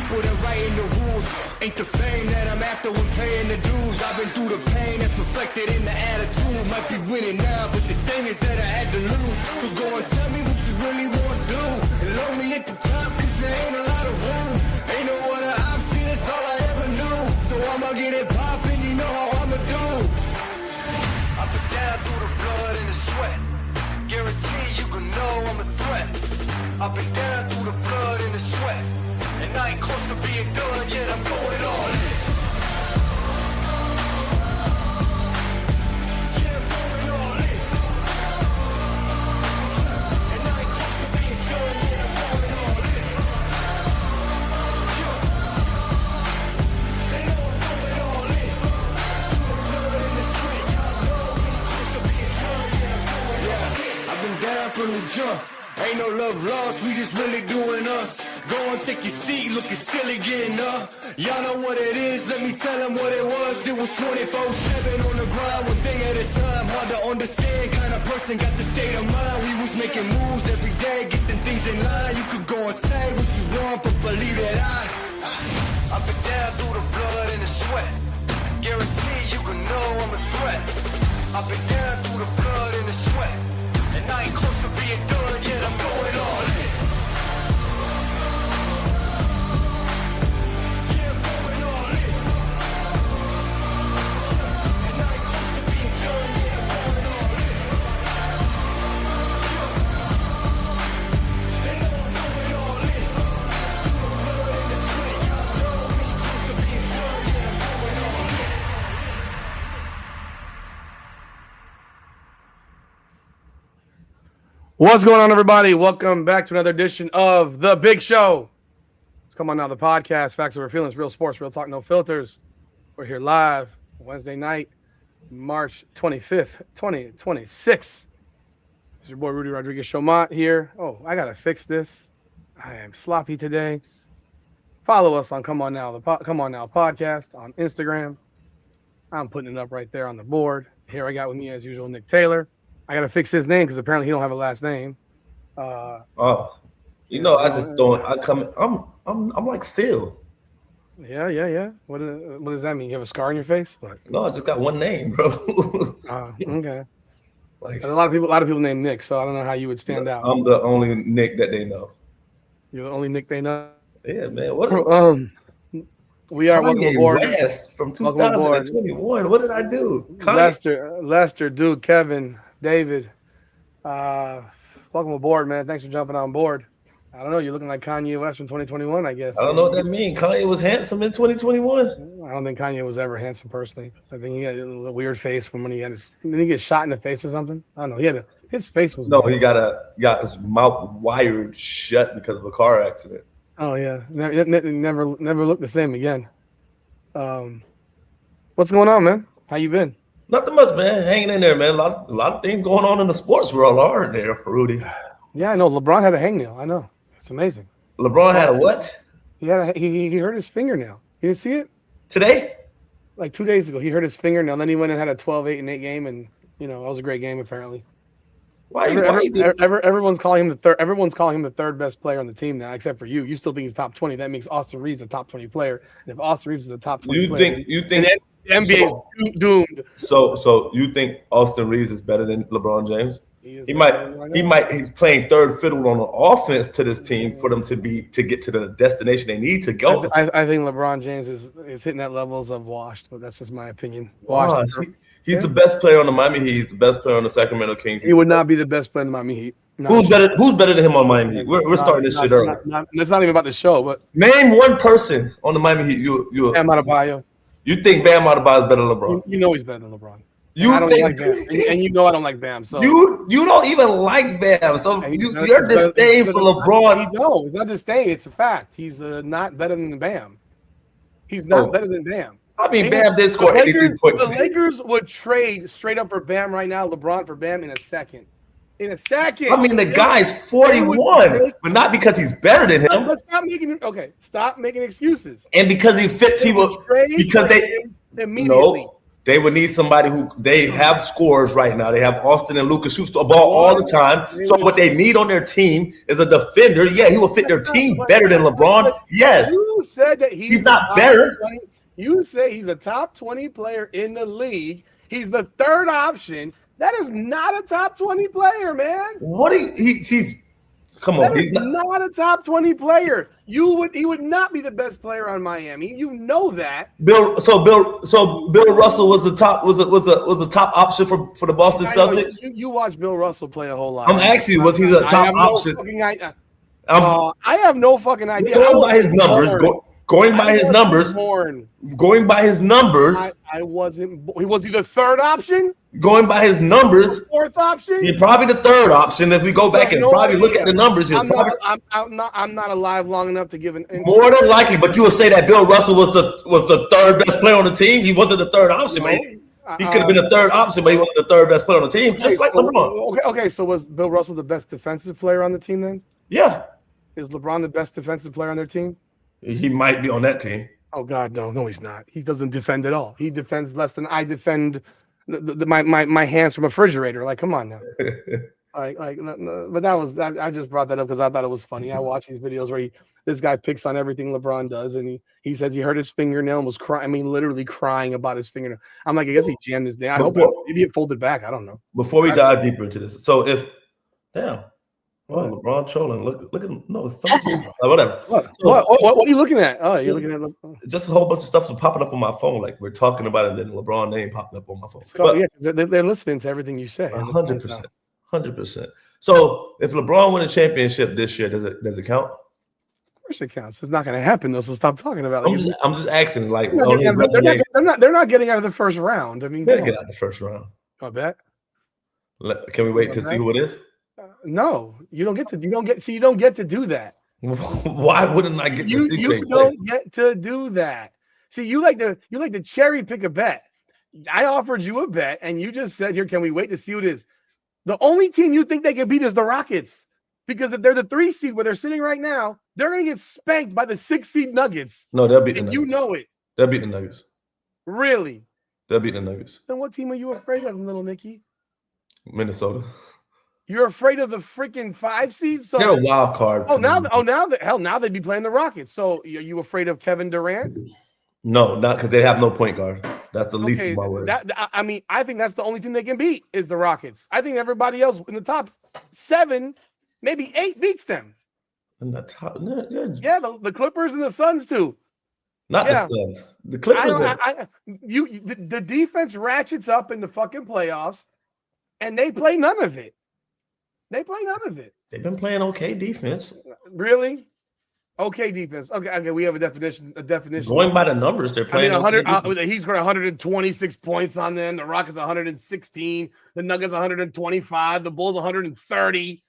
people that writing the rules. Ain't the fame that I'm after when paying the dues. I've been through the pain that's reflected in the attitude. Might be winning now, but the thing is that I had to lose. So go and tell me what you really want to do. And load me at the top, cause there ain't a lot of room. Ain't no other option, that's all I ever knew. So I'ma get it poppin', you know how I'ma do. I've been down through the blood and the sweat. Guarantee you can know I'm a threat. I've been down through the blood and the sweat. And I ain't close to being done yet, I'm going all in. Yeah, I'm going all in. And I ain't close to being done yet, I'm going all in. Yeah. They know I'm going all in. Through the blood and the sweat, y'all know we ain't close to being done yet, I'm going all in. I've been down from the jump. Ain't no love lost, we just really doing us. Go and take your seat, looking silly getting up. Y'all know what it is, let me tell them what it was. It was 24/7 on the grind, one thing at a time. Hard to understand, kind of person got the state of mind. We was making moves every day, getting things in line. You could go and say what you want, but believe that I've been down through the blood and the sweat. Guarantee you can know I'm a threat. I've been down through the blood and the sweat. And I ain't close to being done yet, I'm going all in. Yeah, I'm going all in. And I ain't close to being done yet, I'm going all in. They know I'm going all in. Through the blood and the sweat, y'all know we ain't close to being done yet, I'm going all in. What's going on, everybody? Welcome back to another edition of The Big Show. It's Come On Now, the podcast. Facts over feelings, real sports, real talk, no filters. We're here live Wednesday night, March 25th, 2026. It's your boy, Rudy Rodriguez Showmont here. Oh, I got to fix this. I am sloppy today. Follow us on Come On Now, Come On Now podcast on Instagram. I'm putting it up right there on the board. Here I got with me, as usual, Nick Taylor. I gotta fix his name because apparently he don't have a last name. I just don't. I'm like Seal. Yeah. What does that mean? You have a scar on your face? What? No, I just got one name, bro. Okay. Like, a lot of people named Nick, so I don't know how you would stand out. I'm the only Nick that they know. You're the only Nick they know. Yeah, man. What? We are welcome aboard. West from 2021. What did I do? Lester, Duke, Kevin, David. Welcome aboard, man. Thanks for jumping on board. I don't know. You're looking like Kanye West from 2021, I guess. I don't know what that means. Kanye was handsome in 2021. I don't think Kanye was ever handsome personally. I think he had a little weird face when he had didn't he get shot in the face or something? I don't know. His face was weird. He got his mouth wired shut because of a car accident. Oh yeah, never looked the same again. What's going on, man? How you been? Nothing much, man. Hanging in there, man. A lot of things going on in the sports world, aren't there, Rudy? Yeah, I know. LeBron had a hangnail. I know. It's amazing. LeBron had a what? He hurt his fingernail. You didn't see it? Today? Like 2 days ago, he hurt his fingernail. Then he went and had a 12-8-8 game, and that was a great game apparently. Everyone's calling him the third. Everyone's calling him the third best player on the team now, except for you. You still think he's top 20. That makes Austin Reeves a top 20 player. And if Austin Reeves is a top 20 player, you think the NBA is doomed. So you think Austin Reeves is better than LeBron James? He's playing third fiddle on the offense to this team for them to get to the destination they need to go. I think LeBron James is hitting that levels of washed, but that's just my opinion. He's the best player on the Miami Heat. He's the best player on the Sacramento Kings. He would not be the best player in the Miami Heat. Who's better than him on Miami Heat? We're starting this shit early. It's not even about the show, but name one person on the Miami Heat. Bam Adebayo. You think Bam Adebayo is better than LeBron? You know he's better than LeBron. I don't like Bam, and you know I don't like Bam. So you don't even like Bam. So you're disdain for LeBron. No, it's not disdain. It's a fact. He's not better than Bam. He's not better than Bam. I mean, Bam did score 83 points. The Lakers would trade straight up for Bam right now, LeBron for Bam in a second. I mean, the guy's 41, but not because he's better than him. But stop making excuses. And because he fits, because they immediately. They would need somebody who they have scorers right now. They have Austin and Lucas shoots the ball all the time. So what they need on their team is a defender. Yeah, he will fit their team better than LeBron. Yes. You said that he's not better. 20. You say he's a top 20 player in the league. He's the third option. That is not a top 20 player, man. What he's come on, he's not a top 20 player. He would not be the best player on Miami. You know that. Bill Russell was the top was a top option for the Boston Celtics. You watch Bill Russell play a whole lot. I'm asking you, was he a top option? I have no fucking idea. Going by his numbers. Going by his numbers. I wasn't. Was he the third option? Going by his numbers, the fourth option. He's probably the third option. If we go back and probably look at the numbers, I'm not alive long enough to give an. More than likely, but you would say that Bill Russell was the third best player on the team. He wasn't the third option, man. He could have been the third option, but he wasn't the third best player on the team, just like LeBron. Okay. So was Bill Russell the best defensive player on the team then? Yeah. Is LeBron the best defensive player on their team? He might be on that team. Oh God, no, he's not. He doesn't defend at all. He defends less than I defend my hands from a refrigerator. Like, come on now. But that was I just brought that up because I thought it was funny. I watch these videos where this guy picks on everything LeBron does, and he says he hurt his fingernail and was crying. I mean, literally crying about his fingernail. I'm like, I guess he jammed his nail. I hope maybe it folded back. I don't know. Before we dive deeper into this, so LeBron trolling. Look at him. No, it's whatever. What are you looking at? Oh, you're looking at just a whole bunch of stuff was popping up on my phone. Like we're talking about it, and then LeBron name popped up on my phone. Because they're listening to everything you say. 100%. So if LeBron win a championship this year, does it count? Of course it counts. It's not going to happen though. So stop talking about it. I'm just asking. Like they're not getting out of the first round. I mean, they're get out of the first round. I bet. Can we wait to see who it is? No, you don't get to. You don't get to do that. Why wouldn't I get to see? You don't get to do that. See, you like to cherry pick a bet. I offered you a bet, and you just said, "Here, can we wait to see who it is?" The only team you think they can beat is the Rockets, because if they're the 3 seed where they're sitting right now, they're going to get spanked by the 6 seed Nuggets. No, they'll beat the Nuggets. You know it. They'll beat the Nuggets. Really? They'll beat the Nuggets. Then what team are you afraid of, little Nicky? Minnesota. You're afraid of the freaking 5 seeds? So they're a wild card. Now they'd be playing the Rockets. So are you afraid of Kevin Durant? No, not because they have no point guard. That's the least of my worry. I think that's the only team they can beat is the Rockets. I think everybody else in the top 7, maybe 8 beats them. In the top, the Clippers and the Suns too. Not the Suns. The Clippers. The defense ratchets up in the fucking playoffs, and they play none of it. They've been playing okay defense. Really? Okay defense. Okay. We have a definition. Going by the numbers, they're playing. 100. He's got 126 points on them. The Rockets 116. The Nuggets 125. The Bulls 130.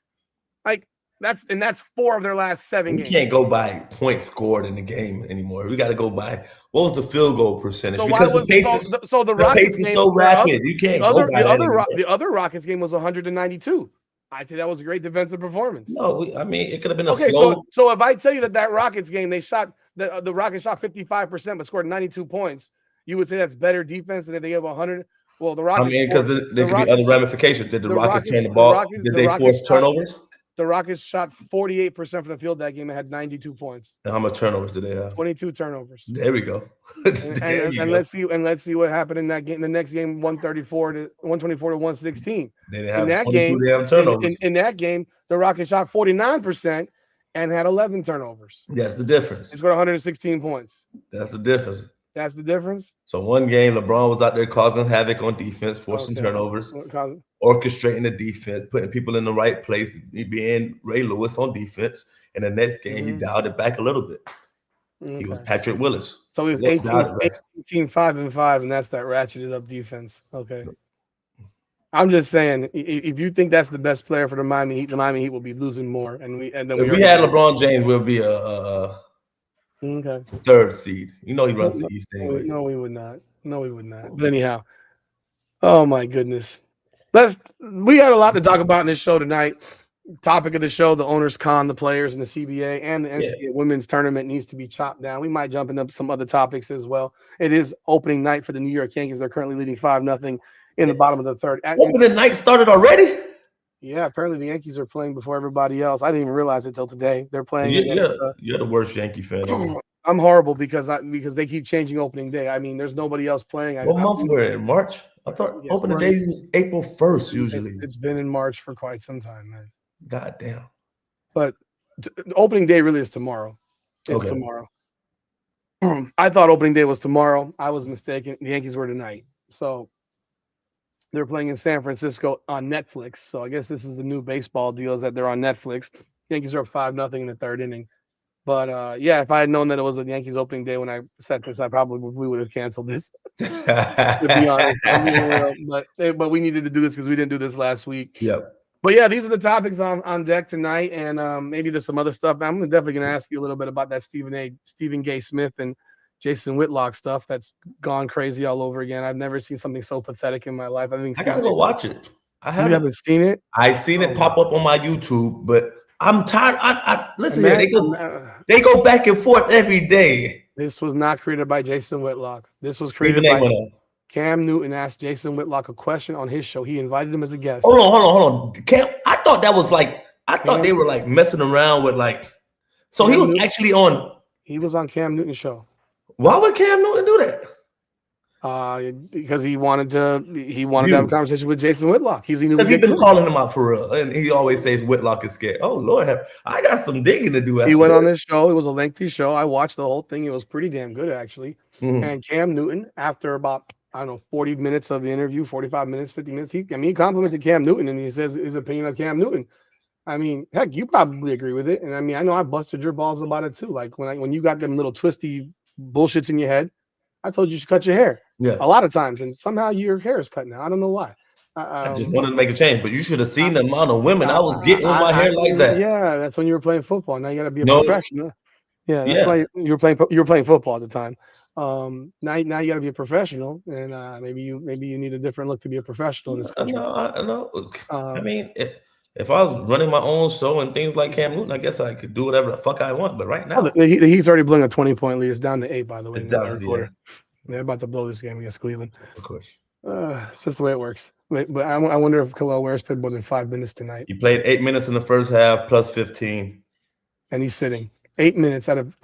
That's 4 of their last 7 games. You can't go by points scored in the game anymore. We got to go by what was the field goal percentage. So because the Rockets pace is so rapid. You can't go by the other Rockets game was 192. I'd say that was a great defensive performance. No, it could have been a slow. So if I tell you that Rockets game, they shot the Rockets shot 55% but scored 92 points, you would say that's better defense than if they have 100. Well, the Rockets. Because there could be other ramifications. Did the Rockets turn the ball? Did they force turnovers? The Rockets shot 48% from the field that game and had 92 points. And how much turnovers did they have? 22 turnovers. There we go. Let's see what happened in that game. The next game, 124 to 116. They have in that game. They have turnovers. In that game, the Rockets shot 49% and had 11 turnovers. That's the difference. They scored 116 points. That's the difference. That's the difference. So one game, LeBron was out there causing havoc on defense, forcing turnovers, orchestrating the defense, putting people in the right place, being Ray Lewis on defense. And the next game, he dialed it back a little bit. He was Patrick Willis. So he was 18, 5-5, and that's that ratcheted up defense. Okay. I'm just saying, if you think that's the best player for the Miami Heat will be losing more. If we had LeBron James, we'll be a third seed. You know he runs the East anyway. No, we would not. But anyhow, oh my goodness. We had a lot to talk about in this show tonight. Topic of the show: the owners con the players in the CBA and the NCAA women's tournament needs to be chopped down. We might jump into some other topics as well. It is opening night for the New York Yankees. They're currently leading 5-0 in the bottom of the third. Opening night started already. Yeah, apparently the Yankees are playing before everybody else. I didn't even realize it till today. They're playing. You're the worst Yankee fan ever. I'm horrible because they keep changing opening day. I mean, there's nobody else playing. What month we're in? March? I thought opening day was April 1st usually. It's been in March for quite some time, man. God damn. But opening day really is tomorrow. It's tomorrow. I thought opening day was tomorrow. I was mistaken. The Yankees were tonight. So they're playing in San Francisco on Netflix. So I guess this is the new baseball deal is that they're on Netflix. Yankees are up 5-0 in the third inning. But yeah, if I had known that it was a Yankees opening day when I set this, we would have canceled this. To be honest, but we needed to do this because we didn't do this last week. Yep. But yeah, these are the topics on deck tonight, and maybe there's some other stuff. I'm definitely gonna ask you a little bit about that Stephen Gay Smith and Jason Whitlock stuff that's gone crazy all over again. I've never seen something so pathetic in my life. I gotta go watch it. You haven't seen it? I've seen it pop up on my YouTube, but I'm tired. Listen here. They go back and forth every day. This was not created by Jason Whitlock. This was created by Cam Newton. Asked Jason Whitlock a question on his show. He invited him as a guest. Hold on. Cam, I thought that was they were like messing around with like. So he was Newton, actually on. He was on Cam Newton's show. Why would Cam Newton do that? Because he wanted to have a conversation with Jason Whitlock. He's been calling him out for real, and he always says Whitlock is scared. Oh Lord, I got some digging to do. He went on this show. It was a lengthy show. I watched the whole thing. It was pretty damn good actually. Mm-hmm. And Cam Newton, after about 40 minutes of the interview, 45 minutes, 50 minutes, he complimented Cam Newton, and he says his opinion of Cam Newton. I mean, heck, you probably agree with it, and I mean, I know I busted your balls about it too. Like when you got them little twisty bullshits in your head, I told you should cut your hair. Yeah, a lot of times, and somehow your hair is cut now. I don't know why. I just wanted to make a change, but you should have seen the amount of women I was getting with my hair like that. Yeah, that's when you were playing football. Now you got to be a professional. Yeah, that's why you were playing football at the time. Now you got to be a professional, and maybe you need a different look to be a professional in this country. I know. I mean, if I was running my own show and things like Cam Newton, I guess I could do whatever the fuck I want. But right now, he's already blowing a 20-point lead. It's down to 8, by the way. In the third quarter. They're about to blow this game against Cleveland. Of course. It's just the way it works. But I wonder if Khalil Wares played more than 5 minutes tonight. He played 8 minutes in the first half plus 15. And he's sitting 8 minutes out of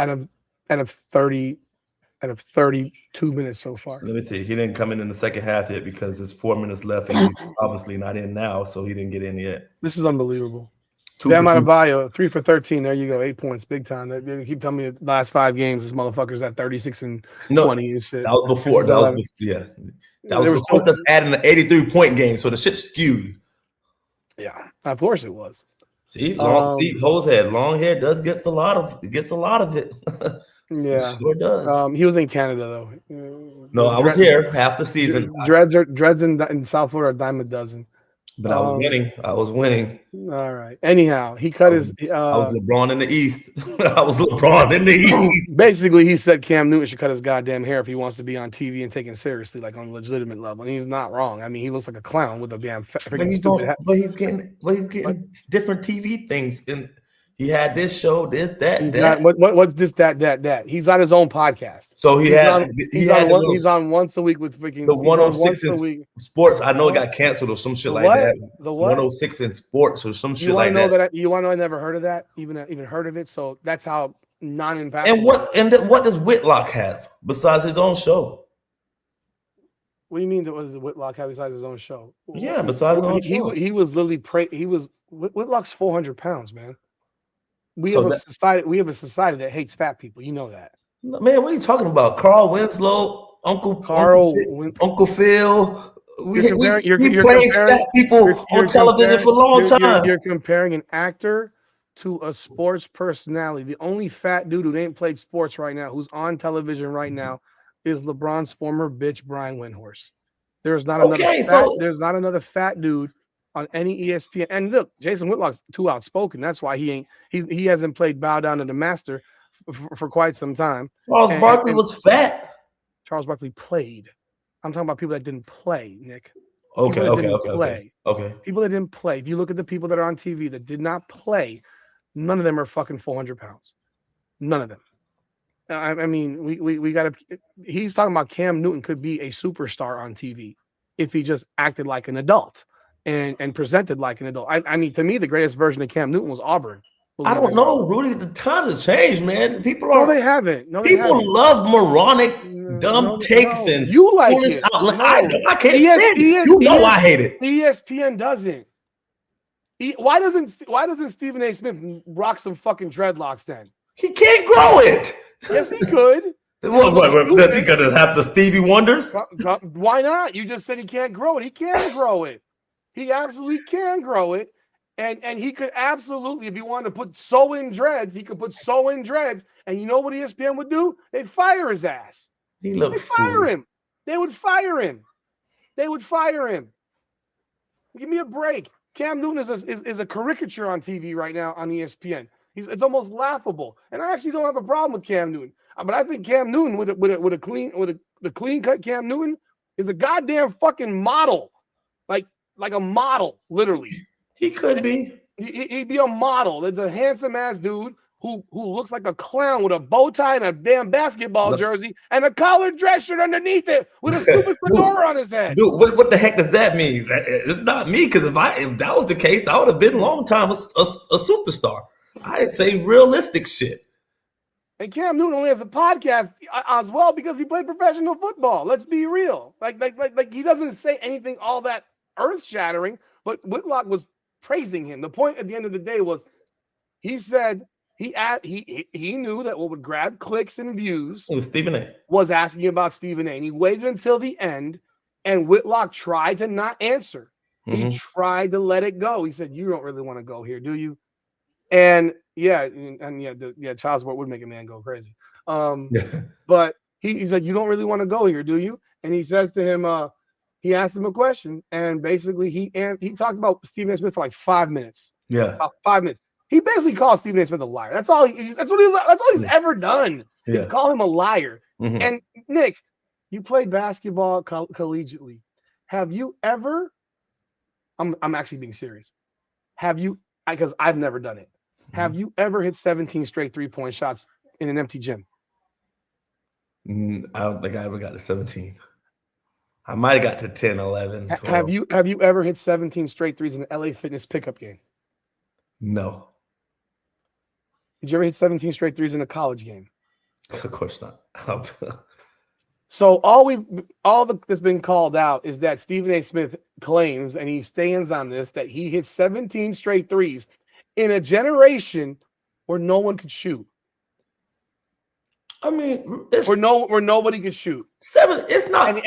32 minutes so far. Let me see. He didn't come in the second half yet because there's 4 minutes left, and he's obviously not in now, so he didn't get in yet. This is unbelievable. Damn out of bio, 3 for 13. There you go, 8 points, big time. They keep telling me the last 5 games, this motherfucker's at 36 and 20 and shit. That was before. That was before us adding the 83-point game, so the shit skewed. Yeah, of course it was. See, Ho's head, long hair gets a lot of it. Yeah, it sure does. He was in Canada though. No, I was here half the season. Dreads in South Florida, a dime a dozen. But I was winning. All right. Anyhow, he cut his. I was LeBron in the East. Basically, he said Cam Newton should cut his goddamn hair if he wants to be on TV and taken seriously, like on a legitimate level. And he's not wrong. I mean, he looks like a clown with a damn freaking stupid hat. But he's getting different TV things. And he had this show, this, that. What's this, that? He's on his own podcast. So he's on once a week with freaking the 106 in sports. I know it got canceled or some shit like that. The what? 106 in sports or some shit like that. You want to know? I never heard of that. Even heard of it. So that's how non-impactful. And what does Whitlock have besides his own show? What do you mean? What does Whitlock have besides his own show? Yeah, besides his own show. He was literally Whitlock's 400 pounds, man. We have a society that hates fat people. You know that. Man, what are you talking about? Carl Winslow, Uncle Phil. We played fat people on television for a long time. You're comparing an actor to a sports personality. The only fat dude who ain't played sports right now, who's on television right now, is LeBron's former bitch, Brian Windhorst. There's not another fat dude on any ESPN. And look, Jason Whitlock's too outspoken. That's why he hasn't played Bow Down to the Master for quite some time. Charles Barkley was fat. Charles Barkley played. I'm talking about people that didn't play, Nick. Okay. People that didn't play. If you look at the people that are on TV that did not play, none of them are fucking 400 pounds. None of them. I mean, we got to. He's talking about Cam Newton could be a superstar on TV if he just acted like an adult and presented like an adult. I mean, to me, the greatest version of Cam Newton was Auburn. I don't know, Rudy. The times have changed, man. People are. No, they haven't. People love moronic, dumb takes and you like it. I can't stand it. You know I hate it. ESPN doesn't. Why doesn't Stephen A. Smith rock some fucking dreadlocks then? He can't grow it. Yes, he could. Does he gonna have the Stevie Wonders? Why not? You just said he can't grow it. He can grow it. He absolutely can grow it. And he could absolutely, if he wanted to put sew in dreads, he could put sew in dreads. And you know what ESPN would do? They'd fire his ass. They'd fire him. They would fire him. They would fire him. Give me a break. Cam Newton is a caricature on TV right now on ESPN. It's almost laughable. And I actually don't have a problem with Cam Newton. But I think Cam Newton with the clean cut Cam Newton is a goddamn fucking model. Like a model, literally. He could be. He'd be a model. There's a handsome ass dude who looks like a clown with a bow tie and a damn basketball jersey and a collared dress shirt underneath it with a stupid fedora on his head. Dude, what the heck does that mean? It's not me, because if that was the case, I would have been a long time a superstar. I'd say realistic shit. And Cam Newton only has a podcast as well because he played professional football. Let's be real. Like he doesn't say anything all that earth shattering, but Whitlock was praising him. The point at the end of the day was he said he knew that what would grab clicks and views was Stephen A. was asking about Stephen A. And he waited until the end, and Whitlock tried to not answer. Mm-hmm. He tried to let it go. He said, "You don't really want to go here, do you?" And child support would make a man go crazy. But he said, "You don't really want to go here, do you?" And he says to him, he asked him a question, and basically he talked about Stephen A. Smith for like 5 minutes. Yeah, about 5 minutes. He basically called Stephen A. Smith a liar. That's all he's ever done. Yeah. He's called him a liar. Mm-hmm. And Nick, you played basketball collegiately. Have you ever? I'm actually being serious. Have you? Because I've never done it. Have you ever hit 17 straight 3-point shots in an empty gym? I don't think I ever got to 17. I might have got to 10, 11, 12. Have you ever hit 17 straight threes in an LA Fitness pickup game? No. Did you ever hit 17 straight threes in a college game? Of course not. So all that's been called out is that Stephen A. Smith claims, and he stands on this, that he hit 17 straight threes in a generation where no one could shoot. I mean, where nobody could shoot. It's not.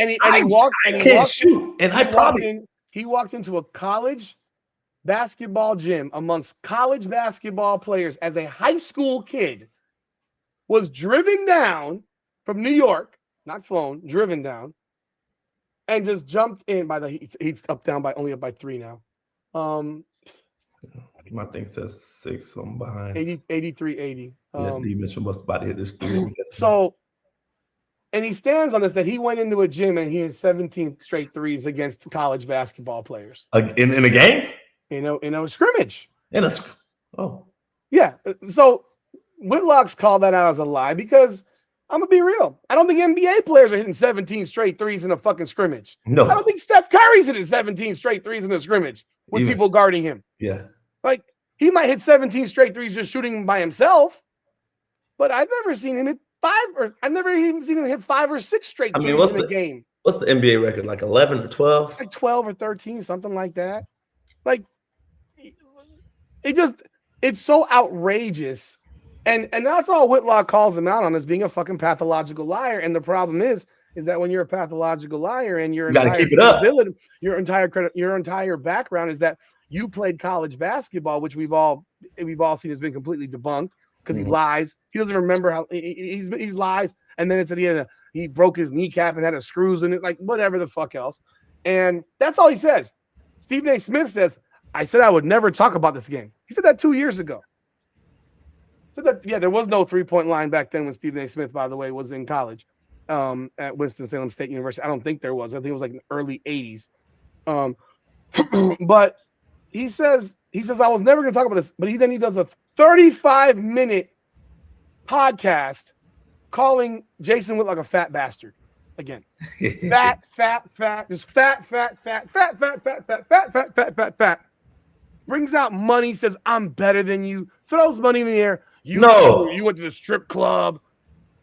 He walked into a college basketball gym amongst college basketball players as a high school kid. Was driven down from New York, not flown, driven down, and just jumped in by he's up by 3 now. My thing says 6, so I'm behind. 83-80. D Mitchell must about to hit this 3. So, and he stands on this that he went into a gym and he had 17 straight threes against college basketball players. In a game? In a scrimmage. Oh. Yeah. So Whitlock's called that out as a lie because I'm going to be real. I don't think NBA players are hitting 17 straight threes in a fucking scrimmage. No. I don't think Steph Curry's hitting 17 straight threes in a scrimmage with people guarding him. Yeah. Like, he might hit 17 straight threes just shooting by himself, but I've never seen him hit 5 or I've never even seen him hit 5 or 6 straight threes in a game. What's the NBA record? Like 11 or 12? Like 12 or 13, something like that. Like, it's so outrageous. And that's all Whitlock calls him out on, is being a fucking pathological liar. And the problem is that when you're a pathological liar and your entire keep it up. Your entire background is that you played college basketball, which we've all seen has been completely debunked because he lies. He doesn't remember how he lies, and then it said he broke his kneecap and had a screws in it, like whatever the fuck else. And that's all he says. Stephen A. Smith says, "I said I would never talk about this game." He said that 2 years ago. So there was no 3-point line back then when Stephen A. Smith, by the way, was in college at Winston-Salem State University. I don't think there was. I think it was like in the early 80s. But he says I was never going to talk about this, but then he does a 35-minute podcast calling Jason Whitlock a fat bastard. Again, fat, just fat. Brings out money, says I'm better than you, throws money in the air. You went to the strip club.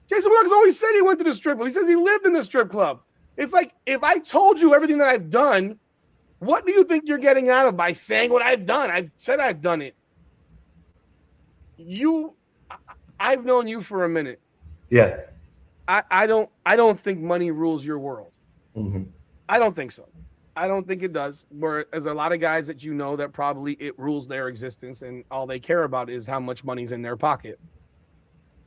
Jason Whitlock's always said he went to the strip club. He says he lived in the strip club. It's like, if I told you everything that I've done, what do you think you're getting out of by saying what I've done? I've said I've done it. I've known you for a minute. Yeah. I don't think money rules your world. Mm-hmm. I don't think so. I don't think it does. Whereas a lot of guys that you know that probably it rules their existence and all they care about is how much money's in their pocket.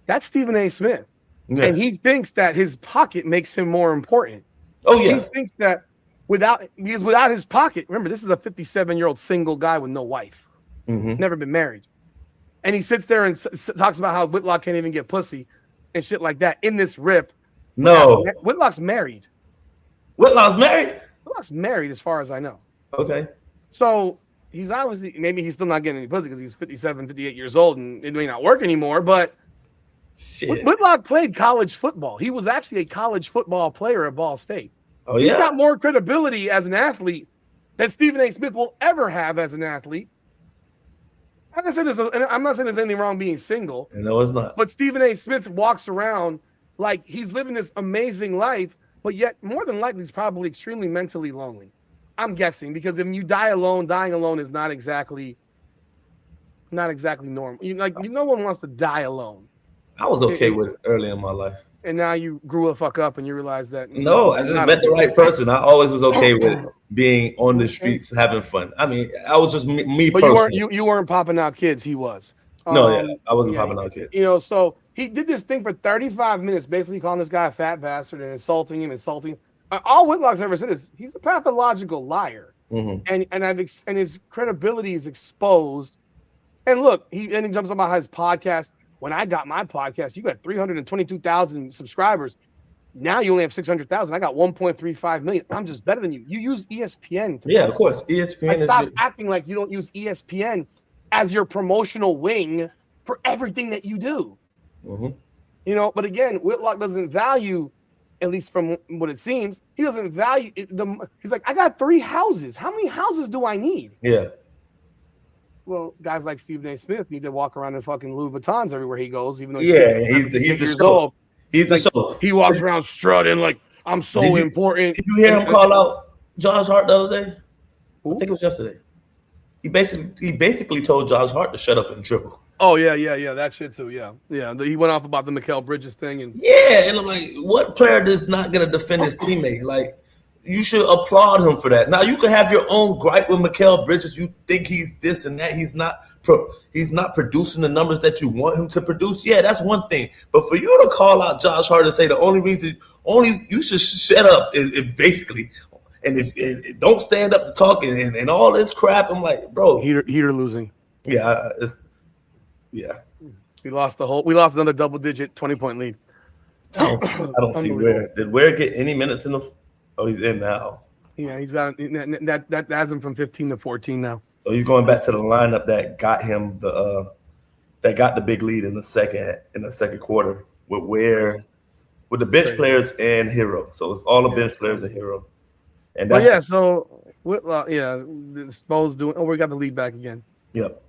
That's Stephen A. Smith. Yeah. And he thinks that his pocket makes him more important. Oh, yeah. He thinks that without his pocket, remember, this is a 57-year-old single guy with no wife, never been married. And he sits there and talks about how Whitlock can't even get pussy and shit like that in this rip. No. Whitlock's married. Whitlock's married? Whitlock's married as far as I know. Okay. So he's obviously, maybe he's still not getting any pussy because he's 57, 58 years old and it may not work anymore, but shit. Whitlock played college football. He was actually a college football player at Ball State. Oh, yeah? He's got more credibility as an athlete than Stephen A. Smith will ever have as an athlete. Like I said, I'm not saying there's anything wrong being single. No, it's not. But Stephen A. Smith walks around like he's living this amazing life, but yet more than likely he's probably extremely mentally lonely. I'm guessing, because if you die alone, dying alone is not exactly normal. No one wants to die alone. I was okay with it early in my life. And now you grew the fuck up and you realize that. No, I just met the right person. I always was okay with being on the streets, having fun. I mean, I was just me but personally. You weren't popping out kids. He was. I wasn't popping out kids. So he did this thing for 35 minutes, basically calling this guy a fat bastard and insulting him. All Whitlock's ever said is he's a pathological liar, and his credibility is exposed. And look, he jumps on about his podcast. When I got my podcast, you got 322,000 subscribers. Now you only have 600,000. I got 1.35 million. I'm just better than you. You use ESPN. Of course. ESPN. Stop acting like you don't use ESPN as your promotional wing for everything that you do. But again, Whitlock doesn't value, at least from what it seems, he doesn't value he's like, I got 3 houses. How many houses do I need? Yeah. Well, guys like Stephen A. Smith need to walk around in fucking Louis Vuittons everywhere he goes, even though he's the show. Old. He's the show. He walks around strutting like I'm so important. Did you hear him call out Josh Hart the other day? I think it was yesterday. He basically told Josh Hart to shut up and dribble. Oh yeah, that shit too. Yeah. He went off about the Mikal Bridges thing and I'm like, what player is not gonna defend his teammate? Like, you should applaud him for that. Now you can have your own gripe with Mikal Bridges. You think he's this and that. He's not producing the numbers that you want him to produce. Yeah, that's one thing. But for you to call out Josh Hart and say the only you should shut up is basically, and if don't stand up to talk and all this crap. I'm like, bro, heater losing. Yeah, We lost another double-digit 20-point lead. I don't see Ware. Did Ware get any minutes in the? Oh, he's in now. Yeah, he's got that has him from 15 to 14 now. So he's going back to the lineup that got him that got the big lead in the second quarter with Ware, with the bench players and Hero. So it's all the bench players and Hero. And so Whitlock, Spo's doing. Oh, we got the lead back again. Yep.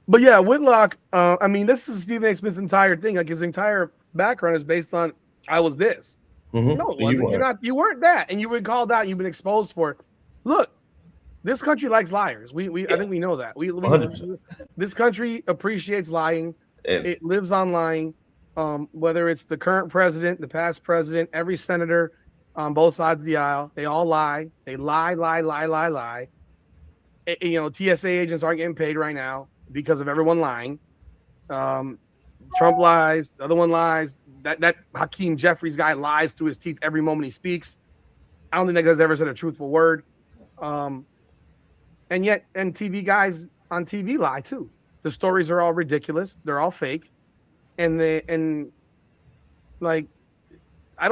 But yeah, Whitlock. I mean, this is Stephen A. Smith's entire thing. Like his entire background is based on I was this. No, it wasn't. You weren't that, and you've been called out. You've been exposed for it. Look, this country likes liars. I think we know that. This country appreciates lying. It lives on lying. Whether it's the current president, the past president, every senator on both sides of the aisle, they all lie. They lie. TSA agents aren't getting paid right now because of everyone lying. Trump lies. The other one lies. That Hakeem Jeffries guy lies through his teeth every moment he speaks. I don't think that guy's ever said a truthful word. And TV guys on TV lie too. The stories are all ridiculous. They're all fake. I don't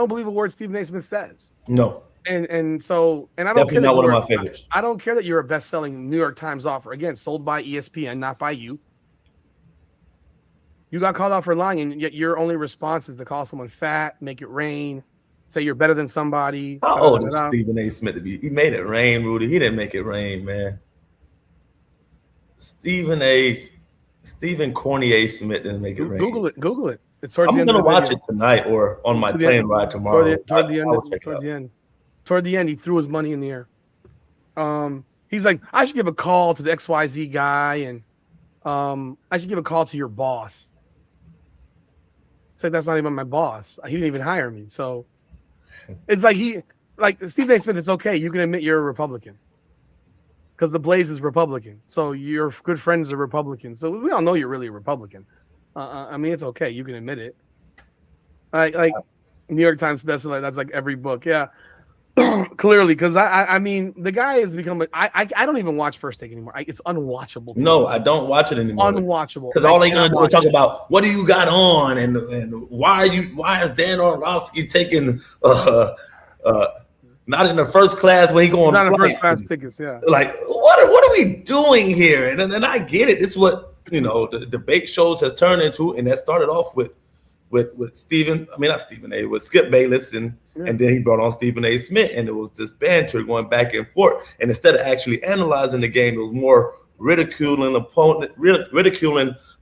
believe a word Stephen A. Smith says. No. And so I don't Definitely care that not one of you're my favorites. I don't care that you're a best-selling New York Times author. Again, sold by ESPN, not by you. You got called out for lying, and yet your only response is to call someone fat, make it rain, say you're better than somebody. How old is Stephen A. Smith to be? He made it rain, Rudy. He didn't make it rain, man. Stephen Corney A. Smith didn't make it rain. Google it. It's towards I'm gonna watch it tonight or on my plane ride tomorrow. Toward the end, he threw his money in the air. He's like, I should give a call to the XYZ guy, and I should give a call to your boss. It's like, that's not even my boss. He didn't even hire me. So it's like Stephen A. Smith, it's okay. You can admit you're a Republican. Because the Blaze is Republican. So your good friends are Republicans. So we all know you're really a Republican. I mean, it's okay. You can admit it. Like New York Times bestseller. That's like every book. Yeah. Clearly, because I mean, the guy has become. I don't even watch First Take anymore. It's unwatchable. No, I don't watch it anymore. Unwatchable. Because all they're gonna do is talk about what do you got on and why is Dan Orlovsky taking not in the first class when he going not in first class tickets. Yeah. Like what are we doing here? And then I get it. It's what the debate shows has turned into, and that started off with with Skip Bayless and then he brought on Stephen A. Smith, and it was this banter going back and forth. And instead of actually analyzing the game, it was more ridiculing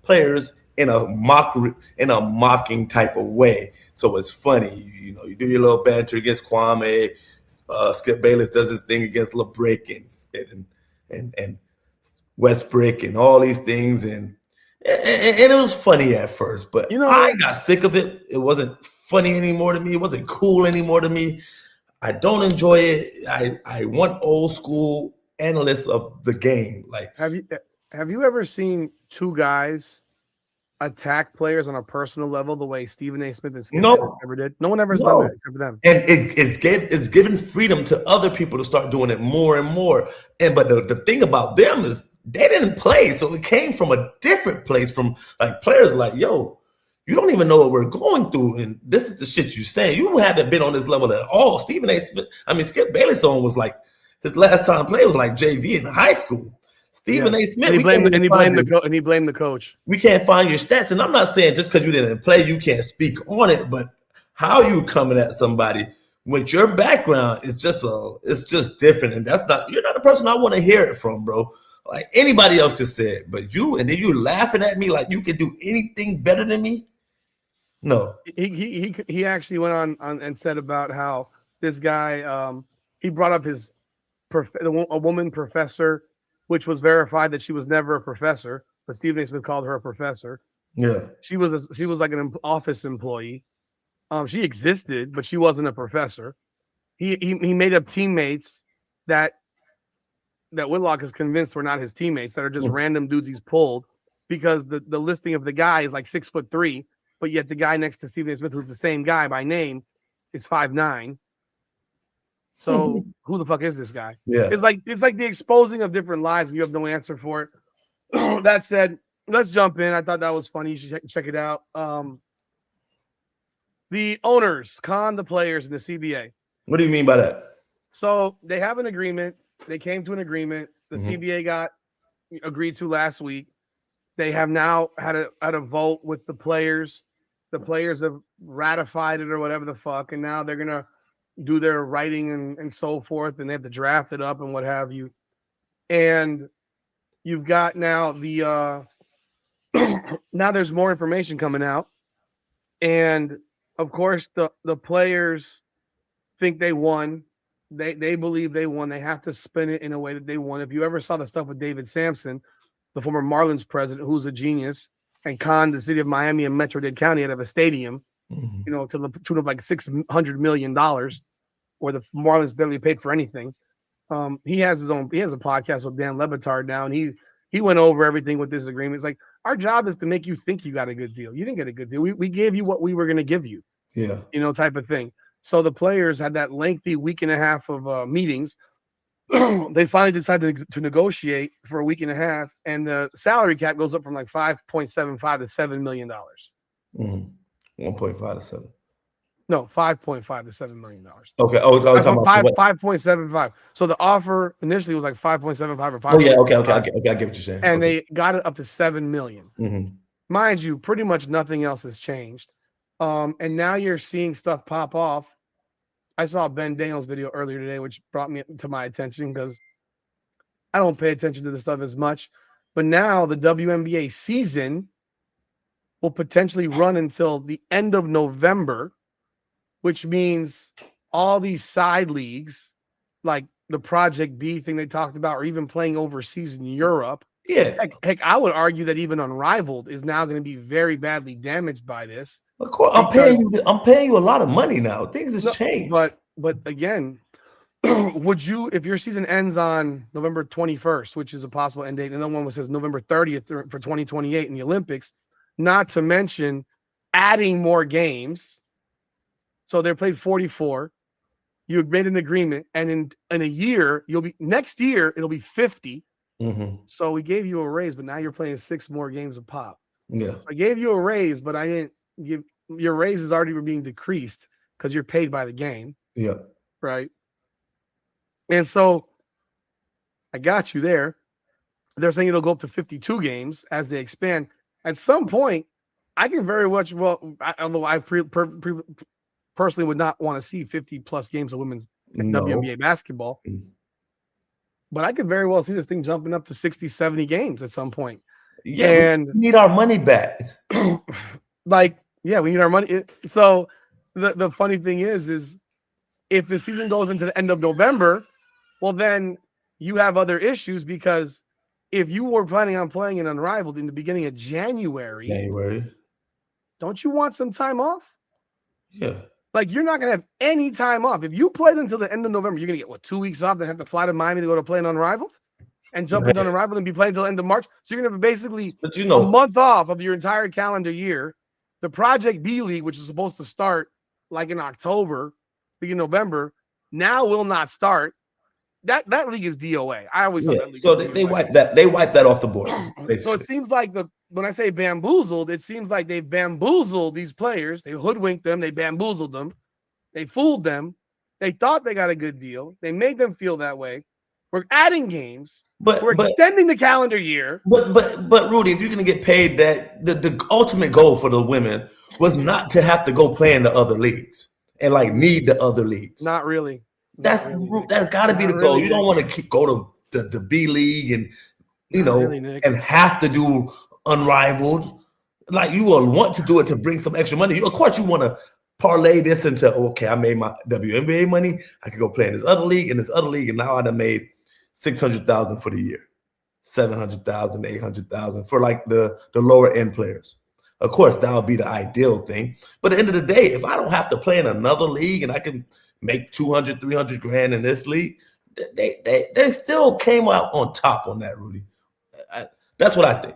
players in a mocking type of way. So it's funny, you do your little banter against Kwame. Skip Bayless does his thing against LeBrick and Westbrook and all these things, and it was funny at first, but I got sick of it. It wasn't funny anymore to me. It wasn't cool anymore to me. I don't enjoy it. I want old school analysts of the game. Like, have you ever seen two guys attack players on a personal level the way Stephen A. Smith and Skip Bayless ever did? No one ever has done that except for them. And it's given freedom to other people to start doing it more and more. But the thing about them is they didn't play, so it came from a different place, from like players like, yo, you don't even know what we're going through, and this is the shit you say. You haven't been on this level at all. Stephen A. Smith, Skip Bayless was like his last time play was like JV in high school. Stephen A. Smith, and he blamed the coach. We can't find your stats, and I'm not saying just because you didn't play, you can't speak on it. But how you coming at somebody with your background is it's just different, and you're not the person I want to hear it from, bro. Like anybody else could say it, but you, and then you laughing at me like you can do anything better than me. No, he actually went on and said about how this guy he brought up a woman professor, which was verified that she was never a professor, but Stephen A. Smith called her a professor. Yeah, she was like an office employee. She existed, but she wasn't a professor. He made up teammates that Whitlock is convinced were not his teammates, that are just random dudes he's pulled, because the listing of the guy is like 6'3", but yet the guy next to Stephen A. Smith, who's the same guy by name, is 5'9". So who the fuck is this guy? Yeah, it's like the exposing of different lies. You have no answer for it. That said, let's jump in. I thought that was funny. You should check it out. The owners con the players in the CBA. What do you mean by that? So they have an agreement. They came to an agreement. The CBA got agreed to last week. They have now had a vote with the players. The players have ratified it or whatever the fuck, and now they're gonna do their writing and so forth, and they have to draft it up and what have you. And you've got now now there's more information coming out, and of course the players think they won. They believe they won. They have to spin it in a way that they won. If you ever saw the stuff with David Sampson, the former Marlins president, who's a genius, and conned the city of Miami and Metro-Dade County out of a stadium, to the tune of like $600 million, where the Marlins barely paid for anything. He has a podcast with Dan Le Batard now, and he went over everything with this agreement. It's like, our job is to make you think you got a good deal. You didn't get a good deal. We gave you what we were going to give you. Yeah. Type of thing. So the players had that lengthy week and a half of meetings. They finally decided to negotiate for a week and a half, and the salary cap goes up from like $5.75 to $7 million. 1.5 to 7. No, $5.5 to $7 million. Okay. Oh, talking about 5.75. So the offer initially was like 5.75 or 5. Oh yeah. Okay. I get what you're saying. And they got it up to $7 million. Mm-hmm. Mind you, pretty much nothing else has changed. And now you're seeing stuff pop off. I saw Ben Daniels' video earlier today, which brought me to my attention because I don't pay attention to this stuff as much. But now the WNBA season will potentially run until the end of November, which means all these side leagues, like the Project B thing they talked about, or even playing overseas in Europe. Yeah. Heck, I would argue that even Unrivaled is now going to be very badly damaged by this. Of course, I'm paying you a lot of money now. Things has changed. But again, would you, if your season ends on November 21st, which is a possible end date, and another one says November 30th for 2028 in the Olympics, not to mention adding more games. So they played 44. You made an agreement, and in a year, next year, it'll be 50. Mm-hmm. So we gave you a raise, but now you're playing 6 more games of pop. Yeah. So I gave you a raise, but I didn't give your raise is already being decreased because you're paid by the game. Yeah. Right. And so I got you there. They're saying it'll go up to 52 games as they expand. At some point, I can very much, although I personally would not want to see 50 plus games of women's WNBA basketball. But I could very well see this thing jumping up to 60, 70 games at some point. Yeah, and we need our money back. We need our money. So the funny thing is if the season goes into the end of November, well, then you have other issues because if you were planning on playing in Unrivaled in the beginning of January, don't you want some time off? Yeah. Like, you're not going to have any time off. If you played until the end of November, you're going to get, 2 weeks off, then have to fly to Miami to go to play in Unrivaled and jump into Unrivaled and be playing until the end of March. So you're going to have basically a month off of your entire calendar year. The Project B League, which is supposed to start like in October, beginning November, now will not start. That league is DOA. I always thought that league. So they wiped that off the board. Basically. So it seems like when I say bamboozled, it seems like they've bamboozled these players. They hoodwinked them. They bamboozled them. They fooled them. They thought they got a good deal. They made them feel that way. We're adding games. We're extending the calendar year. But Rudy, if you're going to get paid that, the ultimate goal for the women was not to have to go play in the other leagues and need the other leagues. Not really. That's got to be the goal. You don't want to go to the B League and and have to do Unrivaled. Like, you will want to do it to bring some extra money. Of course, you want to parlay this into, okay, I made my WNBA money. I could go play in this other league, and now I done made $600,000 for the year, $700,000, $800,000 for the lower end players. Of course, that would be the ideal thing. But at the end of the day, if I don't have to play in another league and I can make $200,000, $300,000 in this league, they still came out on top on that, Rudy. That's what I think.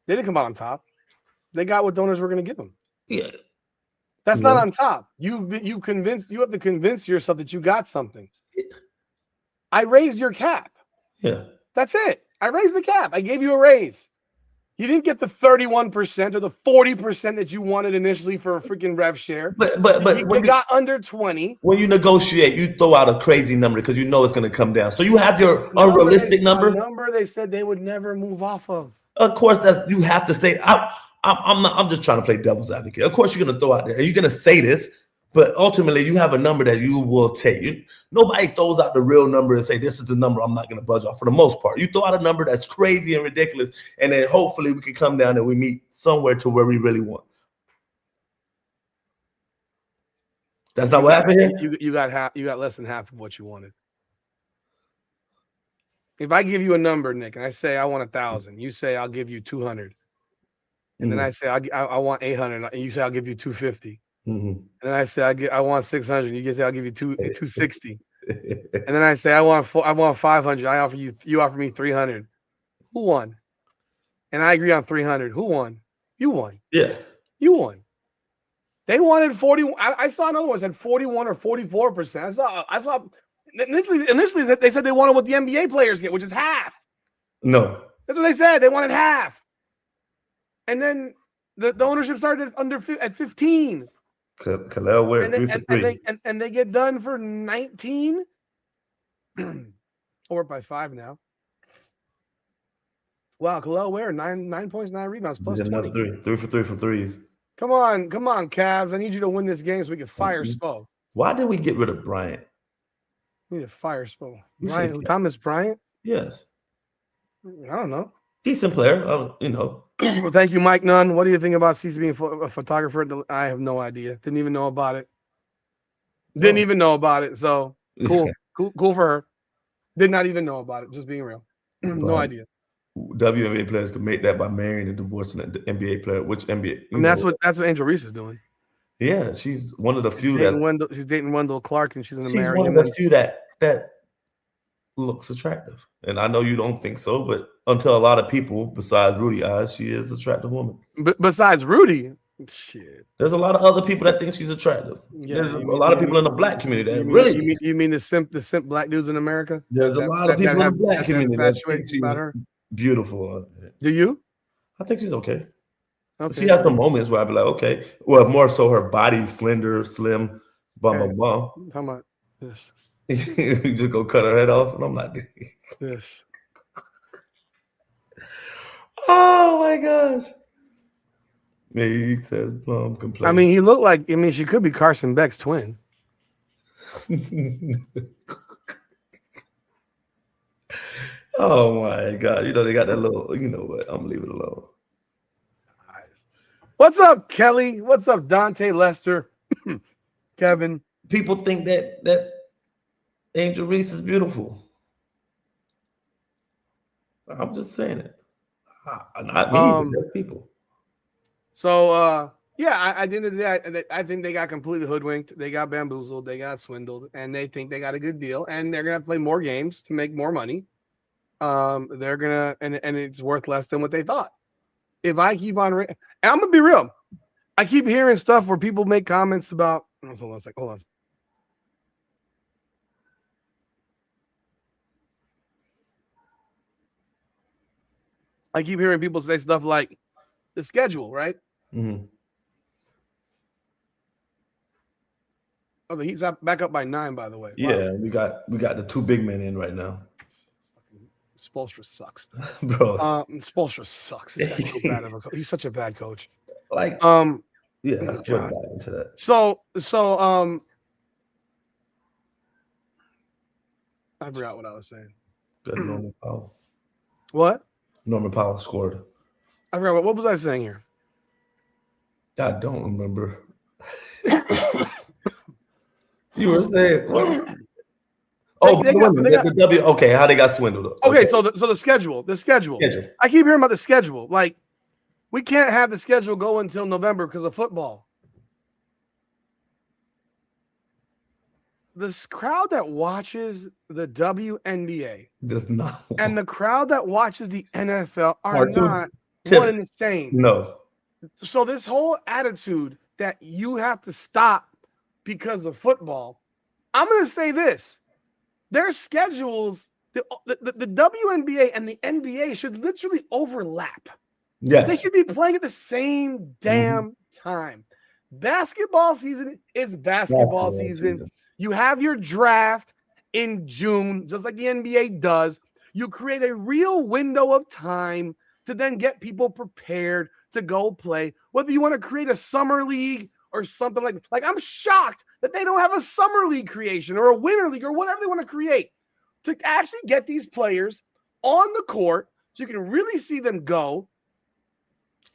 They didn't come out on top. They got what donors were going to give them. Yeah. That's not on top. You have to convince yourself that you got something. Yeah. I raised your cap. Yeah. That's it. I raised the cap. I gave you a raise. You didn't get the 31% or the 40% that you wanted initially for a freaking rev share. But you got under 20. When you negotiate, you throw out a crazy number because you know it's going to come down. So you have your unrealistic number. A number they said they would never move off of. Of course, you have to say. I'm just trying to play devil's advocate. Of course, you're going to throw out there. You're going to say this, but ultimately, you have a number that you will take. Nobody throws out the real number and say, this is the number I'm not going to budge off for the most part. You throw out a number that's crazy and ridiculous, and then hopefully we can come down and we meet somewhere to where we really want. That's not what happened here? You got less than half of what you wanted. If I give you a number, Nick, and I say I want 1,000, you say I'll give you 200. And then I say I want 800, and you say I'll give you 250. And then I say I want 600. You say I'll give you 260. And then I say I want 500. You offer me 300. Who won? And I agree on 300. Who won? You won. Yeah, you won. They wanted 40. I saw another one said 41 or 44%. I saw initially they said they wanted what the NBA players get, which is half. No, that's what they said. They wanted half. And then the ownership started at 15. Khalil Ware, 3 for 3. And they get done for 19. Or by 5 now. Wow, Khalil Ware, 9 points, 9 rebounds, plus 20. 3 for 3 from threes. Come on, Cavs. I need you to win this game so we can fire Spo. Why did we get rid of Bryant? We need to fire Spo. Bryant, Thomas Bryant? Yes. I don't know. Decent player, Well, thank you, Mike Nunn. What do you think about CC being a photographer? I have no idea. Didn't even know about it. So cool. Cool for her. Did not even know about it. Just being real. No idea. WNBA players could make that by marrying and divorcing an NBA player. Which NBA? And that's what Angel Reese is doing. Yeah, she's one of the few she's dating Wendell Clark, and she's going to marry him. She's one of the few that looks attractive. And I know you don't think so, but until a lot of people besides Rudy eyes, she is an attractive woman. But besides Rudy, shit. There's a lot of other people that think she's attractive. Yeah, there's a lot of people in the black community that you mean the simp black dudes in America? There's a lot of people in the black community that think she's about her. Beautiful. Do you? I think she's okay. She has some moments where I'd be like, okay. Well, more so her body slender, slim, bum. Talking about this. You just go cut her head off, and I'm not doing this. Oh my gosh. Yeah, he says complain. I mean, he looked like. I mean, she could be Carson Beck's twin. Oh my God! You know they got that little. You know what? I'm leaving it alone. What's up, Kelly? What's up, Dante Lester? Kevin. People think that Angel Reese is beautiful. I'm just saying it. Not me, but people. So, yeah, at the end of the day, I think they got completely hoodwinked. They got bamboozled. They got swindled, and they think they got a good deal, and they're gonna have to play more games to make more money. They're gonna, and it's worth less than what they thought. If I keep on, and I'm gonna be real, I keep hearing stuff where people make comments about. Hold on a second. I keep hearing people say stuff like the schedule, right? Mm-hmm. Oh, the Heat's back up by 9, by the way. Yeah, wow. we got the 2 big men in right now. Spoelstra sucks, bro. Spoelstra sucks. He's such a bad coach. Like, yeah, into that. So, I forgot what I was saying. Good Norman Powell. What? Norman Powell scored. I forgot what was I saying here? I don't remember. You were saying what? The W. Okay, how they got swindled? Okay, so the schedule. I keep hearing about the schedule. Like, we can't have the schedule go until November because of football. This crowd that watches the WNBA does not, and the crowd that watches the NFL are not one and the same. No. So this whole attitude that you have to stop because of football, I'm going to say this. Their schedules, the WNBA and the NBA should literally overlap. Yes. They should be playing at the same damn time. Basketball season is basketball season. You have your draft in June, just like the NBA does. You create a real window of time to then get people prepared to go play. Whether you want to create a summer league or something like I'm shocked that they don't have a summer league creation or a winter league or whatever they want to create to actually get these players on the court so you can really see them go.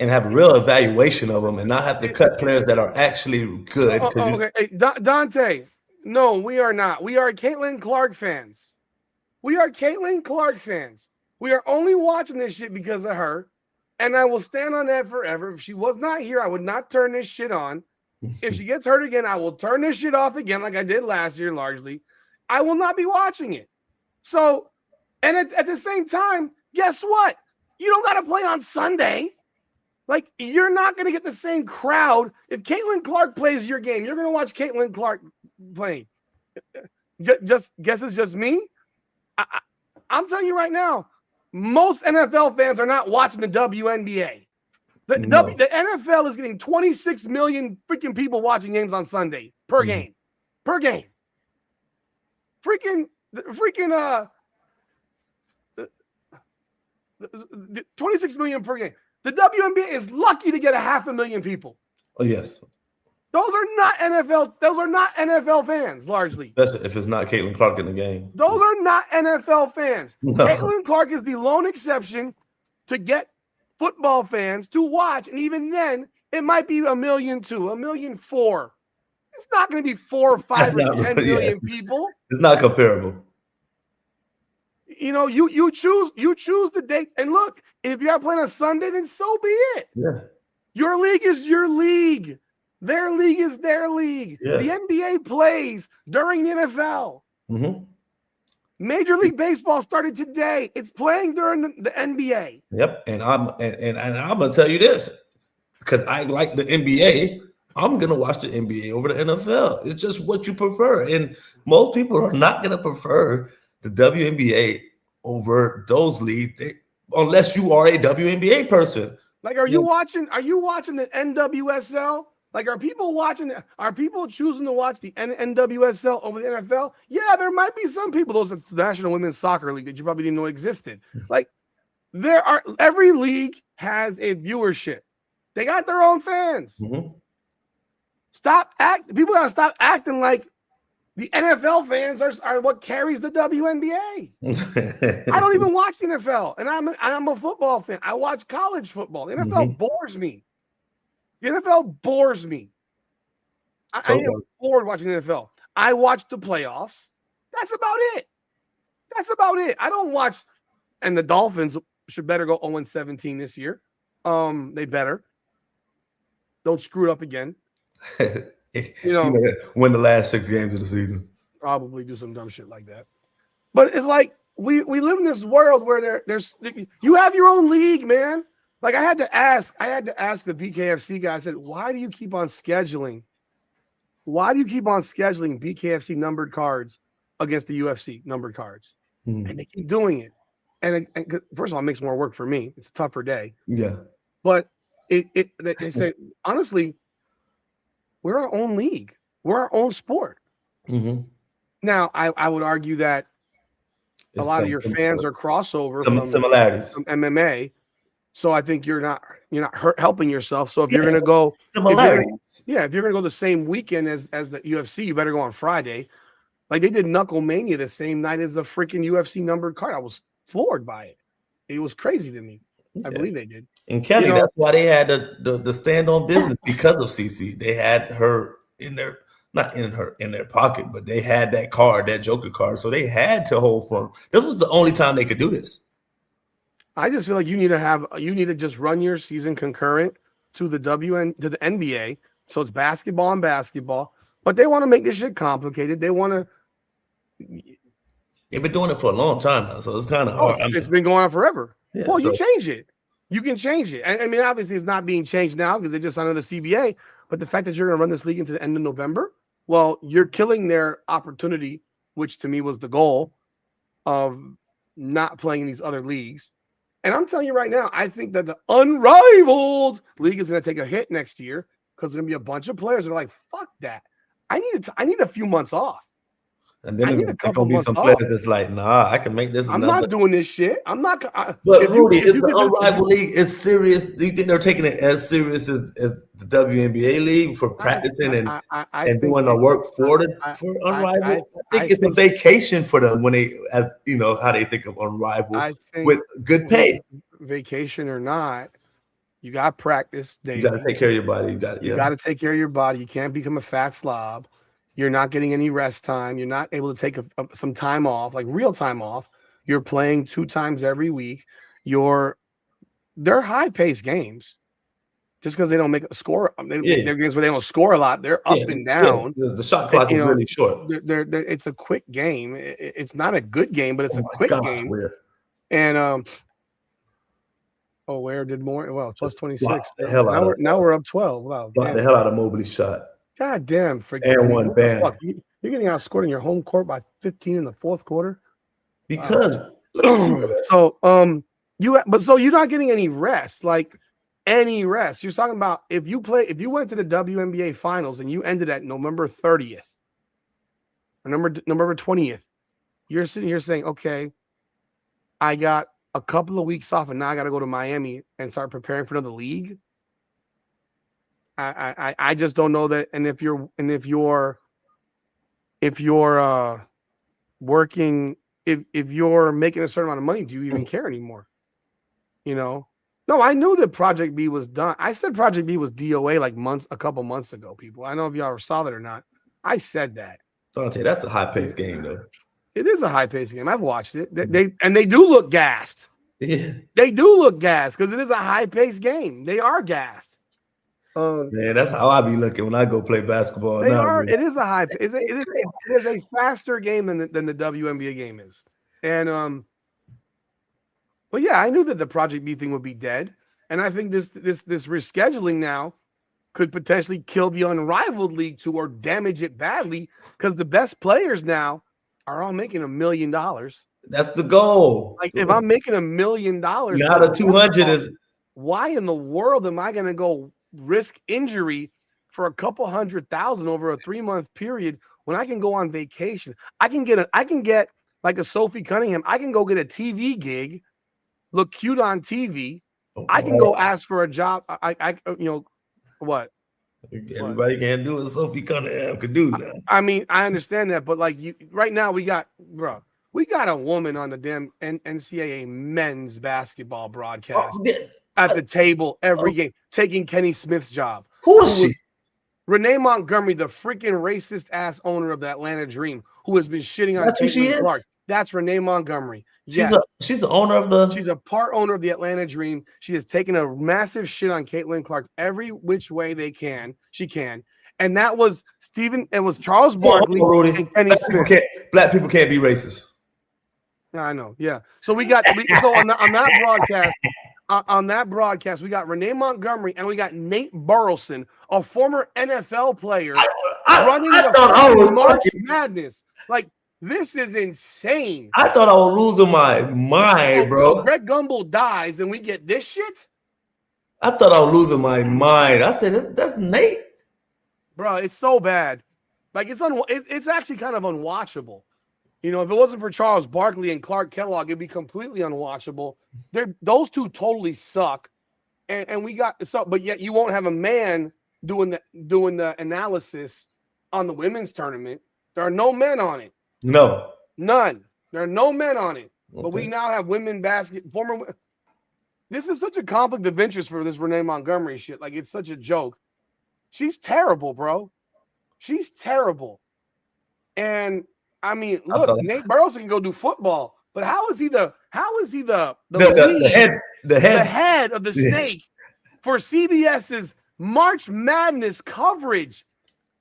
And have a real evaluation of them and not have to cut players that are actually good. Okay. Hey, Dante, no, we are not. We are Caitlin Clark fans. We are only watching this shit because of her. And I will stand on that forever. If she was not here, I would not turn this shit on. If she gets hurt again, I will turn this shit off again like I did last year largely. I will not be watching it. So, and at the same time, guess what? You don't got to play on Sunday. Like, you're not going to get the same crowd. If Caitlin Clark plays your game, you're going to watch Caitlin Clark playing. Just guess it's just me? I'm telling you right now, most NFL fans are not watching the WNBA. The NFL is getting 26 million freaking people watching games on Sunday per game. Per game. Freaking 26 million per game. The WNBA is lucky to get 500,000 people. Oh, yes. Those are not NFL fans, largely. Especially if it's not Caitlin Clark in the game. Those are not NFL fans. No. Caitlin Clark is the lone exception to get football fans to watch, and even then, it might be 1.2 million, 1.4 million. It's not going to be 4 or 5 or 10 million people. It's not comparable. You know, you choose the dates, and look, if you are playing on Sunday, then so be it. Yeah. Your league is your league. Their league is their league. Yes. The NBA plays during the NFL. Mm-hmm. Major League Baseball started today. It's playing during the NBA. Yep, and I'm gonna tell you this, because I like the NBA. I'm gonna watch the NBA over the NFL. It's just what you prefer, and most people are not gonna prefer the WNBA over those leagues, unless you are a WNBA person. Like, are you watching the NWSL? Like, are people choosing to watch the NWSL over the NFL? Yeah, there might be some people. Those are the National Women's Soccer League that you probably didn't know existed. Like, every league has a viewership. They got their own fans. Mm-hmm. People gotta stop acting like the NFL fans are what carries the WNBA. I don't even watch the NFL, and I'm a football fan. I watch college football. The NFL bores me. The NFL bores me. I am bored watching the NFL. I watch the playoffs. That's about it. I don't watch, and the Dolphins should better go 0-17 this year. They better. Don't screw it up again. Win the last 6 games of the season. Probably do some dumb shit like that. But it's like we live in this world where there's you have your own league, man. Like, I had to ask the BKFC guy. I said, why do you keep on scheduling BKFC numbered cards against the UFC numbered cards? And they keep doing it. And first of all, it makes more work for me. It's a tougher day. Yeah. But they say, honestly, we're our own league. We're our own sport. Mm-hmm. Now, I would argue that a lot of your fans are crossover from similarities from MMA. So I think you're not helping yourself. So if you're gonna go similarities, if you're gonna go the same weekend as the UFC, you better go on Friday. Like, they did Knuckle Mania the same night as the freaking UFC numbered card. I was floored by it. It was crazy to me. I believe they did. And Kelly, that's why they had the stand on business because of CC. They had her in their in their pocket, but they had that card, that Joker card. So they had to hold firm. This was the only time they could do this. I just feel like you need to just run your season concurrent to the NBA. So it's basketball and basketball, but they want to make this shit complicated. They want to. They've been doing it for a long time now, so it's kind of hard. It's been going on forever. Yeah, well, you change it. You can change it. I mean, obviously, it's not being changed now because they just signed the CBA. But the fact that you're going to run this league into the end of November, well, you're killing their opportunity, which to me was the goal of not playing in these other leagues. And I'm telling you right now, I think that the unrivaled league is going to take a hit next year because there's going to be a bunch of players that are like, fuck that. I need a few months off. And then there's going to be some players that's like, nah, I can make this. I'm not doing this shit. I'm not. But Rudy, is the unrivaled league as serious? Do you think they're taking it as serious as the WNBA league for practicing and doing the work for unrivaled? I think it's a vacation for them when they, as you know, how they think of unrivaled with good pay. Vacation or not, you got practice daily. You got to take care of your body. You got to take care of your body. You can't become a fat slob. You're not getting any rest time. You're not able to take some time off, like real time off. You're playing 2 times every week. They're high-paced games. Just because they don't make a score, they're games where they don't score a lot. They're up and down. Yeah. The shot clock is really short. It's a quick game. It's not a good game, but it's a quick game. Where? And Ware did more. Well, plus 26. Now we're up 12. Wow, the hell out of Mobley's shot. God damn, and one band. You're getting outscored in your home court by 15 in the fourth quarter. Because so you're not getting any rest. Like, any rest. You're talking about if you went to the WNBA finals and you ended at November 30th or November 20th, you're sitting here saying, okay, I got a couple of weeks off and now I got to go to Miami and start preparing for another league. I just don't know that. And if you're working, if you're making a certain amount of money, do you even care anymore? No, I knew that Project B was done. I said Project B was DOA like a couple months ago, people. I don't know if y'all saw that or not. I said that. Dante, that's a high-paced game, though. It is a high-paced game. I've watched it. They do look gassed. Yeah. They do look gassed because it is a high-paced game. They are gassed. Man, that's how I be looking when I go play basketball. They are. It is a high. It is a faster game than the WNBA game is. And but yeah, I knew that the Project B thing would be dead, and I think this rescheduling now could potentially kill the Unrivaled League too, or damage it badly because the best players now are all making $1 million. That's the goal. Like if I'm making $1 million, now the 200 is. Why in the world am I going to go risk injury for a couple $100,000 over a 3-month period when I can go on vacation? I can get like a Sophie Cunningham. I can go get a TV gig, look cute on TV. I can go ask for a job. What? Everybody can't do what Sophie Cunningham could do now. I mean, I understand that, but like right now we got a woman on the damn NCAA men's basketball broadcast at the table every game, taking Kenny Smith's job. Who is she? Renee Montgomery, the freaking racist ass owner of the Atlanta Dream, who has been shitting on Caitlin Clark. That's Renee Montgomery. She's the owner of the. She's a part owner of the Atlanta Dream. She has taken a massive shit on Caitlin Clark every which way she can. And that was it was Charles Barkley and Kenny Smith. Black people can't be racist. I know, yeah. So on that broadcast. On that broadcast, we got Renee Montgomery and we got Nate Burleson, a former NFL player, running the March Madness. Like, this is insane. I thought I was losing my mind, bro. So Greg Gumbel dies and we get this shit? I thought I was losing my mind. I said, that's Nate. Bro, it's so bad. Like, it's actually kind of unwatchable. If it wasn't for Charles Barkley and Clark Kellogg, it'd be completely unwatchable. Those two totally suck, and we got so. But yet you won't have a man doing the analysis on the women's tournament. There are no men on it. No, none. There are no men on it. Okay. But we now have women former. This is such a conflict of interest for this Renee Montgomery shit. Like, it's such a joke. She's terrible, bro. She's terrible, and. I mean, look, Nate Burleson can go do football, but how is he the head of the snake for CBS's March Madness coverage?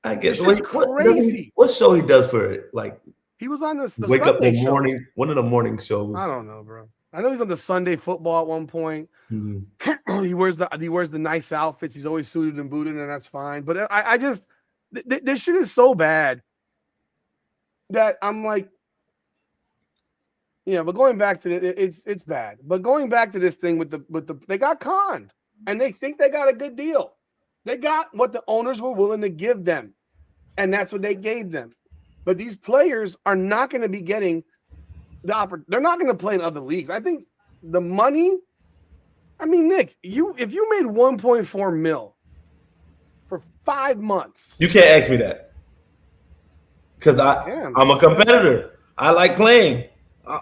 I guess crazy. What show he does for it? Like, he was on the Wake Sunday Up in the Morning, one of the morning shows. I don't know, bro. I know he's on the Sunday Football at one point. Mm-hmm. He wears the nice outfits. He's always suited and booted, and that's fine. But I just this shit is so bad that I'm like, but going back to it's bad. But going back to this thing with the they got conned and they think they got a good deal. They got what the owners were willing to give them, and that's what they gave them. But these players are not going to be getting the opportunity. They're not going to play in other leagues. I think the money. I mean, Nick, if you made 1.4 mil for 5 months, you can't ask me that. Because I'm a competitor. I like playing. No,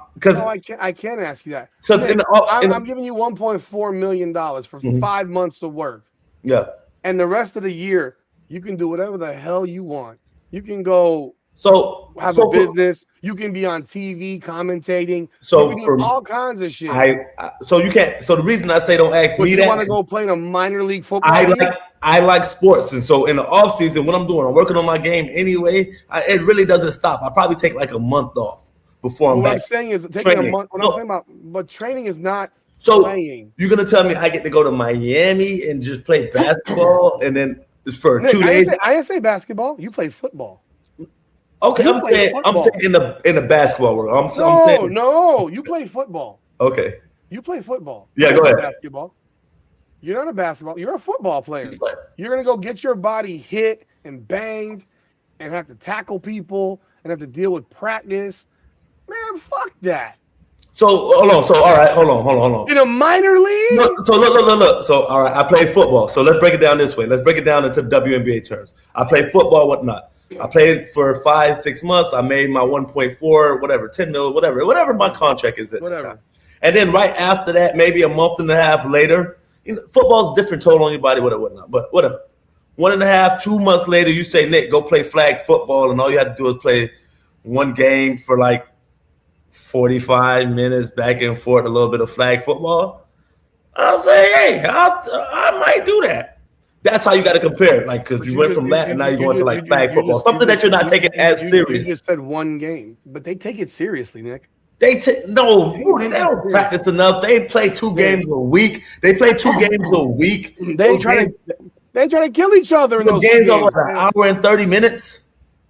I can't ask you that. Because I'm giving you $1.4 million for 5 months of work. Yeah. And the rest of the year, you can do whatever the hell you want. You can go have a business. You can be on TV commentating. So you can do all kinds of shit. So you can't. So the reason I say don't ask me that. You want to go play in a minor league football team? I like sports, and so in the off season, what I'm doing, I'm working on my game anyway. It really doesn't stop. I probably take like a month off before I'm back. What I'm saying is taking a month. What I'm saying about, but training is not playing. You're gonna tell me I get to go to Miami and just play basketball, and then for Nick, 2 days? I didn't say basketball. You play football. Okay, I'm saying in the basketball world. I'm saying no, you play football. Okay, you play football. Yeah, go ahead. Basketball. You're not a basketball. You're a football player. You're going to go get your body hit and banged and have to tackle people and have to deal with practice. Man, fuck that. So hold on. So all right, hold on. In a minor league? Look. So all right, I play football. So let's break it down this way. Let's break it down into WNBA terms. I play football, whatnot. I played for 5-6 months. I made my 1.4, whatever, 10 mil, whatever my contract is at the time. And then right after that, maybe a month and a half later, football's different toll on your body, whatnot. But whatever. 1.5, 2 months later, you say, Nick, go play flag football, and all you have to do is play one game for like 45 minutes back and forth, a little bit of flag football. I'll say, hey, I might do that. That's how you got to compare it. Like, because you went from that and now you're going to like flag football. Something that you're not taking as serious. You just said one game, but they take it seriously, Nick. They don't practice enough. They play 2 games a week. They play 2 games a week. They try to kill each other in those games. Are an hour and 30 minutes.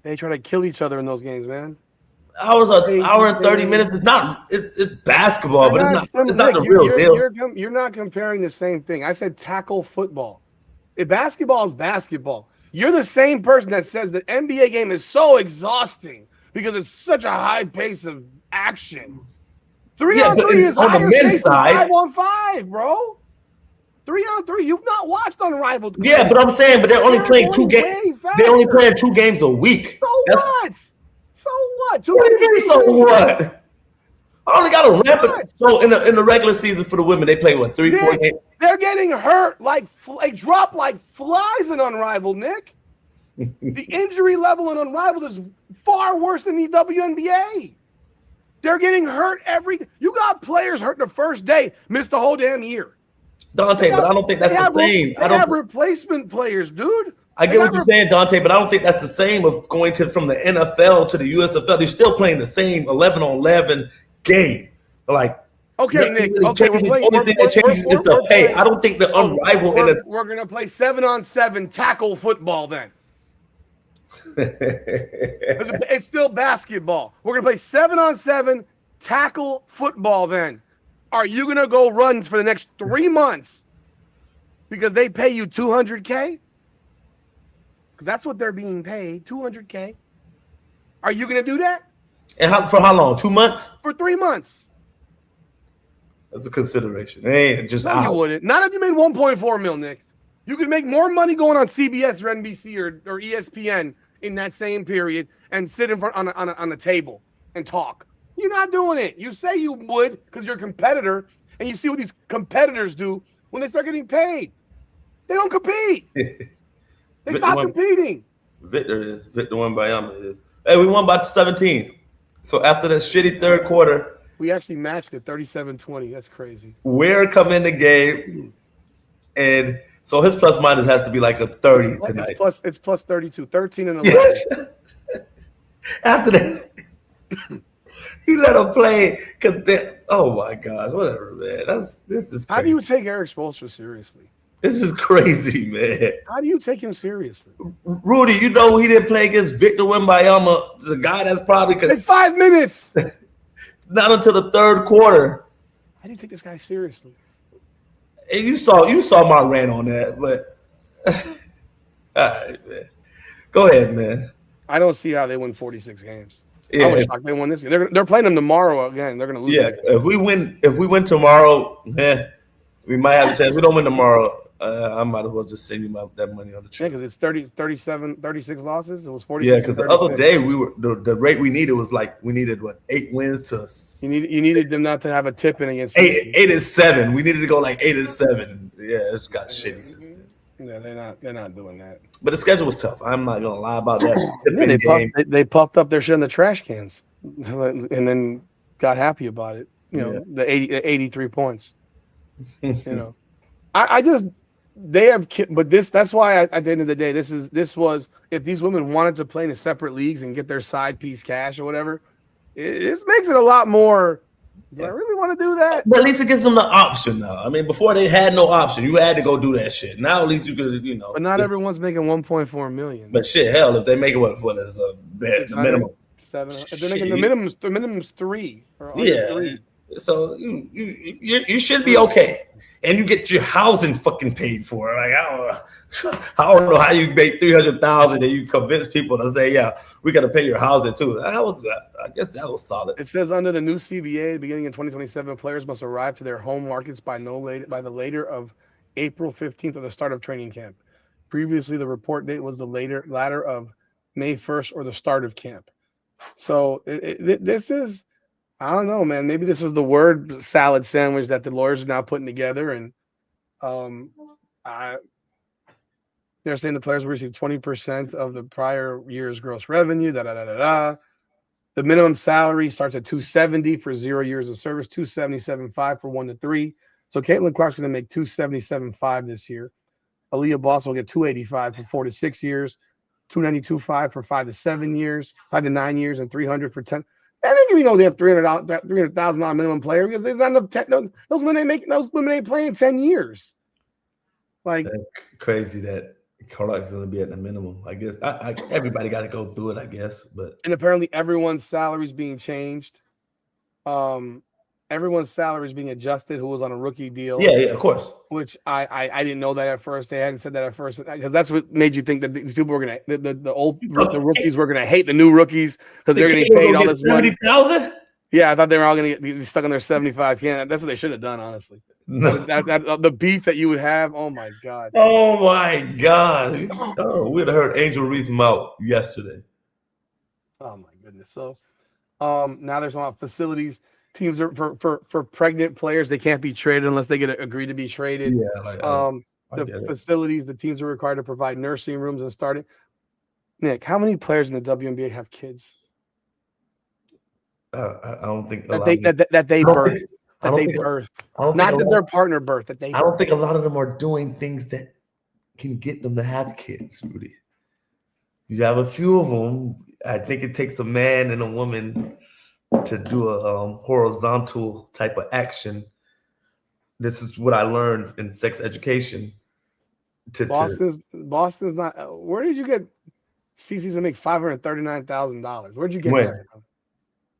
They try to kill each other in those games, man. Hour and 30 minutes. It's basketball, but it's not the real deal. You're not comparing the same thing. I said tackle football. If basketball is basketball, you're the same person that says the NBA game is so exhausting because it's such a high pace of action. 3-on-3 is on the men's side. 5-on-5, bro. 3-on-3. You've not watched Unrivaled. Yeah, but I'm saying, they're only playing 2 games. They're only playing 2 games a week. So what? So what? I only got to ramp it. So in the regular season for the women, they play what, 3-4 games? They're getting hurt they drop like flies in Unrivaled, Nick. The injury level in Unrivaled is far worse than the WNBA. They're getting hurt you got players hurt the first day, missed the whole damn year. Dante, but I don't think that's the same. They have replacement players, dude. I get what you're saying, Dante, but I don't think that's the same of going from the NFL to the USFL. They're still playing the same 11-on-11 game. Like, okay, Nick. The only thing that changes is the pay. I don't think the Unrivaled we're going to play 7-on-7 tackle football then. It's still basketball. We're going to play 7-on-7 tackle football then. Are you going to go run for the next 3 months because they pay you $200K? Because that's what they're being paid, $200K. Are you going to do that? And for how long? 2 months? For 3 months. That's a consideration. It ain't just You wouldn't. Not if you made $1.4 million, Nick. You could make more money going on CBS or NBC or ESPN in that same period and sit in front on a table and talk. You're not doing it. You say you would because you're a competitor, and you see what these competitors do when they start getting paid. They don't compete. They stop competing. Victor Wembanyama is. Hey, we won by 17. So after the shitty third quarter, we actually matched it 37-20. That's crazy. We're coming in the game, and so his plus minus has to be like a 30 tonight. It's plus 32, 13 and 11. After that, he let him play because oh my gosh, whatever, man. This is crazy. How do you take Eric Spoelstra seriously? This is crazy, man. How do you take him seriously? Rudy, you know he didn't play against Victor Wembanyama, the guy that's probably it's 5 minutes. Not until the third quarter. How do you take this guy seriously? And you saw my rant on that, but all right, man. Go ahead, man. I don't see how they win 46 games. Yeah, I was shocked they won this game. They're playing them tomorrow again. They're going to lose. Yeah, if we win tomorrow, we might have a chance. We don't win tomorrow. I might as well just send you that money on the trip. Yeah, because it's 36 losses. It was 46. Yeah, because the other day we were the rate we needed was like we needed 8 wins to. You needed them not to have a tip in against 8-7. We needed to go like 8-7. Yeah, it's got shitty since then. Yeah, they're not doing that. But the schedule was tough. I'm not gonna lie about that. They puffed up their shit in the trash cans, and then got happy about it. You know, the 83 points. You know, I just. They have, but that's why at the end of the day, this was if these women wanted to play in separate leagues and get their side piece cash or whatever, this makes it a lot more. Do I really want to do that? But at least it gives them the option now. I mean, before they had no option, you had to go do that shit. Now at least you could, you know. But not everyone's making 1.4 million. But shit, hell, if they make it what is the minimum? 7. If they're making the minimum's 3. Or 3. So you should be okay, and you get your housing fucking paid for. Like I don't know how you make $300,000 and you convince people to say, yeah, we got to pay your housing too. I guess that was solid. It says under the new CBA, beginning in 2027, players must arrive to their home markets by the later of April 15th or the start of training camp. Previously, the report date was the latter of May 1st or the start of camp. So this is, I don't know, man. Maybe this is the word salad sandwich that the lawyers are now putting together, and they're saying the players will receive 20% of the prior year's gross revenue. The minimum salary starts at $270 for 0 years of service, $277.5 for 1 to 3. So Caitlin Clark's going to make $277.5 this year. Aaliyah Boss will get $285 for 4 to 6 years, $292.5 for 5 to 7 years, 5 to 9 years, and $300 for 10. I think we know they have $300,000 minimum player because there's not enough. Those women ain't playing 10 years. Like, that's crazy that Clark's going to be at the minimum. I guess everybody got to go through it, I guess. And apparently everyone's salary is being changed. Everyone's salary is being adjusted who was on a rookie deal. Yeah, of course. Which I didn't know that at first. They hadn't said that at first because that's what made you think that these people were gonna the rookies were gonna hate the new rookies because they're gonna get paid all this money. 70,000? Yeah, I thought they were all gonna be stuck on their 75. Yeah, that's what they should have done, honestly. No. The beef that you would have. Oh my god. Oh my god. Oh, we'd have heard Angel Reese mouth yesterday. Oh my goodness. So, now there's a lot of facilities. Teams are for pregnant players. They can't be traded unless they agree to be traded. Yeah, the facilities. The teams are required to provide nursing rooms and starting. Nick, how many players in the WNBA have kids? I don't think that they birth. Not that their partner birth. That they. I don't think a lot of them are doing things that can get them to have kids, Rudy. You have a few of them. I think it takes a man and a woman to do a horizontal type of action. This is what I learned in sex education. Boston's not. Where did you get CC's to make $539,000? Where'd you get that from?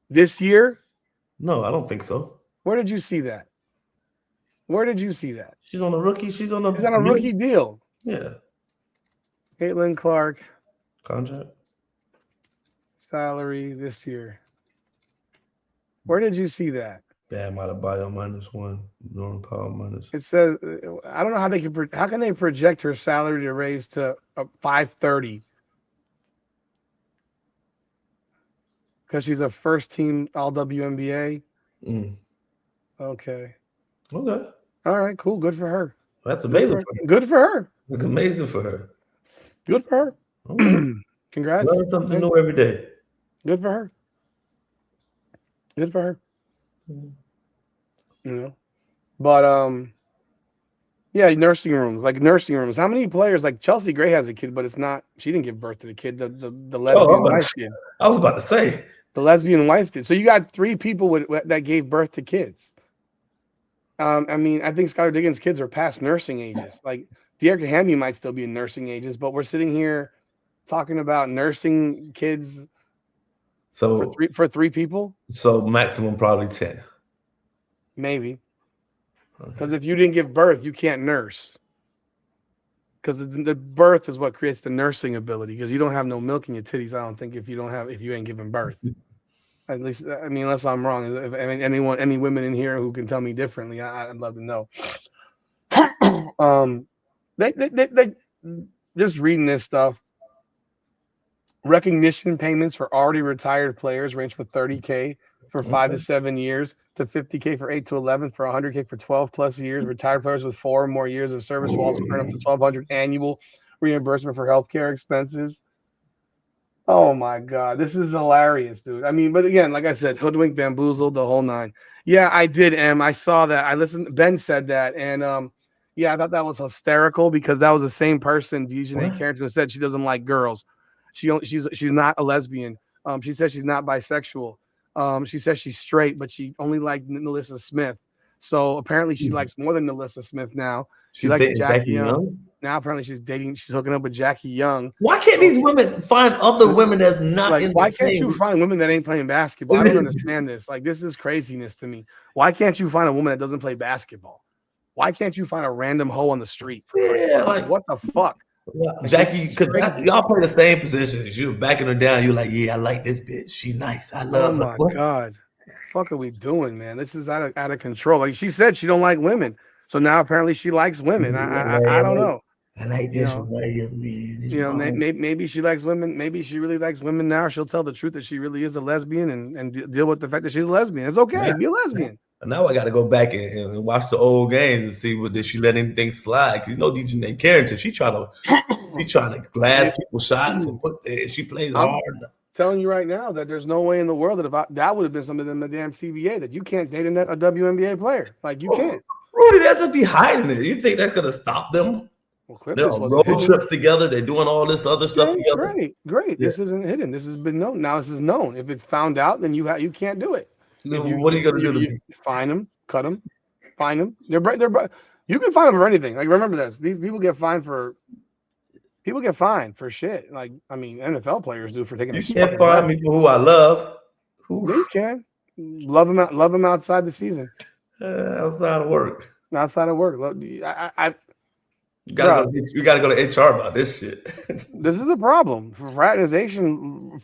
This year? No, I don't think so. Where did you see that? She's on a rookie. She's on a rookie deal. Yeah. Caitlin Clark contract salary this year. Where did you see that? Bam Adebayo -1, Norman Powell -. It says I don't know how can they project her salary to raise to 530 because she's a first team All WNBA. Okay. All right. Cool. Good for her. That's amazing. Good for her. Look amazing for her. Good for her. Okay. Congrats. Learn something new every day. Good for her. You know, but yeah, nursing rooms. How many players? Like Chelsea Gray has a kid, but it's not. She didn't give birth to the kid. The lesbian wife did. I was about to say the lesbian wife did. So you got 3 people that gave birth to kids. I mean, I think Skylar Diggins' kids are past nursing ages. Like De'Erica Hamby might still be in nursing ages, but we're sitting here talking about nursing kids. So for 3 people. So maximum probably 10. Maybe. Because if you didn't give birth, you can't nurse. Because the birth is what creates the nursing ability. Because you don't have no milk in your titties, I don't think, if you ain't giving birth. At least, I mean, unless I'm wrong. If any women in here who can tell me differently, I'd love to know. They just reading this stuff. Recognition payments for already retired players range from $30K for 5 to 7 years to $50K for 8 to 11 for $100K for 12 plus years. Retired players with 4 or more years of service will also earn up to $1,200 annual reimbursement for healthcare expenses. Oh my God, this is hilarious, dude. I mean, but again, like I said, hoodwinked, bamboozled, the whole 9. Yeah, I did, Em. I saw that. I listened. Ben said that, and yeah, I thought that was hysterical because that was the same person Dejanay Carrington said she doesn't like girls. She's not a lesbian. She says she's not bisexual. She says she's straight, but she only liked Nalissa Smith. So apparently she likes more than Nalissa Smith now. She likes Jackie Young. Now apparently she's hooking up with Jackie Young. Why can't these women find other women that's not like? In why the can't same... you find women that ain't playing basketball? I don't understand this. Like, this is craziness to me. Why can't you find a woman that doesn't play basketball? Why can't you find a random hoe on the street? Like what the fuck? Like, Jackie, because y'all play the same positions. You're backing her down. You're like, yeah, I like this bitch. She nice. I love her. Oh my god, what the fuck are we doing, man? This is out of control. Like, she said she don't like women, so now apparently she likes women. I don't know. I like this way of me. Maybe she likes women. Maybe she really likes women now. She'll tell the truth that she really is a lesbian and deal with the fact that she's a lesbian. It's okay. Be a lesbian. Now I got to go back and watch the old games and see did she let anything slide. Because DJ Carrington, she trying to glass people's shots and she plays hard. Telling you right now that there's no way in the world that that would have been something in the damn CBA that you can't date a WNBA player. Like, you can't. Rudy, they'll just be hiding it. You think that's gonna stop them? Well, they're on road trips together. They're doing all this other stuff together. Great. Yeah. This isn't hidden. This has been known. Now this is known. If it's found out, then you can't do it. What are you gonna do to me? Find them, cut them, find them. They're you can find them for anything. Like, remember this. These people get fined for shit. Like, I mean, NFL players do for taking a shit. You can't find me for who I love. You can love them outside the season. Outside of work. Look, you gotta go to HR about this shit. This is a problem. Fraternization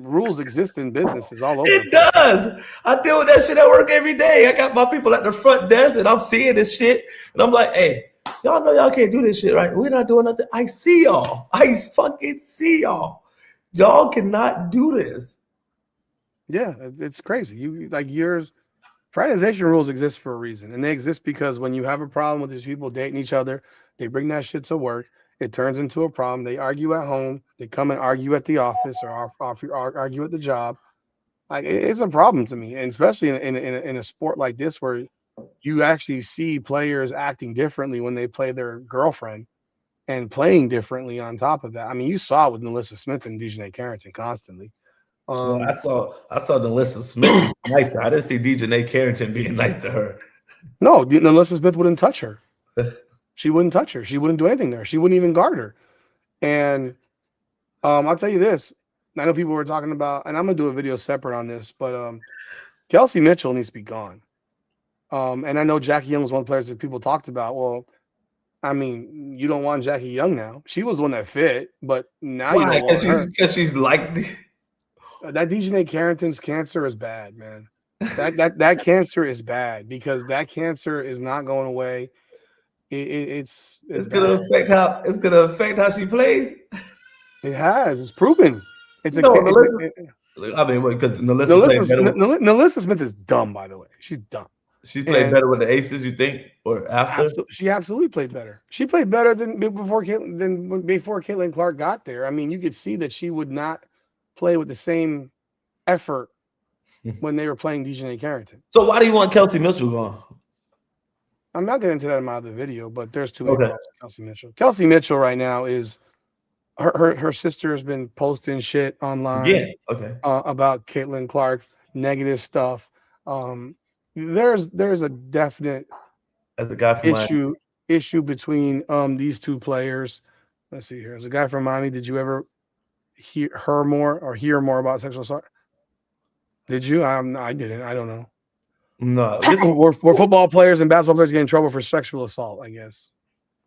rules exist in businesses all over. It does. I deal with that shit at work every day. I got my people at the front desk and I'm seeing this shit. And I'm like, hey, y'all know y'all can't do this shit, right? We're not doing nothing. I see y'all. I fucking see y'all. Y'all cannot do this. Yeah, it's crazy. Fraternization rules exist for a reason, and they exist because when you have a problem with these people dating each other, they bring that shit to work. It turns into a problem. They argue at home. They come and argue at the office or argue at the job. Like, it's a problem to me, and especially in a sport like this where you actually see players acting differently when they play their girlfriend and playing differently on top of that. I mean, you saw it with Melissa Smith and DJ Carrington constantly. I saw Melissa Smith be nice. I didn't see DJ Carrington being nice to her. No, Melissa Smith wouldn't touch her. She wouldn't touch her. She wouldn't do anything there. She wouldn't even guard her. And I'll tell you this. I know people were talking about, and I'm gonna do a video separate on this, but Kelsey Mitchell needs to be gone. And I know Jackie Young was one of the players that people talked about. Well, I mean, you don't want Jackie Young now. She was the one that fit, but now you don't want her. Because she's like that DJ Carrington's cancer is bad, man. That cancer is bad because that cancer is not going away. It's gonna affect how she plays. It has. It's proven. Because Melissa Smith is dumb, by the way. She's dumb. She played better with the Aces, you think, or after? She absolutely played better. She played better than before Caitlin Clark got there. I mean, you could see that she would not play with the same effort when they were playing DJ Carrington. So why do you want Kelsey Mitchell gone? I'm not getting into that in my other video, but there's two ways. Kelsey Mitchell. Kelsey Mitchell right now is her sister has been posting shit online about Caitlin Clark, negative stuff. There's a definite issue between these two players. Let's see here. There's a guy from Miami. Did you ever hear more about sexual assault? Did you? I didn't. I don't know. No. Were football players and basketball players getting in trouble for sexual assault, I guess?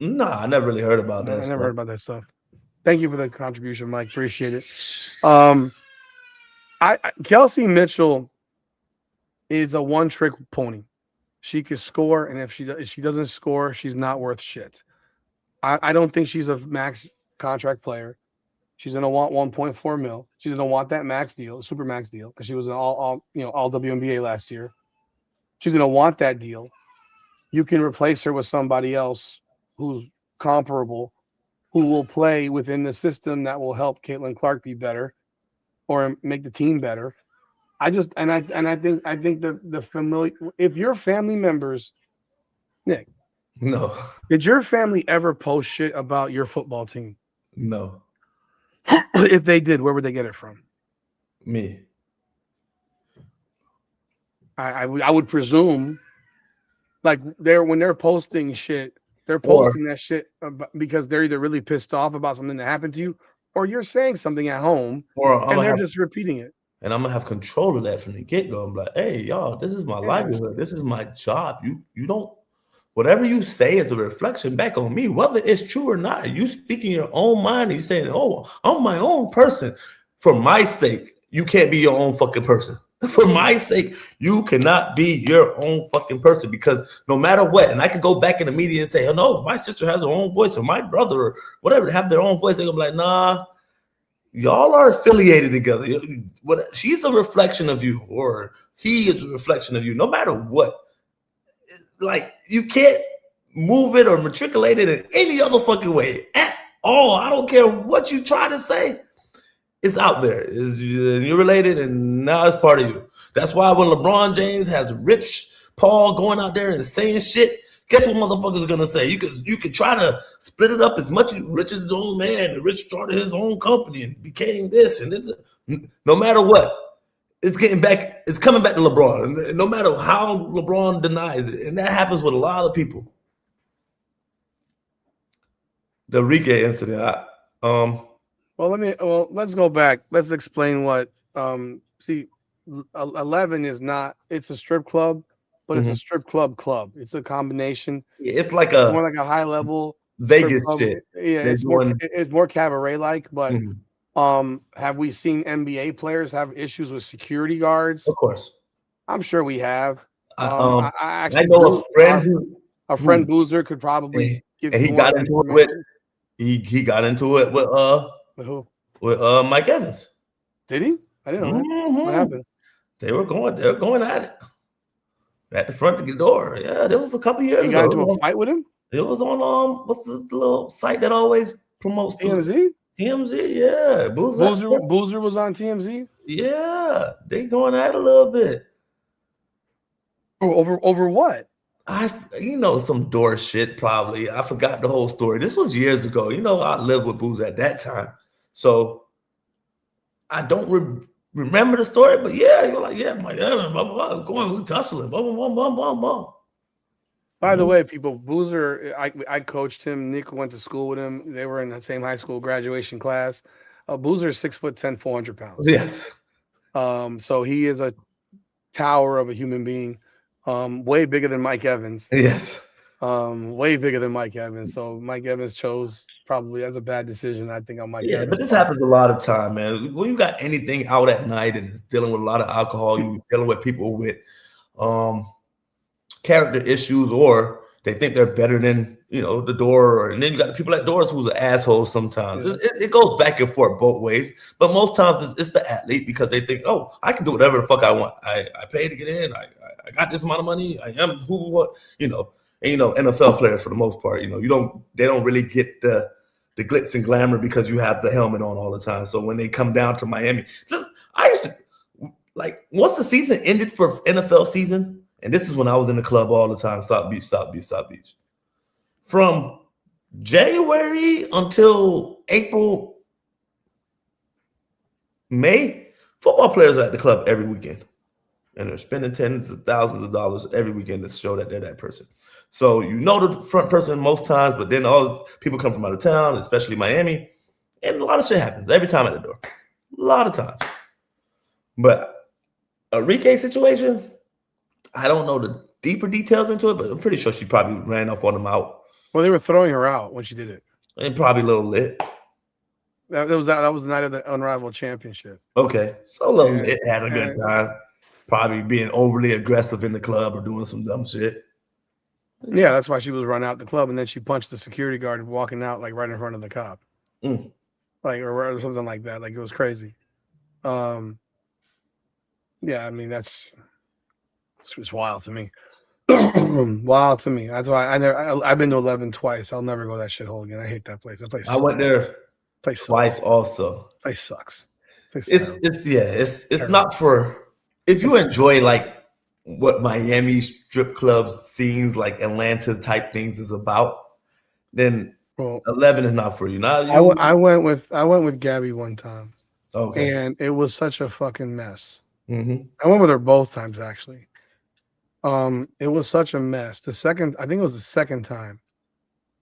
No, I never really heard about that. I never heard about that stuff. Thank you for the contribution, Mike. Appreciate it. Kelsey Mitchell is a one-trick pony. She could score, and if she doesn't score, she's not worth shit. I don't think she's a max contract player. She's gonna want 1.4 mil. She's gonna want that max deal, super max deal, because she was an all WNBA last year. She's gonna want that deal. You can replace her with somebody else who's comparable, who will play within the system that will help Caitlin Clark be better, or make the team better. I think the familiar. If your family members, Nick, no, did your family ever post shit about your football team? No. If they did, where would they get it from? Me. I would presume Like when they're posting shit, they're posting that shit because they're either really pissed off about something that happened to you, or you're saying something at home, and they're just repeating it. And I'm gonna have control of that from the get go. I'm like, hey, y'all, this is my livelihood. This is my job. You don't. Whatever you say is a reflection back on me, whether it's true or not. You speaking your own mind. And you saying, "Oh, I'm my own person." For my sake, you can't be your own fucking person. For my sake, you cannot be your own fucking person, because no matter what, and I could go back in the media and say, "Oh no, my sister has her own voice," or my brother, or whatever, have their own voice. They're gonna be like, "Nah, y'all are affiliated together. She's a reflection of you, or he is a reflection of you. No matter what." Like, you can't move it or matriculate it in any other fucking way at all. I don't care what you try to say. It's out there. You're related, and now it's part of you. That's why when LeBron James has Rich Paul going out there and saying shit, guess what motherfuckers are gonna say? You could try to split it up as much as Rich is his own man, and Rich started his own company and became this and this. No matter what. It's coming back to LeBron, no matter how LeBron denies it. And that happens with a lot of people. The Enrique incident. Let's go back. Let's explain what 11 is not. It's a strip club, but it's a strip club. It's a combination. It's like more like a high level Vegas shit. Yeah, it's more cabaret like, but have we seen NBA players have issues with security guards? Of course. I'm sure we have. I know a friend Boozer could probably give and he got into it with he got into it with who? With Mike Evans. Did he? I didn't know that. What happened? They were going at it. At the front of the door. Yeah, there was a couple years ago. You got into a fight with him? It was on what's the little site that always promotes TMZ? TMZ, yeah. Boozer was on TMZ? Yeah, they going at it a little bit. Over what? Some door shit probably. I forgot the whole story. This was years ago. I lived with Boozer at that time. So I don't remember the story, but yeah, you're like, yeah, my God, blah, blah, going, we tussling, blah, blah, blah, blah, blah. By the way, people, Boozer, I coached him. Nick went to school with him. They were in the same high school graduation class. Boozer's 6'10", 400 pounds. Yes. So he is a tower of a human being. Way bigger than Mike Evans. Yes. Way bigger than Mike Evans. So Mike Evans chose probably as a bad decision, I think, on Mike Evans. But this happens a lot of time, man. When you got anything out at night and it's dealing with a lot of alcohol, you're dealing with people with character issues, or they think they're better than the door, and then you got the people at doors who's an asshole sometimes. Yeah. It goes back and forth both ways, but most times it's the athlete, because they think, oh, I can do whatever the fuck I want. I pay to get in. I got this amount of money. I am who what And NFL players, for the most part, they don't really get the glitz and glamour because you have the helmet on all the time. So when they come down to Miami, I used to once the season ended for NFL season. And this is when I was in the club all the time, South Beach. From January until April, May, football players are at the club every weekend. And they're spending tens of thousands of dollars every weekend to show that they're that person. So the front person most times, but then all people come from out of town, especially Miami, and a lot of shit happens every time at the door. A lot of times. But Enrique situation, I don't know the deeper details into it, but I'm pretty sure she probably ran off on him out. Well, they were throwing her out when she did it. And probably a little lit. That was the night of the Unrivaled Championship. Okay. So a little lit, had a good time. Probably being overly aggressive in the club or doing some dumb shit. Yeah, that's why she was run out the club, and then she punched the security guard walking out right in front of the cop. Or something like that. It was crazy. Yeah, I mean, it's wild to me. Wild to me. That's why I've been to 11 twice. I'll never go to that shithole again. I hate that place. That place sucks. I went there twice also. That place sucks. It's not for, if you enjoy what Miami strip clubs scenes, like Atlanta type things is about, then 11 is not for you. I went with Gabby one time. Okay. And it was such a fucking mess. Mm-hmm. I went with her both times, actually. It was such a mess. I think it was the second time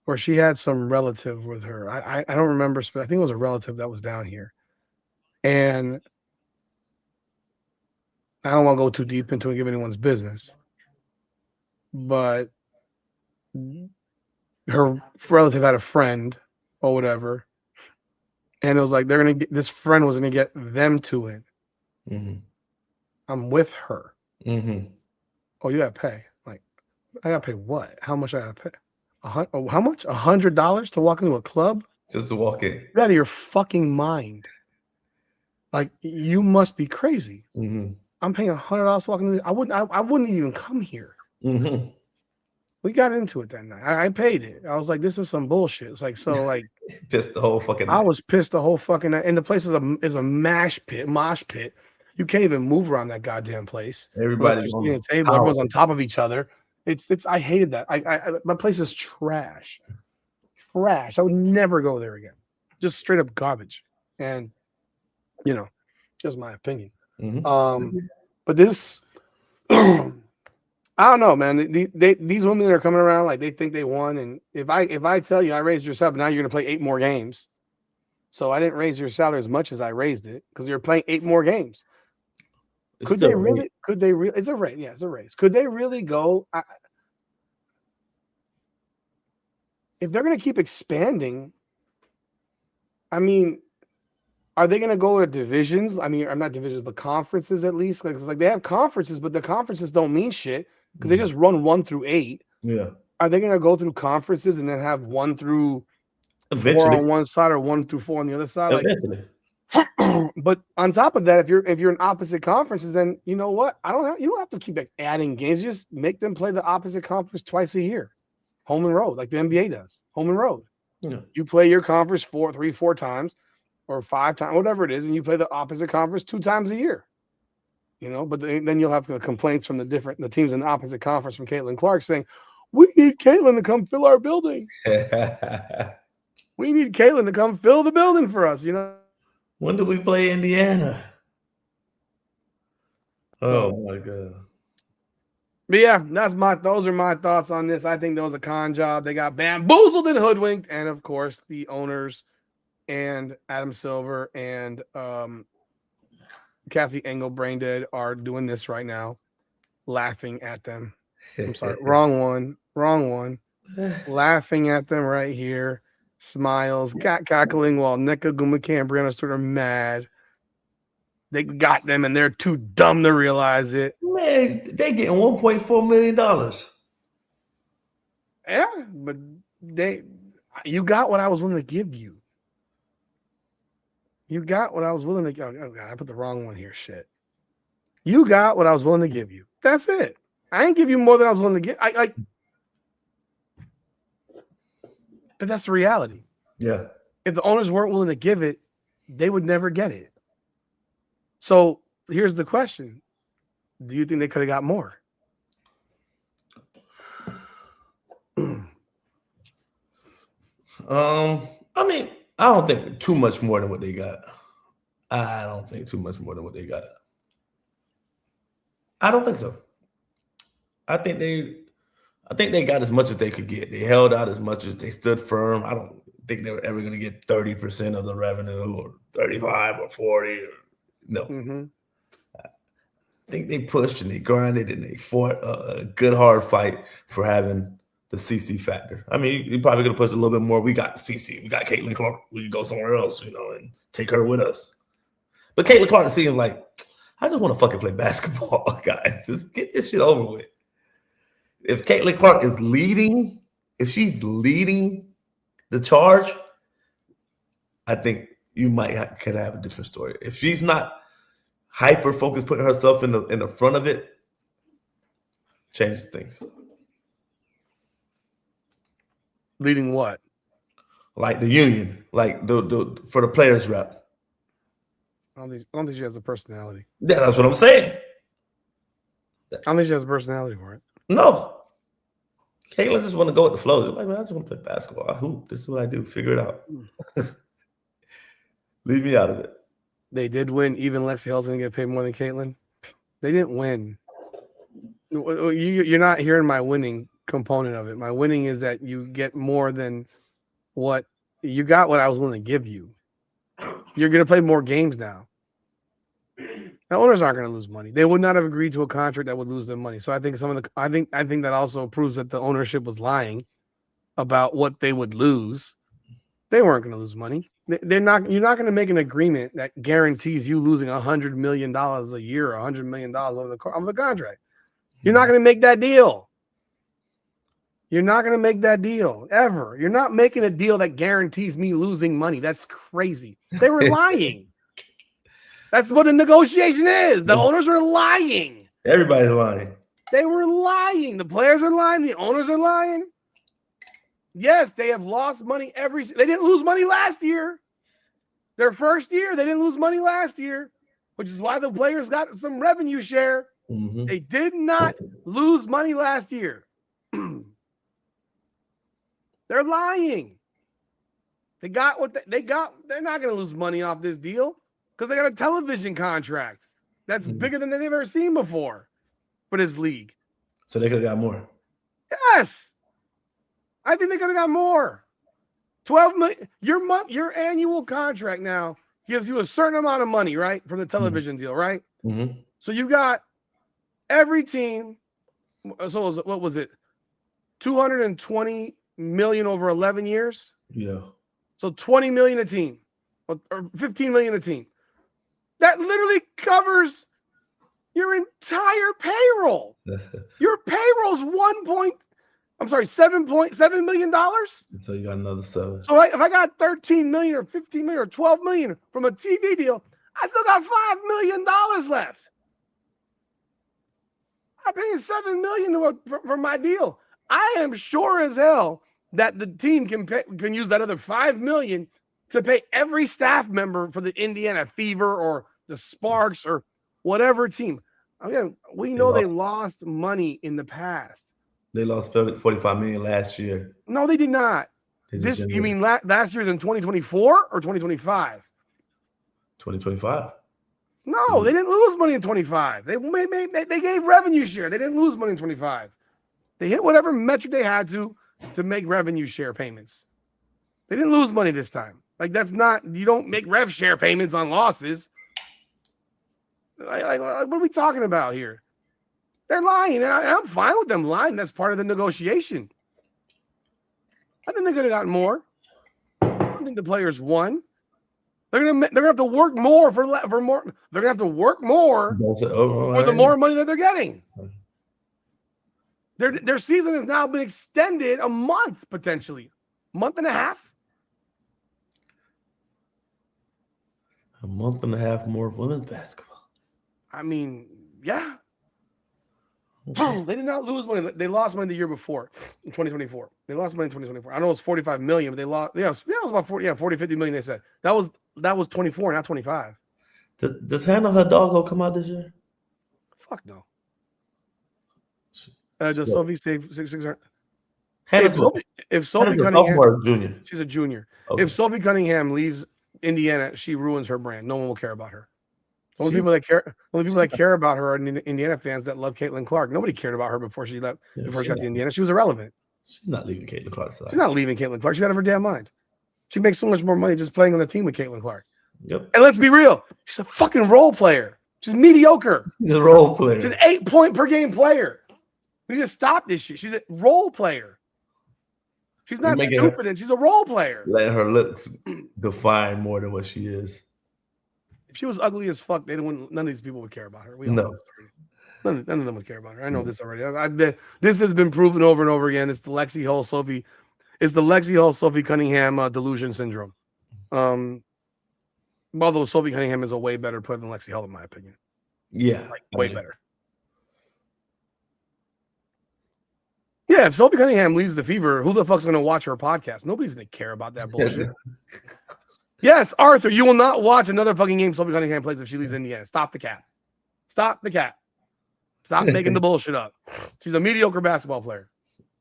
where she had some relative with her. I don't remember, but I think it was a relative that was down here. And I don't want to go too deep into it and give anyone's business, but her relative had a friend or whatever, and it was like this friend was gonna get them to it. Mm-hmm. I'm with her. Mm-hmm. Oh, you gotta pay. Like, I gotta pay what? How much I gotta pay? How much? $100 to walk into a club? Just to walk in. You're out of your fucking mind. Like, you must be crazy. Mm-hmm. I'm paying $100 to walk into. I wouldn't even come here. Mm-hmm. We got into it that night. I paid it. I was like, this is some bullshit. It's like, so like, pissed the whole fucking night. I was pissed the whole fucking night. And the place is a mosh pit. You can't even move around that goddamn place. Everybody's on the table. Everyone's on top of each other. It's. I hated that. My place is trash. Trash. I would never go there again. Just straight up garbage. And just my opinion. Mm-hmm. But this, I don't know, man. These women that are coming around like they think they won, and if I tell you I raised your salary, now you're gonna play 8 more games. So I didn't raise your salary as much as I raised it because you're playing 8 more games. Could they really? It's a race. Yeah, it's a race. Could they really go? If they're gonna keep expanding, I mean, are they going to go to divisions? I mean, I'm not divisions, but conferences at least. Like they have conferences, but the conferences don't mean shit because they just run 1 through 8. Yeah. Are they going to go through conferences and then have 1 through Eventually. 4 on one side or 1 through 4 on the other side? Eventually. But on top of that, if you're in opposite conferences, then you know what? You don't have to keep adding games. You just make them play the opposite conference twice a year, home and road, like the NBA does, home and road. Yeah. You play your conference 4 times. Or 5 times, whatever it is, and you play the opposite conference 2 times a year. But then you'll have the complaints from the teams in the opposite conference from Caitlin Clark saying, "We need Caitlin to come fill our building. We need Caitlin to come fill the building for us." When do we play Indiana? Oh my god. But yeah, those are my thoughts on this. I think that was a con job. They got bamboozled and hoodwinked, and of course the owners and Adam Silver and Kathy Engel, brain dead, are doing this right now, laughing at them. I'm sorry, wrong one. Laughing at them right here, smiles, cackling while Nneka Ogwumike and Brianna Stewart are mad. They got them, and they're too dumb to realize it. Man, they getting $1.4 million. Yeah, but you got what I was willing to give you. You got what I was willing to. Oh God, I put the wrong one here. Shit. You got what I was willing to give you. That's it. I ain't give you more than I was willing to give. But that's the reality. Yeah. If the owners weren't willing to give it, they would never get it. So here's the question: do you think they could have got more? I mean, I don't think too much more than what they got. I don't think too much more than what they got. I don't think so. I think they got as much as they could get. They held out as much as they stood firm. I don't think they were ever going to get 30% of the revenue or 35 or 40. No. Mm-hmm. I think they pushed and they grinded and they fought a good hard fight for having the CC factor. I mean, you probably could have pushed a little bit more. We got CC. We got Caitlin Clark. We can go somewhere else, and take her with us. But Caitlin Clark seems like, I just want to fucking play basketball, guys. Just get this shit over with. If Caitlin Clark is leading, if she's leading the charge, I think you could have a different story. If she's not hyper focused, putting herself in the front of it, change things. Leading what? Like the union, like the for the players rep. I don't think she has a personality. Yeah, that's what I'm saying. I don't think she has a personality for it. No. Caitlin just want to go with the flow. She's like, man, I just want to play basketball. I hoop. This is what I do. Figure it out. Leave me out of it. They did win. Even Lexi Hell's going to get paid more than Caitlin. They didn't win. You're not hearing my winning component of it. My winning is that you get more than what you got. What I was willing to give you. You're going to play more games now. The owners aren't going to lose money. They would not have agreed to a contract that would lose them money. So I think I think that also proves that the ownership was lying about what they would lose. They weren't going to lose money. They're not. You're not going to make an agreement that guarantees you losing $100 million a year, or $100 million over the contract. You're not going to make that deal. You're not going to make that deal ever. You're not making a deal that guarantees me losing money. That's crazy. They were lying. That's what a negotiation is. The owners are lying. Everybody's lying. They were lying. The players are lying. The owners are lying. Yes, they have lost money they didn't lose money last year. Their first year, they didn't lose money last year, which is why the players got some revenue share. Mm-hmm. They did not lose money last year. They're lying. They got what they got. They're not going to lose money off this deal because they got a television contract that's bigger than they've ever seen before for this league. So they could have got more. Yes. I think they could have got more. 12 million. Your annual contract now gives you a certain amount of money, right? From the television deal, right? Mm-hmm. So you got every team. So what was it? 220 million over 11 years. Yeah. So 20 million a team, or 15 million a team. That literally covers your entire payroll. Your payroll's $7.7 million. So you got another 7. So if I got 13 million or 15 million or 12 million from a TV deal, I still got $5 million left. I'm paying $7 million for my deal. I am sure as hell that the team can use that other $5 million to pay every staff member for the Indiana Fever or the Sparks or whatever team. Again, we know they lost money in the past. They lost $45 million last year. No, they did not. You mean last year's in 2024 or 2025? 2025. No, they didn't lose money in 25. They gave revenue share. They didn't lose money in 25. They hit whatever metric they had to make revenue share payments. They didn't lose money this time. Like, that's not, you don't make rev share payments on losses. Like, what are we talking about here? They're lying, and I'm fine with them lying. That's part of the negotiation. I think they could have gotten more. I think the players won. They're gonna have to work more for more. They're gonna have to work more for the more money that they're getting. Their season has now been extended a month, potentially. Month and a half. A month and a half more of women's basketball. I mean, yeah. Oh, they did not lose money. They lost money the year before, in 2024. They lost money in 2024. I know it was 45 million, but they lost. Yeah, it was about 40, 50 million. They said that was 24, not 25. Does Hannah Hidalgo come out this year? Fuck no. Does Sophie save 600? If Sophie Cunningham, junior. She's a junior. Okay. If Sophie Cunningham leaves Indiana, she ruins her brand. No one will care about her. Only people that care about her are Indiana fans that love Caitlin Clark. Nobody cared about her before she left. Before she got to Indiana, she was irrelevant. She's not leaving Caitlin Clark's side. She's not leaving Caitlin Clark. She's out of her damn mind. She makes so much more money just playing on the team with Caitlin Clark. Yep. And let's be real, she's a fucking role player. She's mediocre. She's a role player. She's an 8-point per game player. We need to stop this shit. She's a role player. She's not stupid, and she's a role player. Letting her looks define more than what she is. If she was ugly as fuck, none of these people would care about her. We all know this already. None of them would care about her. I know this already. This has been proven over and over again. It's the Lexi Hull Sophie Cunningham delusion syndrome. Although Sophie Cunningham is a way better player than Lexi Hull, in my opinion. Yeah, way better. Yeah, if Sophie Cunningham leaves the Fever, who the fuck's going to watch her podcast? Nobody's going to care about that bullshit. Yes, Arthur, you will not watch another fucking game Sophie Cunningham plays if she leaves Indiana. Stop the cat. Stop the cat. Stop making the bullshit up. She's a mediocre basketball player.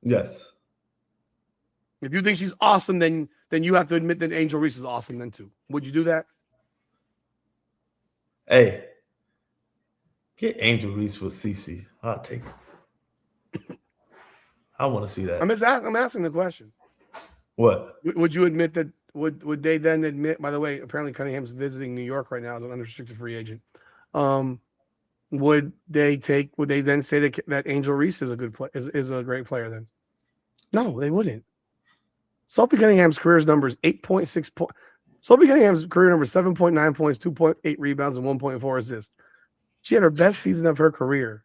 Yes. If you think she's awesome, then you have to admit that Angel Reese is awesome then too. Would you do that? Hey, get Angel Reese with CC. I'll take it. I want to see that. I'm asking the question. What? Would you admit that? Would they then admit? By the way, apparently Cunningham's visiting New York right now as an unrestricted free agent. Would they then say that Angel Reese is a good is a great player then? No, they wouldn't. Sophie Cunningham's career number is 8.6 points. Sophie Cunningham's career number is 7.9 points, 2.8 rebounds, and 1.4 assists. She had her best season of her career.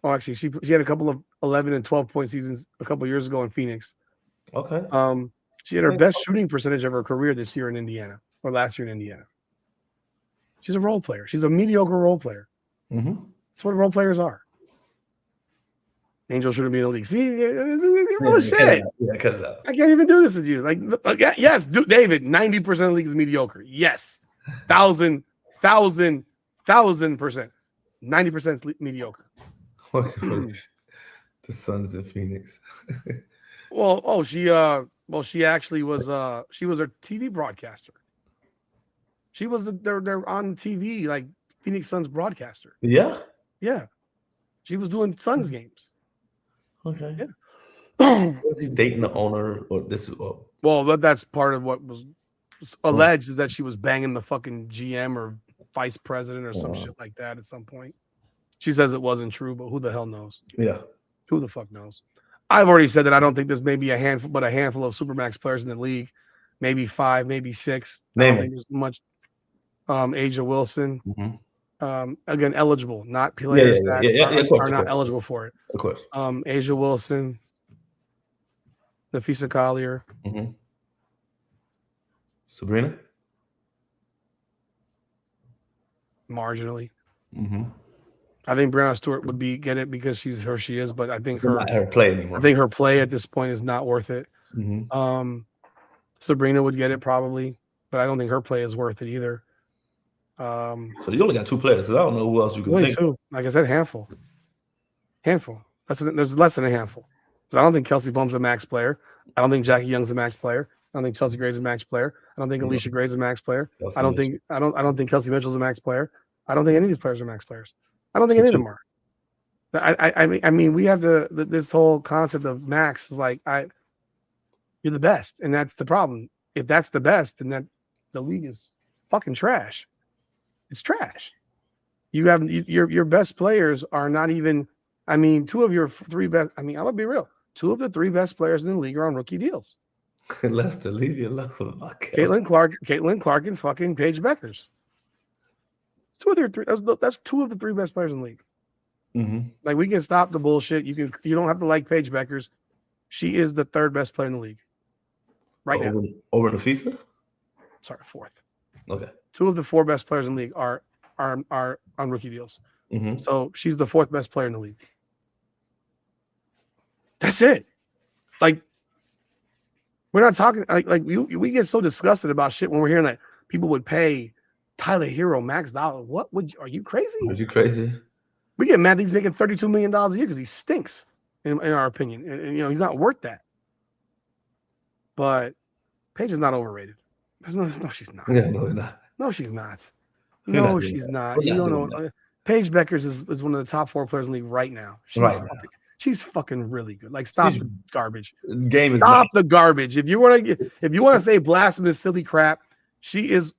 Oh, actually, she had a couple of 11 and 12 point seasons a couple of years ago in Phoenix. Okay. She had her best shooting percentage of her career this year in Indiana, or last year in Indiana. She's a role player. She's a mediocre role player. Mm-hmm. That's what role players are. Angel shouldn't be in the league. See, you're full of shit. Cut it out. I can't even do this with you. Like yes, David, 90% of the league is mediocre. Yes. 1,000%. 90% is mediocre. The Suns in Phoenix. She actually was she was a TV broadcaster. She was they're on TV, like Phoenix Suns broadcaster. Yeah. Yeah. She was doing Suns games. Okay. Yeah. Was he dating the owner, or this is that's part of what was alleged, is that she was banging the fucking GM or vice president or some shit like that at some point. She says it wasn't true, but who the hell knows? Yeah. Who the fuck knows? I've already said that I don't think there's maybe a handful of Supermax players in the league. Maybe 5, maybe 6. I don't think there's much. Asia Wilson. Mm-hmm. Again, eligible, not players that are not eligible for it. Of course. Asia Wilson, Nafisa Collier. Mm-hmm. Sabrina? Marginally. Mm-hmm. I think Brianna Stewart would get it because she's her she is, but I think her play anymore. I think her play at this point is not worth it. Mm-hmm. Sabrina would get it probably, but I don't think her play is worth it either. So you only got 2 players. So I don't know who else you can think. 2. Like I said, handful. There's less than a handful. I don't think Kelsey Plum's a max player. I don't think Jackie Young's a max player. I don't think Chelsea Gray's a max player. I don't think Alicia Gray's a max player. I don't think Kelsey Mitchell's a max player. I don't think any of these players are max players. I don't think any of them are. I mean, we have this whole concept of max is like you're the best, and that's the problem. If that's the best, then the league is fucking trash. It's trash. You have your best players are not even. I mean, 2 of your 3 best. I mean, I'm gonna be real. 2 of the 3 best players in the league are on rookie deals. Lester, leave you alone with my Caitlin Clark, and fucking Paige Beckers. It's 2 of their 3. That's 2 of the 3 best players in the league. Mm-hmm. Like, we can stop the bullshit. You don't have to like Paige Beckers. She is the 3rd best player in the league right now. Over Nafisa? Sorry, 4th. Okay. 2 of the 4 best players in the league are on rookie deals. Mm-hmm. So she's the 4th best player in the league. That's it. Like, we're not talking like we get so disgusted about shit when we're hearing that people would pay Tyler Hero max dollar. Are you crazy? Are you crazy? We get mad that he's making $32 million a year because he stinks, in our opinion. And he's not worth that. But Paige is not overrated. No, she's not. Yeah, no, not. No, she's not. No, she's not. You don't know. Paige Beckers is one of the top 4 players in the league right now. She's fucking really good. Like, stop the garbage. Stop the garbage. If you want to say blasphemous, silly crap, she is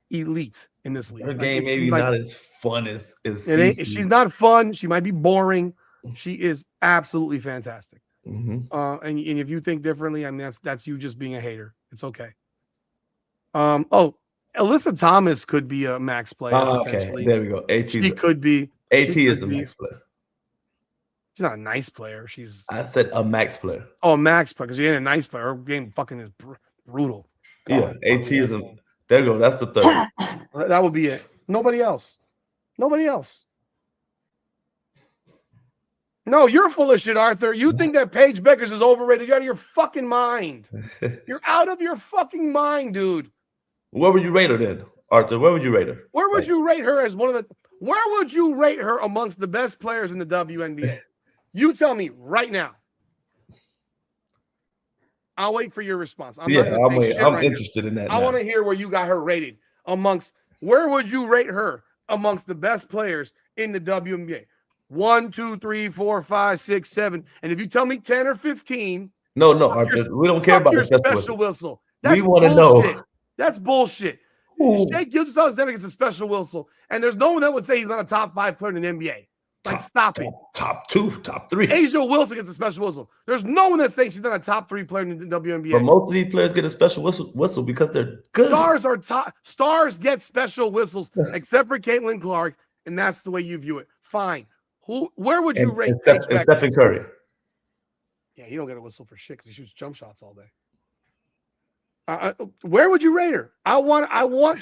elite in this league. Her game maybe not as fun as she's not fun. She might be boring. She is absolutely fantastic. Mm-hmm. And if you think differently, I mean that's you just being a hater. It's okay. Alyssa Thomas could be a max player. Okay, there we go. She could be. AT is a max player. She's not a nice player. I said a max player. Oh, a max player, because she ain't a nice player. Her game fucking is brutal. Yeah, AT is a. There you go. That's the 3rd. That would be it. Nobody else. No, you're full of shit, Arthur. You think that Paige Beckers is overrated? You're out of your fucking mind. You're out of your fucking mind, dude. Where would you rate her then, Arthur? Where would you rate her? Where would you rate her as one of the? Where would you rate her amongst the best players in the WNBA? You tell me right now. I'll wait for your response. I'm interested in that. I want to hear where you got her rated amongst. Where would you rate her amongst the best players in the WNBA? 1, 2, 3, 4, 5, 6, 7. And if you tell me 10 or 15, no, Arthur, we don't care about your the special whistle. We That's want to bullshit. know. That's bullshit. Shai Gilgeous-Alexander gets a special whistle, and there's no one that would say he's not a top 5 player in the NBA. Like, stop it. Top 2, top 3. Asia Wilson gets a special whistle. There's no one that thinks she's not a top 3 player in the WNBA. But most of these players get a special whistle because they're good. Stars are top. Stars get special whistles, except for Caitlin Clark, and that's the way you view it. Fine. Where would you rate Stephen Curry? Yeah, he don't get a whistle for shit because he shoots jump shots all day. Where would you rate her? I want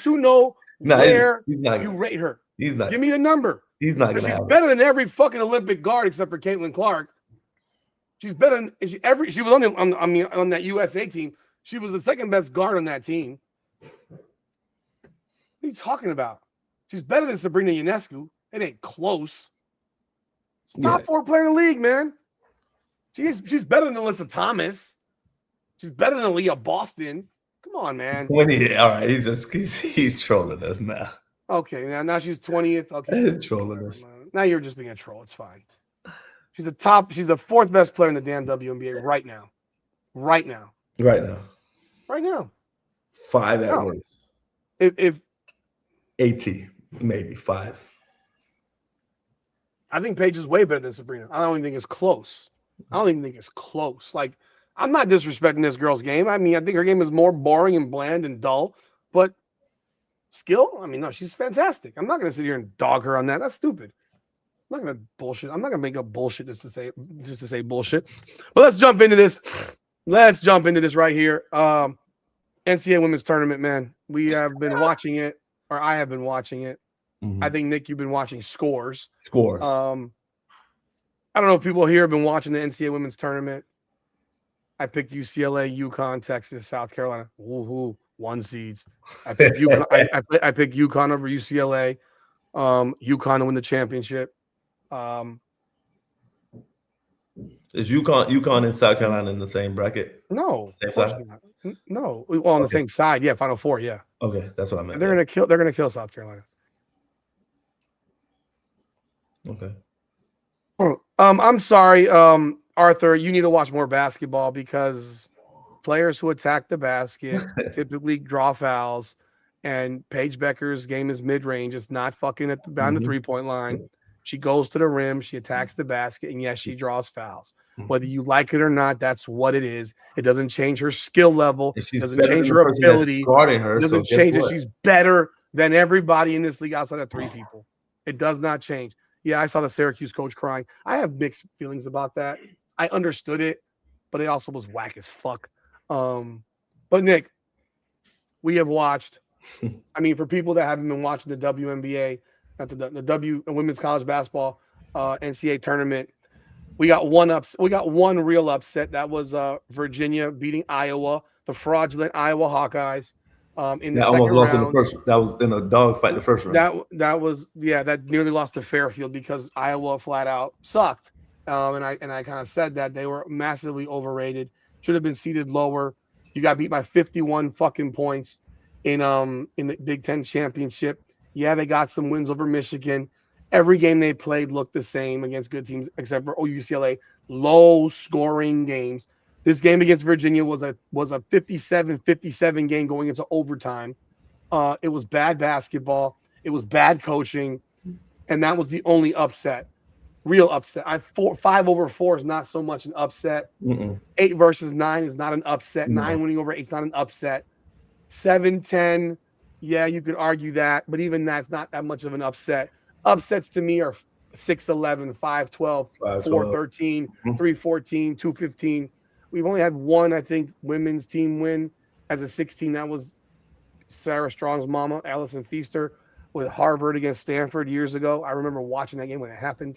to know where you rate her. He's not. Give me a number. He's not gonna. She's better than every fucking Olympic guard except for Caitlin Clark. She's better than she was on that USA team. She was the second best guard on that team. What are you talking about? She's better than Sabrina Ionescu. It ain't close. She's top 4 player in the league, man. She's better than Alyssa Thomas. She's better than Leah Boston. Come on, man. All right. He's trolling us now. Okay, now she's 20th. Okay, trolling us. Now you're just being a troll. It's fine. She's the 4th best player in the damn WNBA right now. Right now. 5 at worst. If 80, maybe 5. I think Paige is way better than Sabrina. I don't even think it's close. Like, I'm not disrespecting this girl's game. I mean, I think her game is more boring and bland and dull, but skill, I mean, no, she's fantastic. I'm not going to sit here and dog her on that. That's stupid. I'm not going to bullshit. I'm not going to make up bullshit just to say bullshit. But let's jump into this. Right here. NCAA women's tournament, man. We have been watching it, or I have been watching it. Mm-hmm. I think, Nick, you've been watching scores. I don't know if people here have been watching the NCAA women's tournament. I picked UCLA, UConn, Texas, South Carolina. Woohoo, 1 seeds. I picked UConn. I picked UConn over UCLA. UConn to win the championship. Is UConn and South Carolina in the same bracket? No, same side? No. Well, on the same side, yeah. Final 4, yeah. Okay, that's what I meant. They're gonna kill South Carolina. Okay. I'm sorry, Arthur. You need to watch more basketball because players who attack the basket typically draw fouls, and Paige Becker's game is mid-range. It's not fucking behind the 3-point line. She goes to the rim, she attacks the basket, and yes, she draws fouls. Whether you like it or not, that's what it is. It doesn't change her skill level. It doesn't change her ability. It doesn't change it. She's better than everybody in this league outside of 3 people. It does not change. Yeah, I saw the Syracuse coach crying. I have mixed feelings about that. I understood it, but it also was whack as fuck. But Nick, we have watched. I mean, for people that haven't been watching the WNBA, not the women's college basketball NCAA tournament, we got one real upset. That was Virginia beating Iowa, the fraudulent Iowa Hawkeyes. In the second round. In the first. That was in a dogfight the first round. That nearly lost to Fairfield because Iowa flat out sucked. And I kind of said that they were massively overrated. Should have been seated lower. You got beat by 51 fucking points in the Big Ten championship. Yeah, they got some wins over Michigan. Every game they played looked the same against good teams except for UCLA. Low scoring games. This game against Virginia was a 57-57 game going into overtime. It was bad basketball. It was bad coaching. And that was the only upset. Real upset. 5 over 4 is not so much an upset. 8 versus 9 is not an upset. 9 winning over 8 is not an upset. 7-10, yeah, you could argue that. But even that's not that much of an upset. Upsets to me are 6-11, 5-12, 4-13, 3-14, 2-15. We've only had one, I think, women's team win as a 16. That was Sarah Strong's mama, Allison Feaster, with Harvard against Stanford years ago. I remember watching that game when it happened.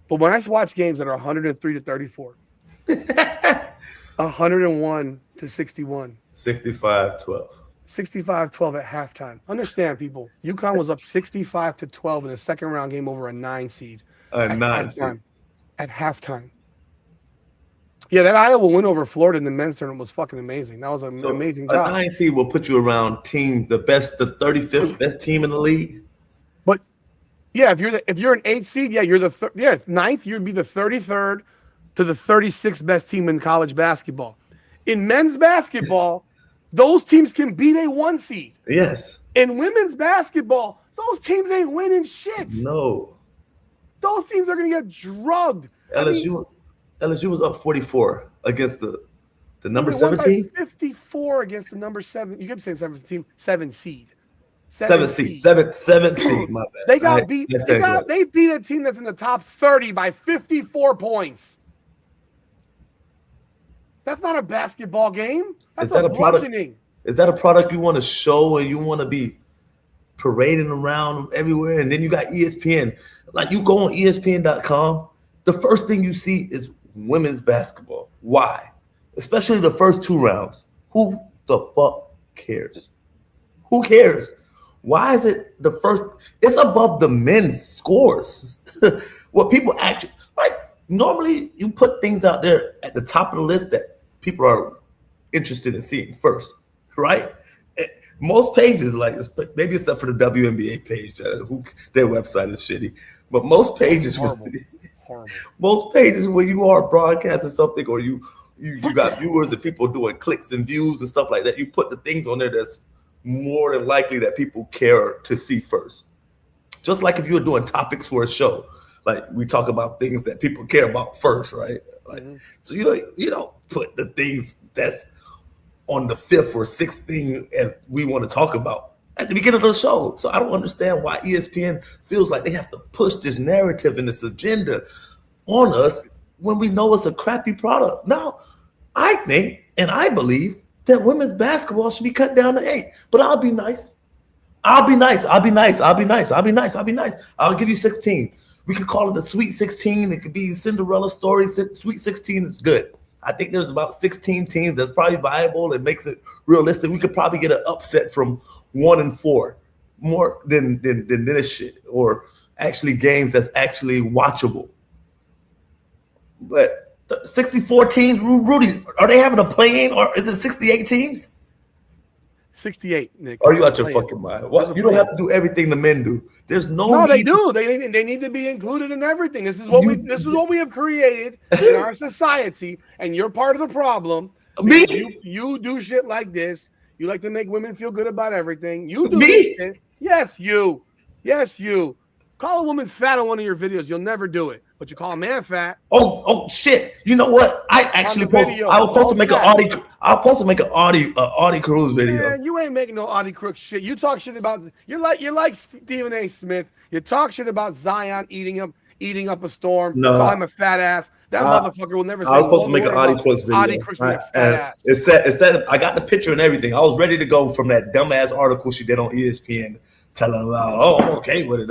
But when I watch games that are 103-34, 101-61, 65-12. 65-12 at halftime. Understand, people. UConn was up 65-12 in a second round game over a 9 seed. At halftime. Yeah, that Iowa win over Florida in the men's tournament was fucking amazing. That was an amazing job. A 9 seed will put you around the 35th best team in the league. But Yeah, if you're an 8 seed, yeah, you're the ninth. You'd be the 33rd to the 36th best team in college basketball. In men's basketball, those teams can beat a 1 seed. Yes. In women's basketball, those teams ain't winning shit. No. Those teams are gonna get drugged. LSU was up 44 against the number 17. 54 against the number 7. You kept saying 7 seed. 7 seed. 7 seed. My bad. They got beat. They beat a team that's in the top 30 by 54 points. That's not a basketball game. That's a bludgeoning. Is that a product you want to show and you want to be parading around everywhere? And then you got ESPN. Like, you go on ESPN.com, the first thing you see is women's basketball. Why? Especially the first 2 rounds. Who the fuck cares? Who cares? Why is it the first? It's above the men's scores. What people actually like. Normally, you put things out there at the top of the list that people are interested in seeing first, right? Most pages, like maybe except for the WNBA page, their website is shitty. But most pages, horrible. Most pages where you are broadcasting something, or you got viewers and people doing clicks and views and stuff like that. You put the things on there that's more than likely that people care to see first. Just like if you were doing topics for a show, like we talk about things that people care about first, right? Like, so you don't put the things that's on the 5th or 6th thing as we want to talk about at the beginning of the show. So I don't understand why ESPN feels like they have to push this narrative and this agenda on us when we know it's a crappy product. Now, I think and I believe that women's basketball should be cut down to 8. But I'll be nice. I'll give you 16. We could call it the Sweet 16. It could be Cinderella story. Sweet 16 is good. I think there's about 16 teams that's probably viable. It makes it realistic. We could probably get an upset from 1 and 4 more than this shit, or actually games that's actually watchable. But 64 teams, Rudy, are they having a play-in, or is it 68 teams? 68, Nick. Are you out your fucking mind? What? You don't have to do everything the men do. There's no. They do. They need to be included in everything. This is what we have created in our society, and you're part of the problem. Me? You do shit like this. You like to make women feel good about everything. You do this shit. Yes, you. Call a woman fat on one of your videos. You'll never do it. But you call a man fat. Oh shit! You know what? I was supposed to make an Audie Cruz video. Man, you ain't making no Audie Cruz shit. You talk shit about you're like Stephen A. Smith. You talk shit about Zion eating up a storm. No, call him a fat ass. That motherfucker will never say. I was supposed to make an Audie Cruz video. Audie Cruz being a fat ass. It said I got the picture and everything. I was ready to go from that dumbass article she did on ESPN, telling about I'm okay with it.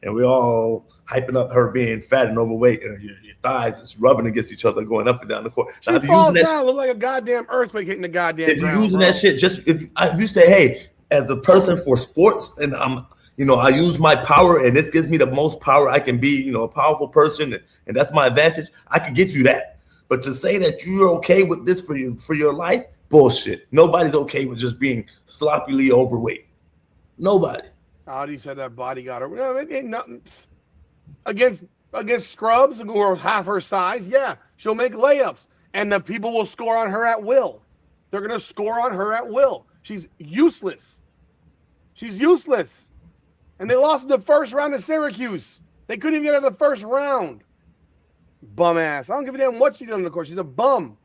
And we all hyping up her being fat and overweight, and your thighs is rubbing against each other, going up and down the court. She falls down, look like a goddamn earthquake hitting the goddamn ground. If you're using that shit, just if you say, hey, as a person for sports, and I use my power, and this gives me the most power I can be, a powerful person, and that's my advantage. I can give you that. But to say that you're okay with this for your life, bullshit. Nobody's okay with just being sloppily overweight. Nobody. Audie said that body got her. No, it ain't nothing. Against scrubs who are half her size, yeah, she'll make layups, and the people will score on her at will. They're gonna score on her at will. She's useless. And they lost in the first round to Syracuse. They couldn't even get out of the first round. Bum ass. I don't give a damn what she did on the court. She's a bum.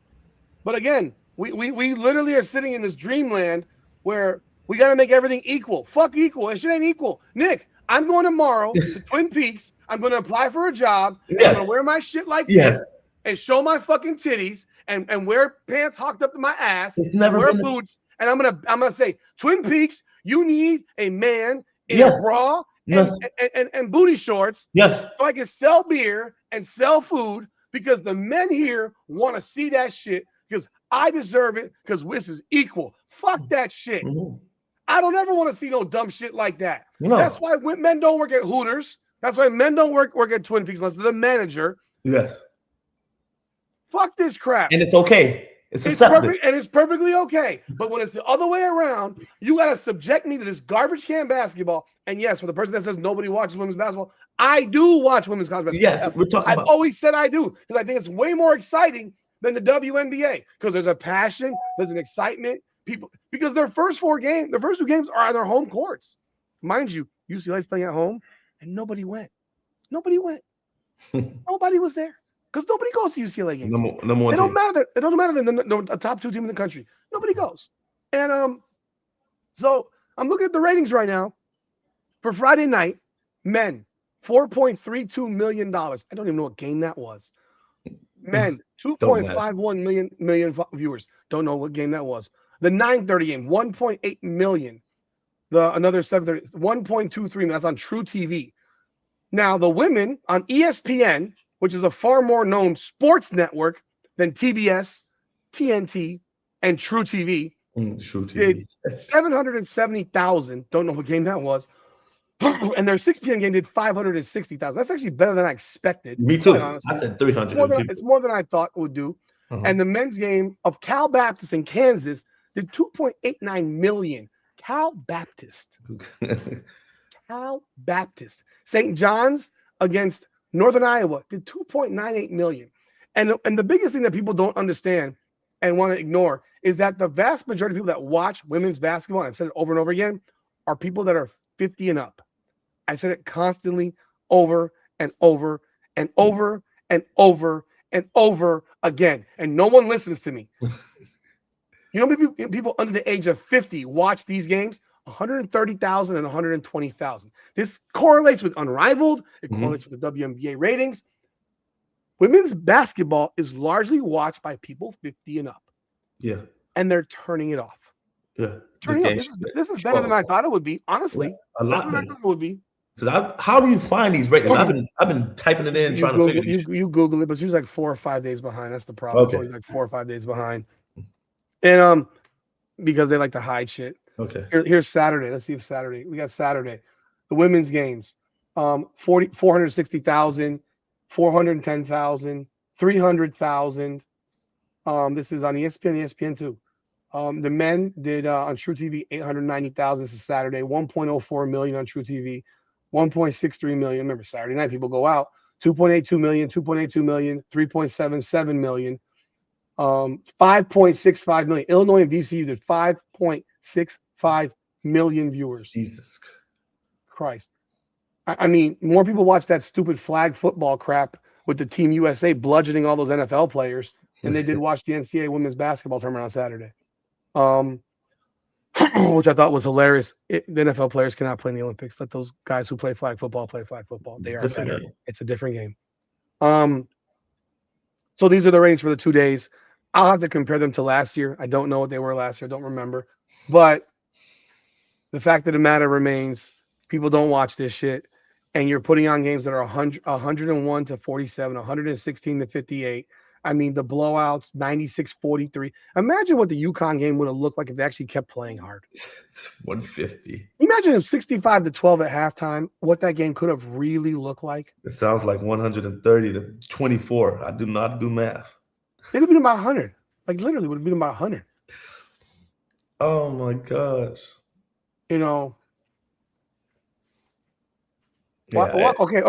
But again, we literally are sitting in this dreamland where we got to make everything equal. Fuck equal. It shit ain't equal. Nick, I'm going tomorrow to Twin Peaks. I'm going to apply for a job. Yes. I'm going to wear my shit like this and show my fucking titties and wear pants hocked up to my ass. Wear boots. And I'm gonna say, Twin Peaks, you need a man in a bra and booty shorts. Yes. So I can sell beer and sell food because the men here want to see that shit because I deserve it because this is equal. Fuck that shit. Mm-hmm. I don't ever want to see no dumb shit like that. No. That's why men don't work at Hooters. That's why men don't work at Twin Peaks unless they're the manager. Yes. Fuck this crap. And it's okay. It's perfect, and it's perfectly okay. But when it's the other way around, you got to subject me to this garbage can basketball. And yes, for the person that says nobody watches women's basketball, I do watch women's college basketball. Yes, we're talking about. I've always said I do because I think it's way more exciting than the WNBA because there's a passion, there's an excitement. People, because their first two games are on their home courts. Mind you, UCLA's playing at home, and nobody went. Nobody went. Nobody was there because nobody goes to UCLA games. Number one. It don't matter than the top two team in the country. Nobody goes. And so I'm looking at the ratings right now for Friday night. Men, $4.32 million. I don't even know what game that was. Men, 2.51 million viewers. Don't know what game that was. The 9:30 game, 1.8 million. Another 7:30, 1.23 million. That's on True TV. Now, the women on ESPN, which is a far more known sports network than TBS, TNT, and True TV, did 770,000. Don't know what game that was. And their 6 p.m. game did 560,000. That's actually better than I expected. Me too. I said 300. It's more than I thought it would do. And the men's game of Cal Baptist in Kansas did 2.89 million. Cal Baptist. St. John's against Northern Iowa did 2.98 million. And the biggest thing that people don't understand and want to ignore is that the vast majority of people that watch women's basketball, and I've said it over and over again, are people that are 50 and up. I've said it constantly over and over and over and over and over again. And no one listens to me. You know, people under the age of 50 watch these games, 130,000 and 120,000. This correlates with Unrivaled. It correlates with the WNBA ratings. Women's basketball is largely watched by people 50 and up. Yeah. And they're turning it off. Yeah. This is better than I thought it would be, honestly. Yeah, a lot better than I thought it would be. How do you find these ratings? I've been typing it in and trying to figure it out. You Google it, but she's like 4 or 5 days behind. That's the problem. Okay. It's always like 4 or 5 days behind. And because they like to hide shit. Okay. Here's Saturday. Let's see if Saturday. We got Saturday. The women's games. 460,000, 410,000, 300,000. This is on ESPN, ESPN2. The men did on True TV 890,000. This is Saturday. 1.04 million on True TV. 1.63 million. Remember, Saturday night people go out. 2.82 million, 2.82 million, 3.77 million, 5.65 million. Illinois and VCU did 5.65 million viewers. Jesus Christ. I mean, more people watch that stupid flag football crap with the Team USA bludgeoning all those NFL players than they did watch the NCAA women's basketball tournament on Saturday. Which I thought was hilarious. The NFL players cannot play in the Olympics. Let those guys who play flag football play flag football. They are better. It's a different game. So these are the ratings for the 2 days. I'll have to compare them to last year. I don't know what they were last year. I don't remember. But the fact of the matter remains, people don't watch this shit. And you're putting on games that are 101 to 47, 116 to 58. I mean, the blowouts, 96-43. Imagine what the UConn game would have looked like if they actually kept playing hard. It's 150. Imagine if 65-12 at halftime, what that game could have really looked like. It sounds like 130 to 24. I do not do math. It would have been about 100. Like, literally would have been about 100. Oh, my gosh. You know. Yeah, okay.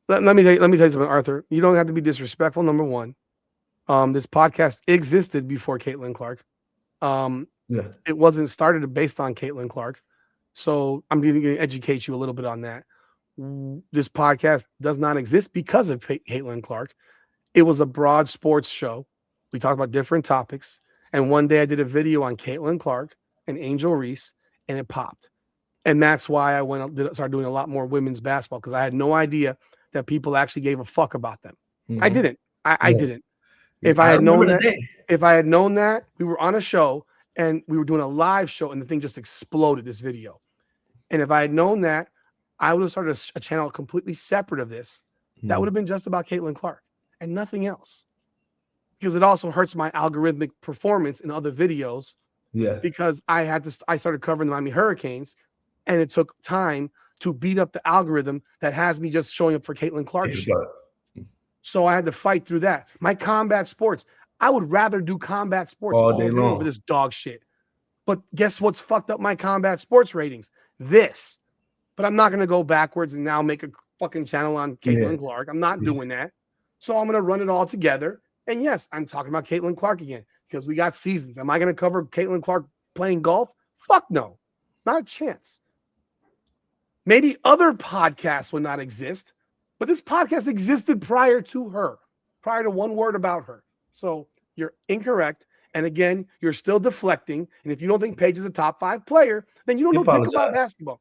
Let me tell you something, Arthur. You don't have to be disrespectful. Number one, this podcast existed before Caitlin Clark. It wasn't started based on Caitlin Clark, so I'm going to educate you a little bit on that. This podcast does not exist because of Caitlin Clark. It was a broad sports show. We talked about different topics, and one day I did a video on Caitlin Clark and Angel Reese, and it popped. And that's why I started doing a lot more women's basketball, because I had no idea that people actually gave a fuck about them. Mm-hmm. I didn't. I didn't. If I had known that, we were on a show and we were doing a live show and the thing just exploded, this video. And if I had known that, I would have started a channel completely separate of this. Mm-hmm. That would have been just about Caitlin Clark and nothing else. Because it also hurts my algorithmic performance in other videos. Yeah. Because I started covering the Miami Hurricanes, and it took time to beat up the algorithm that has me just showing up for Caitlin Clark shit. So I had to fight through that. My combat sports, I would rather do combat sports all day long over this dog shit. But guess what's fucked up my combat sports ratings? This. But I'm not going to go backwards and now make a fucking channel on Caitlin Clark. I'm not doing that. So I'm going to run it all together. And yes, I'm talking about Caitlin Clark again because we got seasons. Am I going to cover Caitlin Clark playing golf? Fuck no. Not a chance. Maybe other podcasts would not exist, but this podcast existed prior to her, prior to one word about her. So you're incorrect. And again, you're still deflecting. And if you don't think Paige is a top 5 player, then you don't know dick about basketball.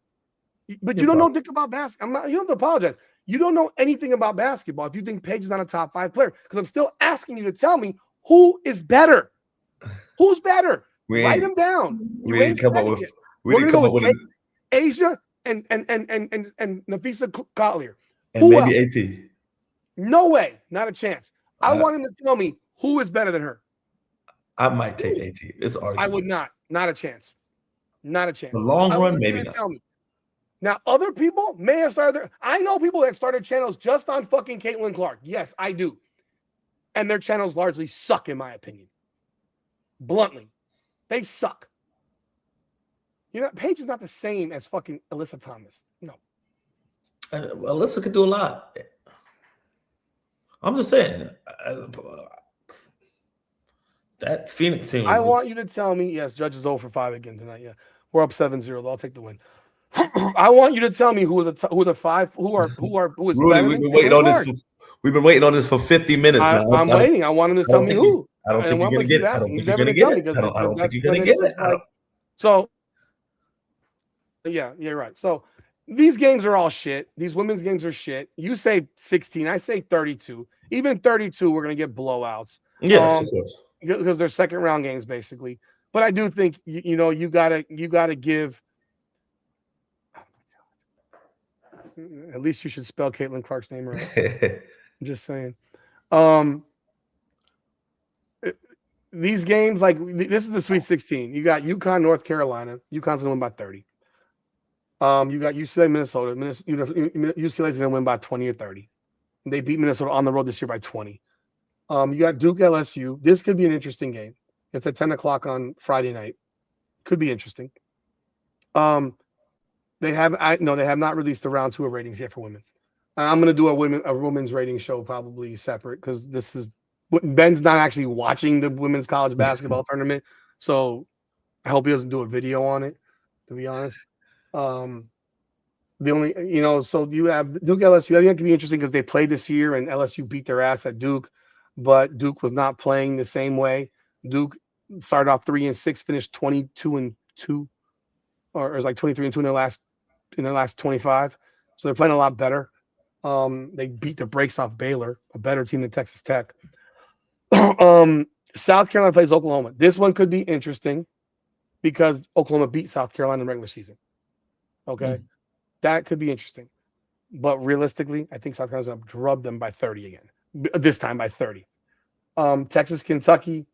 But you don't know dick about basketball. You don't have to apologize. You don't know anything about basketball if you think Paige is not a top 5 player. Because I'm still asking you to tell me who is better. Who's better? Write them down. We didn't come up with Asia and Nafisa Collier. And who maybe else? AT. No way. Not a chance. I want him to tell me who is better than her. I might take AT. It's arguable. I would not. Not a chance. Not a chance. The long run, maybe not. Tell me. Now, other people may have started I know people that started channels just on fucking Caitlin Clark. Yes, I do. And their channels largely suck, in my opinion. Bluntly. They suck. You know, Paige is not the same as fucking Alyssa Thomas. No. Alyssa could do a lot. I'm just saying. That Phoenix team. I want you to tell me, yes, Judge is 0 for 5 again tonight. Yeah. We're up 7-0. I'll take the win. I want you to tell me who is better. We've been waiting on this. We've been waiting on this for 50 minutes now. I'm waiting. I want him to tell me who. I don't think you're gonna get it. I don't think you're gonna get it. I don't think you're gonna get it. So, yeah, you're right. So these games are all shit. These women's games are shit. You say 16. I say 32. Even 32, we're gonna get blowouts. Yes, of course. Because they're second round games basically. But I do think you gotta give. At least you should spell Caitlin Clark's name right. I'm just saying. These games, like this is the Sweet 16. You got UConn, North Carolina. UConn's gonna win by 30. You got UCLA, Minnesota. UCLA's gonna win by 20 or 30. They beat Minnesota on the road this year by 20. You got Duke, LSU. This could be an interesting game. It's at 10 o'clock on Friday night. Could be interesting. They have not released the round 2 of ratings yet for women. I'm going to do a women's rating show probably separate because Ben's not actually watching the women's college basketball tournament, so I hope he doesn't do a video on it. To be honest, the only so you have Duke LSU. I think it could be interesting because they played this year and LSU beat their ass at Duke, but Duke was not playing the same way. Duke started off 3-6, finished 22-2, or it was like 23-2 in their last 25. So they're playing a lot better. They beat the brakes off Baylor, a better team than Texas Tech. South Carolina plays Oklahoma. This one could be interesting because Oklahoma beat South Carolina in the regular season. Okay. That could be interesting. But realistically, I think South Carolina's going to drub them by 30 again. This time by 30. Texas, Kentucky.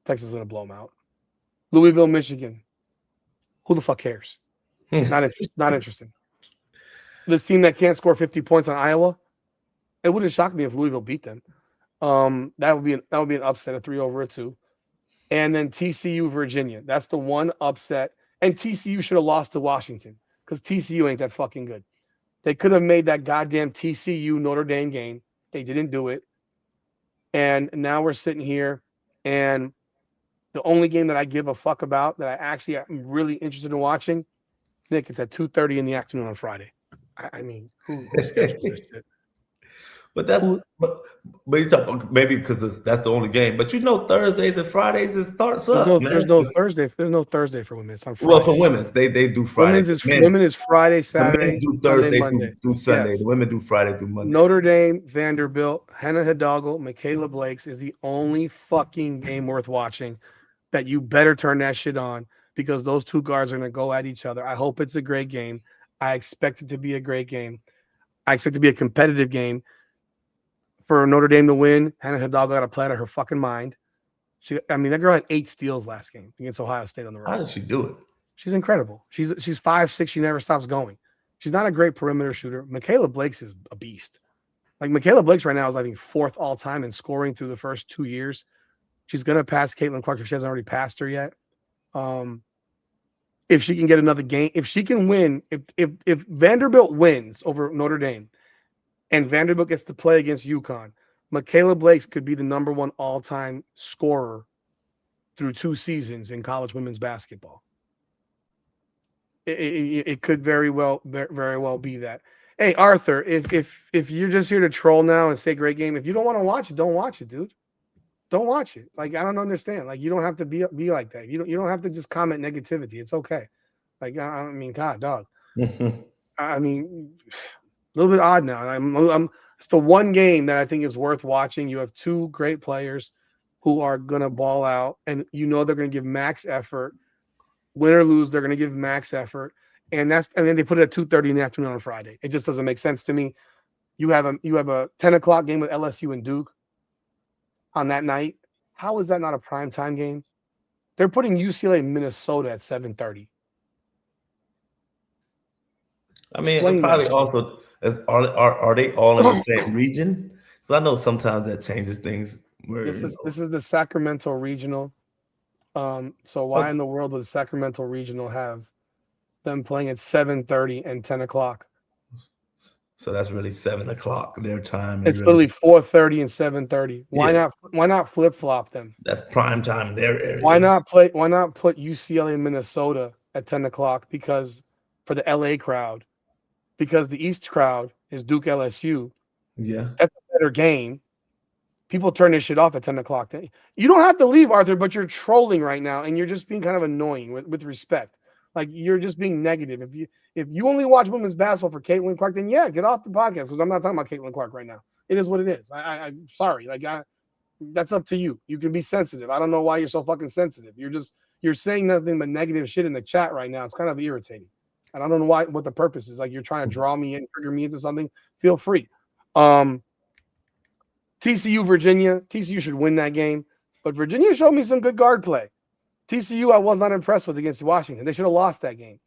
Texas is going to blow them out. Louisville, Michigan. Who the fuck cares? Not interesting. This team that can't score 50 points on Iowa, it wouldn't shock me if Louisville beat them. That would be an upset, a 3-2. And then TCU, Virginia. That's the one upset. And TCU should have lost to Washington because TCU ain't that fucking good. They could have made that goddamn TCU Notre Dame game. They didn't do it. And now we're sitting here, and the only game that I give a fuck about that I actually am really interested in watching, Nick, it's at 2:30 in the afternoon on Friday. I mean, who schedules this shit? But you talk maybe because that's the only game. But Thursdays and Fridays it starts up. There's no Thursday. There's no Thursday for women. It's on Friday. Well, for women's, they do Friday. Women is Friday, Saturday, men do Thursday Sunday, Monday through Sunday. Yes. The women do Friday through Monday. Notre Dame, Vanderbilt, Hannah Hidalgo, Michaela Blakes is the only fucking game worth watching that you better turn that shit on because those two guards are going to go at each other. I hope it's a great game. I expect it to be a great game. I expect it to be a competitive game. For Notre Dame to win, Hannah Hidalgo got to play out of her fucking mind. That girl had 8 steals last game against Ohio State on the road. How did she do it? She's incredible. She's 5'6". She never stops going. She's not a great perimeter shooter. Michaela Blakes is a beast. Like Michaela Blake's right now is, I think, 4th all time in scoring through the first 2 years. She's gonna pass Caitlin Clark if she hasn't already passed her yet. If she can get another game, if she can win, if Vanderbilt wins over Notre Dame, and Vanderbilt gets to play against UConn, Michaela Blake's could be the number 1 all-time scorer through 2 seasons in college women's basketball. It could very well be that. Hey, Arthur, if you're just here to troll now and say great game, if you don't want to watch it, don't watch it, dude. Don't watch it. Like, I don't understand. Like, you don't have to be like that. You don't have to just comment negativity. It's okay. Like, I mean, God, dog. I mean, a little bit odd now. It's the one game that I think is worth watching. You have 2 great players who are gonna ball out, and they're gonna give max effort. Win or lose, they're gonna give max effort. And then they put it at 2:30 in the afternoon on Friday. It just doesn't make sense to me. You have a 10 o'clock game with LSU and Duke on that night. How is that not a primetime game? They're putting UCLA and Minnesota at 7:30. I mean, probably also are they all in the same region? Because I know sometimes that changes things. This is the Sacramento Regional. So why in the world would the Sacramento Regional have them playing at 7:30 and 10 o'clock? So that's really 7 o'clock their time. It's literally 4:30 and 7:30. Why not flip flop them? That's prime time in their area. Why not put UCLA and Minnesota at 10 o'clock? Because for the LA crowd, because the East crowd is Duke LSU. Yeah. That's a better game. People turn this shit off at 10 o'clock. You don't have to leave, Arthur, but you're trolling right now, and you're just being kind of annoying with respect. Like, you're just being negative. If you only watch women's basketball for Caitlin Clark, then yeah, get off the podcast, because I'm not talking about Caitlin Clark right now. It is what it is. I'm sorry. Like, that's up to you. You can be sensitive. I don't know why you're so fucking sensitive. You're saying nothing but negative shit in the chat right now. It's kind of irritating. And I don't know what the purpose is. Like, you're trying to draw me in, trigger me into something. Feel free. TCU, Virginia. TCU should win that game. But Virginia showed me some good guard play. TCU, I was not impressed with against Washington. They should have lost that game.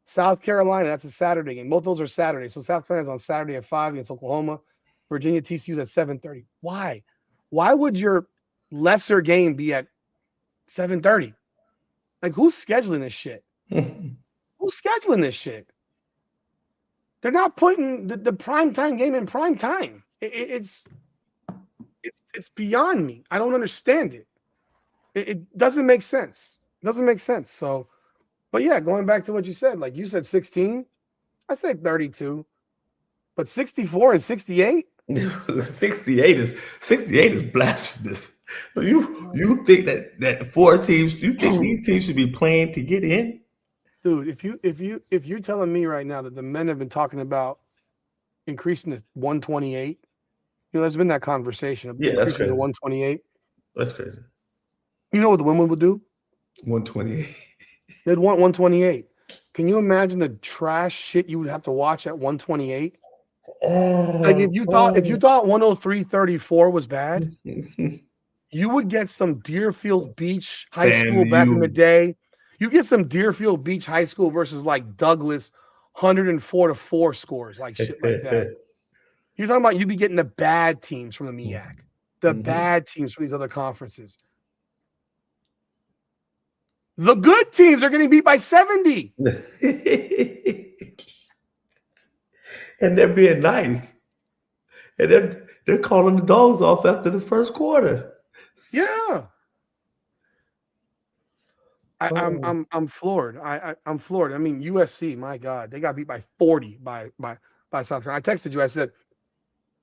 South Carolina, that's a Saturday game. Both those are Saturdays. So South Carolina's on Saturday at 5 against Oklahoma. Virginia, TCU's at 7:30. Why? Why would your lesser game be at 7:30? Like, who's scheduling this shit? Who's scheduling this shit? They're not putting the primetime game in prime time. It's beyond me. I don't understand it. It doesn't make sense. It doesn't make sense. So, but yeah, going back to what you said, like you said 16, I said 32, but 64 and 68? 68 is blasphemous. You think that 4 teams, you think these teams should be playing to get in? Dude, if you're telling me right now that the men have been talking about increasing to 128, there's been that conversation of increasing to 128. That's crazy. You know what the women would do? 128. They'd want 128. Can you imagine the trash shit you would have to watch at 128? Like, if you thought 103.34 was bad, you would get some Deerfield Beach High School back in the day. You get some Deerfield Beach High School versus like Douglas 104-4 scores, like shit like that. You're talking about you'd be getting the bad teams from the MEAC, the bad teams from these other conferences. The good teams are getting beat by 70. And they're being nice. And they're calling the dogs off after the first quarter. Yeah. I'm floored. I'm floored. I mean, USC, my God, they got beat by 40 by South Carolina. I texted you. I said,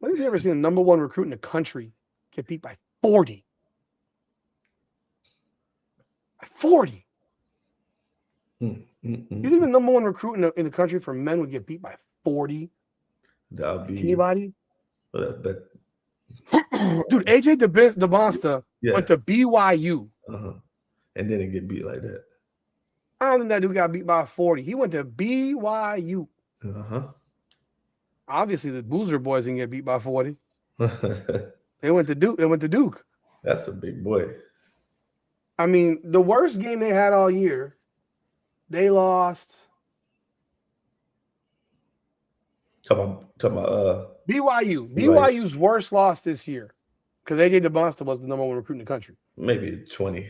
when have you ever seen a number 1 recruit in the country get beat by 40? By 40. You think the number 1 recruit in the country for men would get beat by 40? That'll be anybody. Well, that's Dude, AJ DeBosta went to BYU. And didn't get beat like that. I don't think that dude got beat by 40. He went to BYU. Obviously, the Boozer boys didn't get beat by 40. They went to Duke. That's a big boy. I mean, the worst game they had all year, they lost. Talking about BYU. BYU's worst loss this year, because AJ DeMonster was the number one recruit in the country. Maybe 20.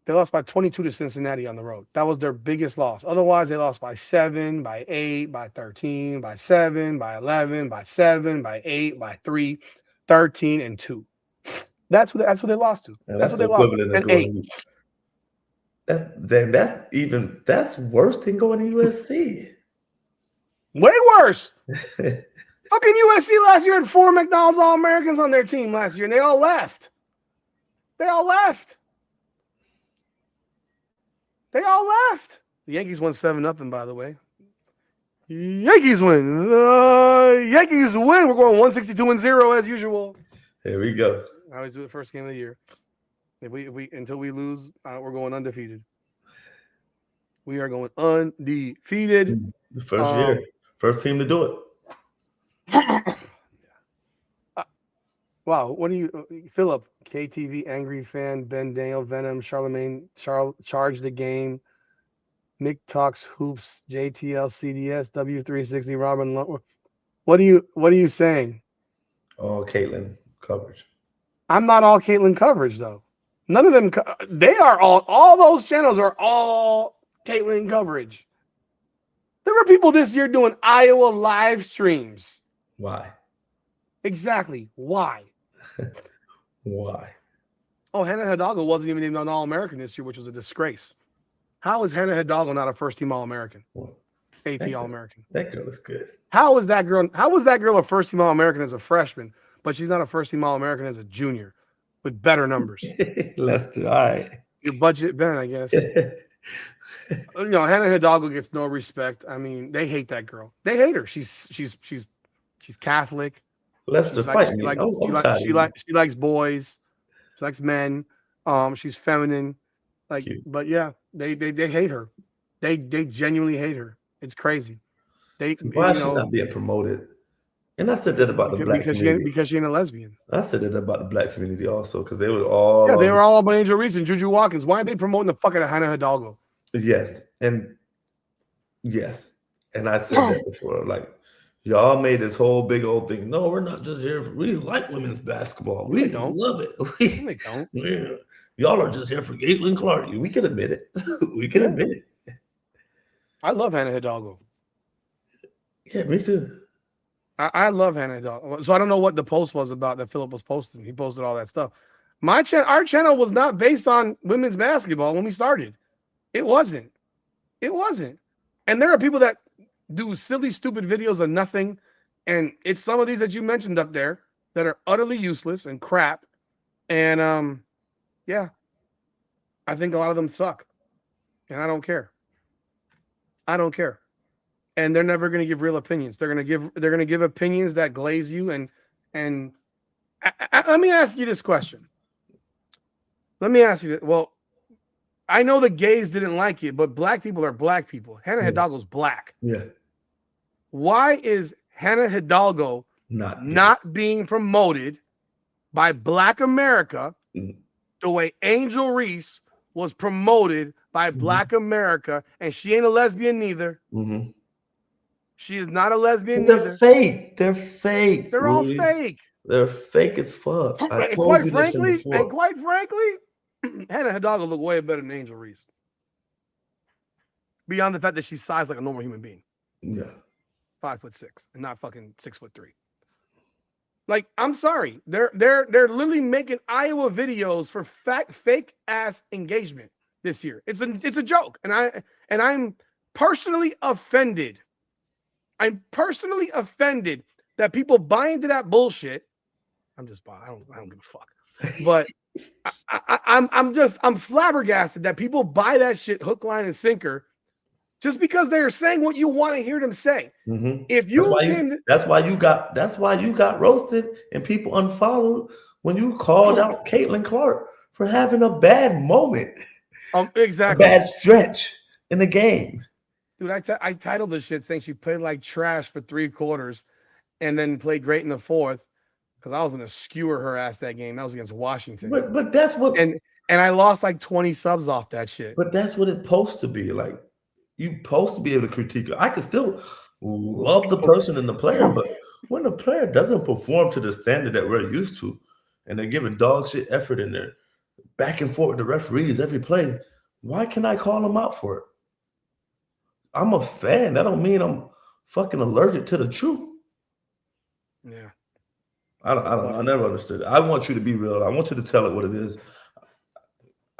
They lost by 22 to Cincinnati on the road. That was their biggest loss. Otherwise, they lost by 7, by 8, by 13, by 7, by 11, by 7, by 8, by 3, 13, and 2. That's what they lost to. That's what they lost to. And 8. That's worse than going to USC. Way worse. Fucking USC last year had 4 McDonald's All-Americans on their team last year, and they all left. They all left. The Yankees won 7-0, by the way. Yankees win. Yankees win. We're going 162-0 as usual. Here we go. I always do it first game of the year. If we until we lose, we're going undefeated. We are going undefeated. The first year. First team to do it. Wow. What do you, Philip, KTV, Angry Fan, Ben Daniel, Venom, Charlemagne, Charge the Game, Mick Talks Hoops, JTL, CDS, W360, Robin. What are you saying? All Caitlin coverage. I'm not all Caitlin coverage though. None of them. They are all those channels are all Caitlin coverage. There were people this year doing Iowa live streams. Why? Exactly. Why? Why? Oh, Hannah Hidalgo wasn't even named an All-American this year, which was a disgrace. How is Hannah Hidalgo not a first-team All-American? AP All-American. That girl is good. How was that girl a first-team All-American as a freshman, but she's not a first-team All-American as a junior with better numbers? Lester, all right. Your budget, Ben, I guess. Hannah Hidalgo gets no respect. I mean, they hate that girl. They hate her. She's Catholic. Lester, she likes boys. She likes men. She's feminine. Cute. But yeah, they hate her. They genuinely hate her. It's crazy. Why is she not being promoted? And I said that about the black community. Because she ain't a lesbian. I said that about the black community also, because they were all they were all about Angel Reese and Juju Watkins. Why are they promoting the fucking Hannah Hidalgo? Yes. And I said that before. Like, y'all made this whole big old thing. No, we're not just here we like women's basketball. We don't love it. They don't. Y'all are just here for Caitlin Clark. We can admit it. We can admit it. I love Hannah Hidalgo. Yeah, me too. I love Hannah Hidalgo. So I don't know what the post was about that Philip was posting. He posted all that stuff. Our channel was not based on women's basketball when we started. It wasn't. And there are people that do silly, stupid videos of nothing. And it's some of these that you mentioned up there that are utterly useless and crap. And I think a lot of them suck. And I don't care. And they're never going to give real opinions. They're going to give opinions that glaze you. And let me ask you this question. Well, I know the gays didn't like it, but black people are black people. Hannah Hidalgo's black. Yeah. Why is Hannah Hidalgo not being promoted by Black America the way Angel Reese was promoted by Black America? And she ain't a lesbian neither. Mm-hmm. She is not a lesbian neither. Fake. They're fake. They're all fake. They're fake as fuck. And quite frankly, Hannah Hidalgo look way better than Angel Reese. Beyond the fact that she's sized like a normal human being. Yeah. 5'6" and not fucking 6'3". Like, I'm sorry. They're literally making Iowa videos for fake ass engagement this year. It's a joke. And I'm personally offended. I'm personally offended that people buy into that bullshit. I don't give a fuck. But I'm flabbergasted that people buy that shit hook, line, and sinker just because they're saying what you want to hear them say. Mm-hmm. If that's why you got roasted and people unfollowed when you called out Caitlin Clark for having a bad moment. Exactly. A bad stretch in the game. Dude, I titled this shit saying she played like trash for 3 quarters and then played great in the 4th because I was going to skewer her ass that game. That was against Washington. But that's what... And I lost like 20 subs off that shit. But that's what it's supposed to be. Like, you're supposed to be able to critique her. I can still... love the person and the player, but when the player doesn't perform to the standard that we're used to, and they're giving dog shit effort in there, back and forth with the referees every play, why can I call them out for it? I'm a fan. That don't mean I'm fucking allergic to the truth. Yeah. I don't know. I never understood it. I want you to be real. I want you to tell it what it is.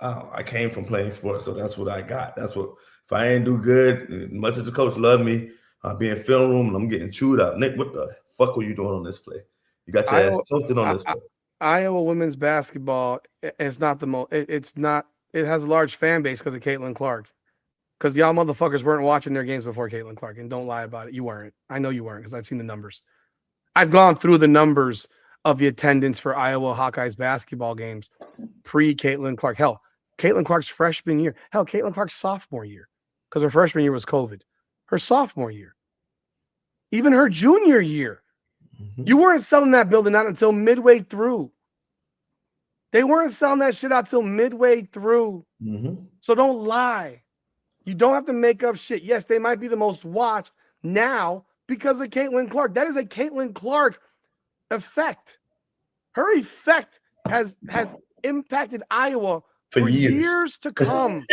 I came from playing sports, so that's what I got. That's what, if I ain't do good, much as the coach loved me, I'll be in film room and I'm getting chewed out. Nick, what the fuck were you doing on this play? You got your ass toasted on this play. Iowa women's basketball is not the most. It's not. It has a large fan base because of Caitlin Clark. Because y'all motherfuckers weren't watching their games before Caitlin Clark, and don't lie about it. You weren't. I know you weren't because I've seen the numbers. I've gone through the numbers of the attendance for Iowa Hawkeyes basketball games pre-Caitlin Clark. Hell, Caitlin Clark's freshman year. Hell, Caitlin Clark's sophomore year, because her freshman year was COVID. Her sophomore year. Even her junior year. You weren't selling that building out until midway through. They weren't selling that shit out till midway through. So don't lie. You don't have to make up shit. Yes, they might be the most watched now because of Caitlin Clark. That is a Caitlin Clark effect. Her effect has impacted Iowa for years to come.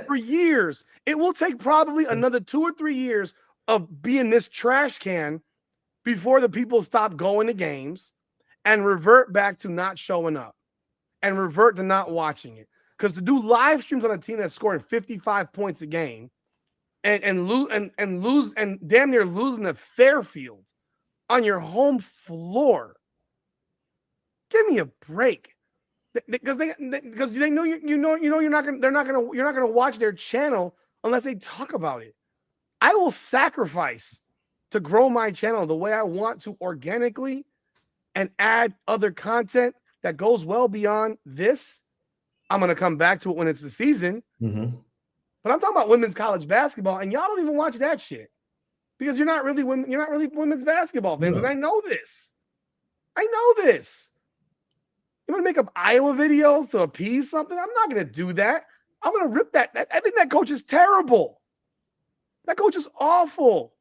For years. It will take probably another 2 or 3 years of being this trash can before the people stop going to games and revert back to not showing up and revert to not watching it. Because to do live streams on a team that's scoring 55 points a game and lose and damn near losing the Fairfield on your home floor, give me a break. Because they know you're not gonna watch their channel unless they talk about it. I will sacrifice to grow my channel the way I want to organically and add other content that goes well beyond this. I'm going to come back to it when it's the season. But I'm talking about women's college basketball, and y'all don't even watch that shit because you're not really women's basketball fans. And I know this. You want to make up Iowa videos to appease something? I'm not going to do that. I'm going to rip that. I think that coach is terrible. That coach is awful.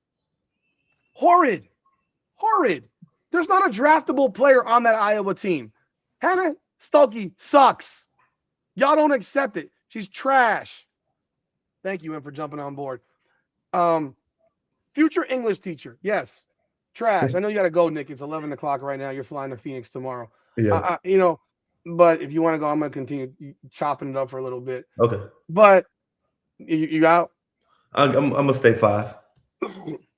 Horrid. There's not a draftable player on that Iowa team. Hannah Stuelke sucks. Y'all don't accept it. She's trash. Thank you, Em, for jumping on board. Future English teacher. Yes. Trash. I know you got to go, Nick. It's 11 o'clock right now. You're flying to Phoenix tomorrow. Yeah. But if you want to go, I'm going to continue chopping it up for a little bit. Okay. But you out? I'm going to stay 5.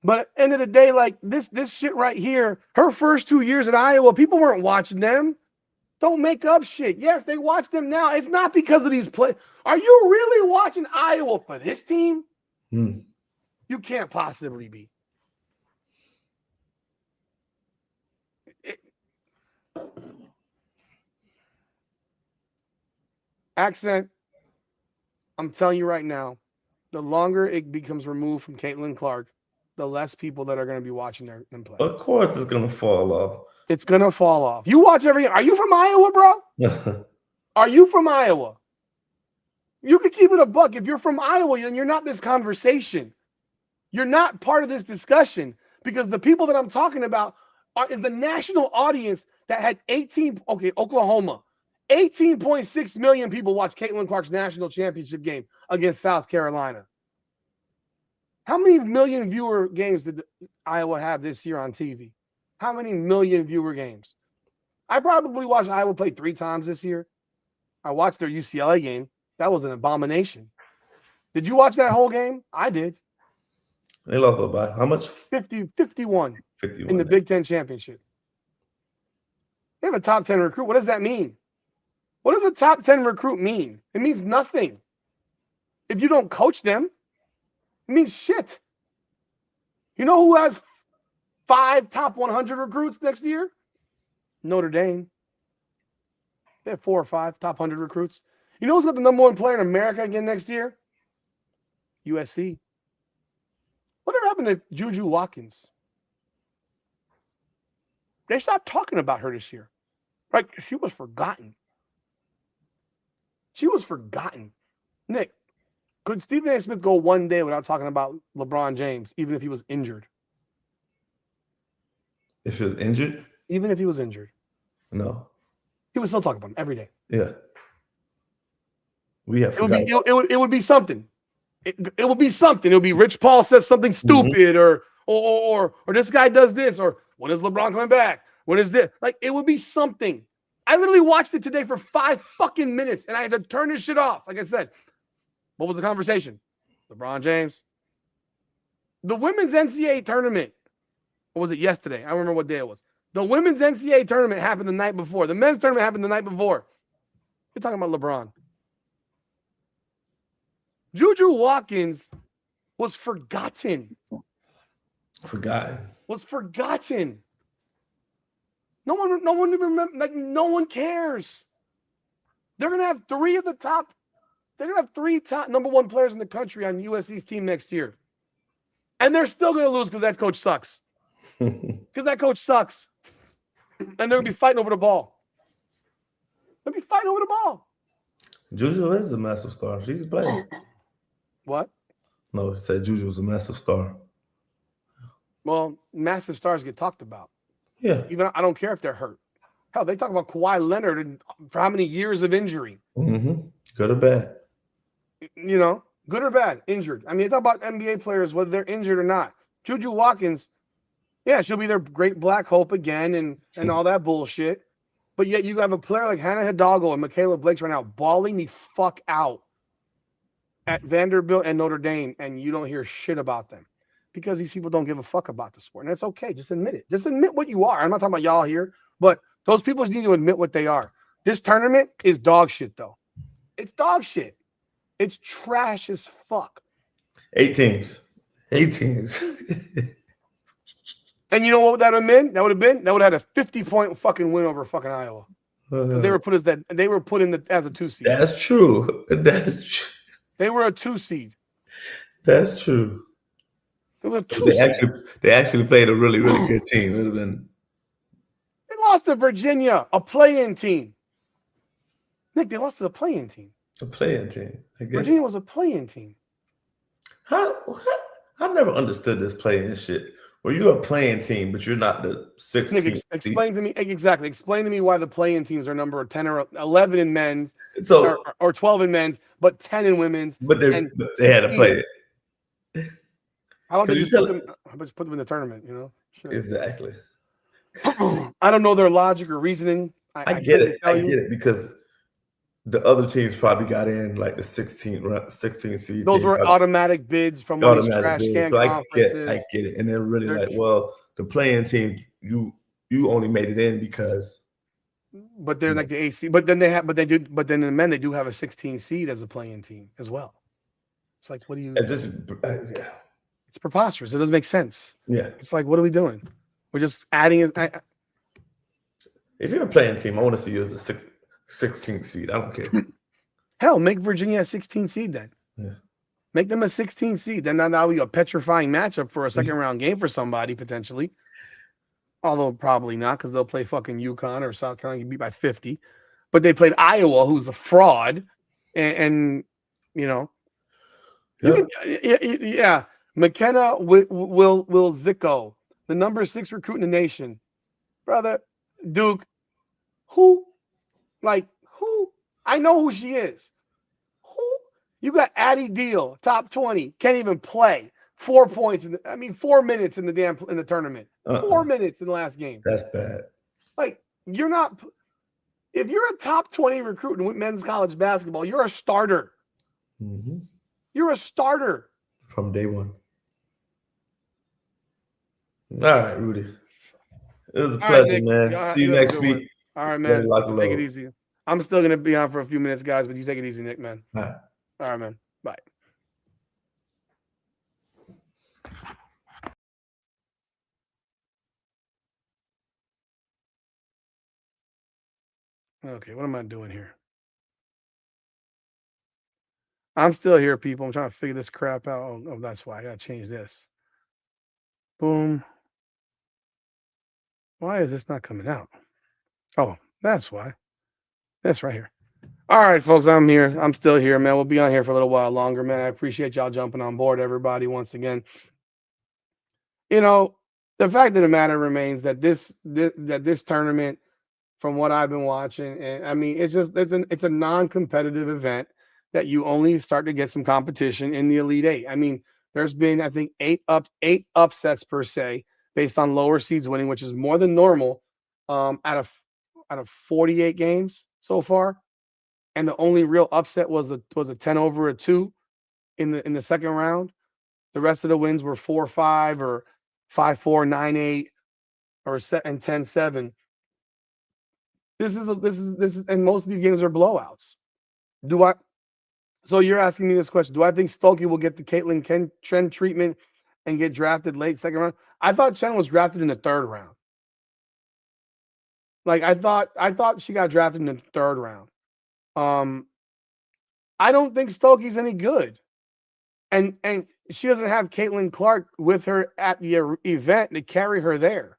But at the end of the day, like this shit right here, her first 2 years at Iowa, people weren't watching them. Don't make up shit. Yes, they watch them now. It's not because of these plays. Are you really watching Iowa for this team? You can't possibly be. Accent, I'm telling you right now, the longer it becomes removed from Caitlin Clark, the less people that are going to be watching them play. Of course it's going to fall off. It's going to fall off. You watch everything. Are you from Iowa, bro? Are you from Iowa? You could keep it a buck. If you're from Iowa, then you're not this conversation. You're not part of this discussion because the people that I'm talking about is the national audience that had Oklahoma. 18.6 million people watched Caitlin Clark's national championship game against South Carolina. How many million viewer games did Iowa have this year on TV? How many million viewer games? I probably watched Iowa play 3 times this year. I watched their UCLA game. That was an abomination. Did you watch that whole game? I did. They lost by how much? 51 in the Big Ten championship. They have a top 10 recruit. What does that mean? What does a top 10 recruit mean? It means nothing. If you don't coach them, it means shit. You know who has 5 top 100 recruits next year? Notre Dame. They have 4 or 5 top 100 recruits. You know who's got the number 1 player in America again next year? USC. Whatever happened to Juju Watkins? They stopped talking about her this year. Like, she was forgotten. She was forgotten. Nick, could Stephen A. Smith go one day without talking about LeBron James, even if he was injured? If he was injured? Even if he was injured. No. He would still talk about him every day. Yeah. We have it would be something. It would be something. It would be Rich Paul says something stupid, or this guy does this, or when is LeBron coming back? When is this? Like, it would be something. I literally watched it today for 5 fucking minutes, and I had to turn this shit off. Like I said, what was the conversation? LeBron James. The women's NCAA tournament. Or was it yesterday? I don't remember what day it was. The women's NCAA tournament happened the night before. The men's tournament happened the night before. You're talking about LeBron. Juju Watkins was forgotten. Was forgotten. No one remember. Like, no one cares. They're gonna have three top number one players in the country on USC's team next year, and they're still gonna lose because that coach sucks. Because that coach sucks, and they're gonna be fighting over the ball. They'll be fighting over the ball. Juju is a massive star. She's playing. What? No, she said Juju was a massive star. Well, massive stars get talked about. Yeah. Even I don't care if they're hurt. Hell, they talk about Kawhi Leonard and for how many years of injury. Mm-hmm. Good or bad. You know, good or bad, injured. I mean, they talk about NBA players, whether they're injured or not. Juju Watkins, yeah, she'll be their great black hope again and all that bullshit. But yet you have a player like Hannah Hidalgo and Michaela Blakes right now balling the fuck out at Vanderbilt and Notre Dame, and you don't hear shit about them because these people don't give a fuck about the sport. And it's okay. Just admit it. Just admit what you are. I'm not talking about y'all here, but those people need to admit what they are. This tournament is dog shit, though. It's dog shit. It's trash as fuck. 8 teams. 8 teams. And you know what that would have been? That would have had a 50-point fucking win over fucking Iowa. Because they were put as a 2 seed. That's true. They were a 2 seed. That's true. It was a 2 seed. They actually played a really, really good team. It would have been. They lost to Virginia, a play-in team. Nick, they lost to the play-in team. A play-in team. I guess. Virginia was a play-in team. I never understood this play-in shit. Well, you're a playing team, but you're not the 16th. Nick, explain to me exactly. Explain to me why the playing teams are number 10 or 11 in men's, or 12 in men's, but 10 in women's. But they had to play it. How about they just put them in the tournament? You know, sure. Exactly. I don't know their logic or reasoning. I get it because the other teams probably got in like the 16 seed. Those were automatic bids from one of these trash can conferences. I get it. And they're really like, well, the playing team, you only made it in because. But they're like the AC. But then in the men they do have a 16 seed as a playing team as well. It's like, what do you? It's preposterous. It doesn't make sense. Yeah. It's like, what are we doing? We're just adding it. If you're a playing team, I want to see you as a 16th seed. I don't care. Hell, make Virginia a 16 seed then. Yeah. Make them a 16 seed. Then that'll be a petrifying matchup for a second round game for somebody potentially. Although probably not because they'll play fucking UConn or South Carolina, get beat by 50. But they played Iowa, who's a fraud, and you know, yeah. McKenna will Zicko, the number 6 recruit in the nation, brother. Duke, who? I know who she is. Who? You got Addie Deal, top 20, can't even play. 4 points 4 minutes in the tournament. 4 minutes in the last game. That's bad. Like, you're not. If you're a top 20 recruit in men's college basketball, you're a starter. Mm-hmm. You're a starter from day one. All right, Rudy. It was a pleasure, man. See you next week. All right, man. Take it easy. I'm still going to be on for a few minutes, guys, but you take it easy, Nick, man. All right, man. Bye. Okay, what am I doing here? I'm still here, people. I'm trying to figure this crap out. Oh, that's why. I got to change this. Boom. Why is this not coming out? Oh, that's why. That's right here. All right, folks, I'm here. I'm still here, man. We'll be on here for a little while longer, man. I appreciate y'all jumping on board, everybody, once again. You know, The fact of the matter remains that this tournament, from what I've been watching, and I mean, it's a non-competitive event that you only start to get some competition in the Elite Eight. I mean, there's been, I think, eight upsets per se based on lower seeds winning, which is more than normal, out of 48 games so far. And the only real upset was a 10-2 in the second round. The rest of the wins were 4-5 or 5-4, 9-8, or 10-7. This is, and most of these games are blowouts. So you're asking me this question: do I think Stokey will get the Caitlin Chen treatment and get drafted late second round? I thought Chen was drafted in the third round. Like I thought she got drafted in the third round. I don't think Stokey's any good, and she doesn't have Caitlin Clark with her at the event to carry her there.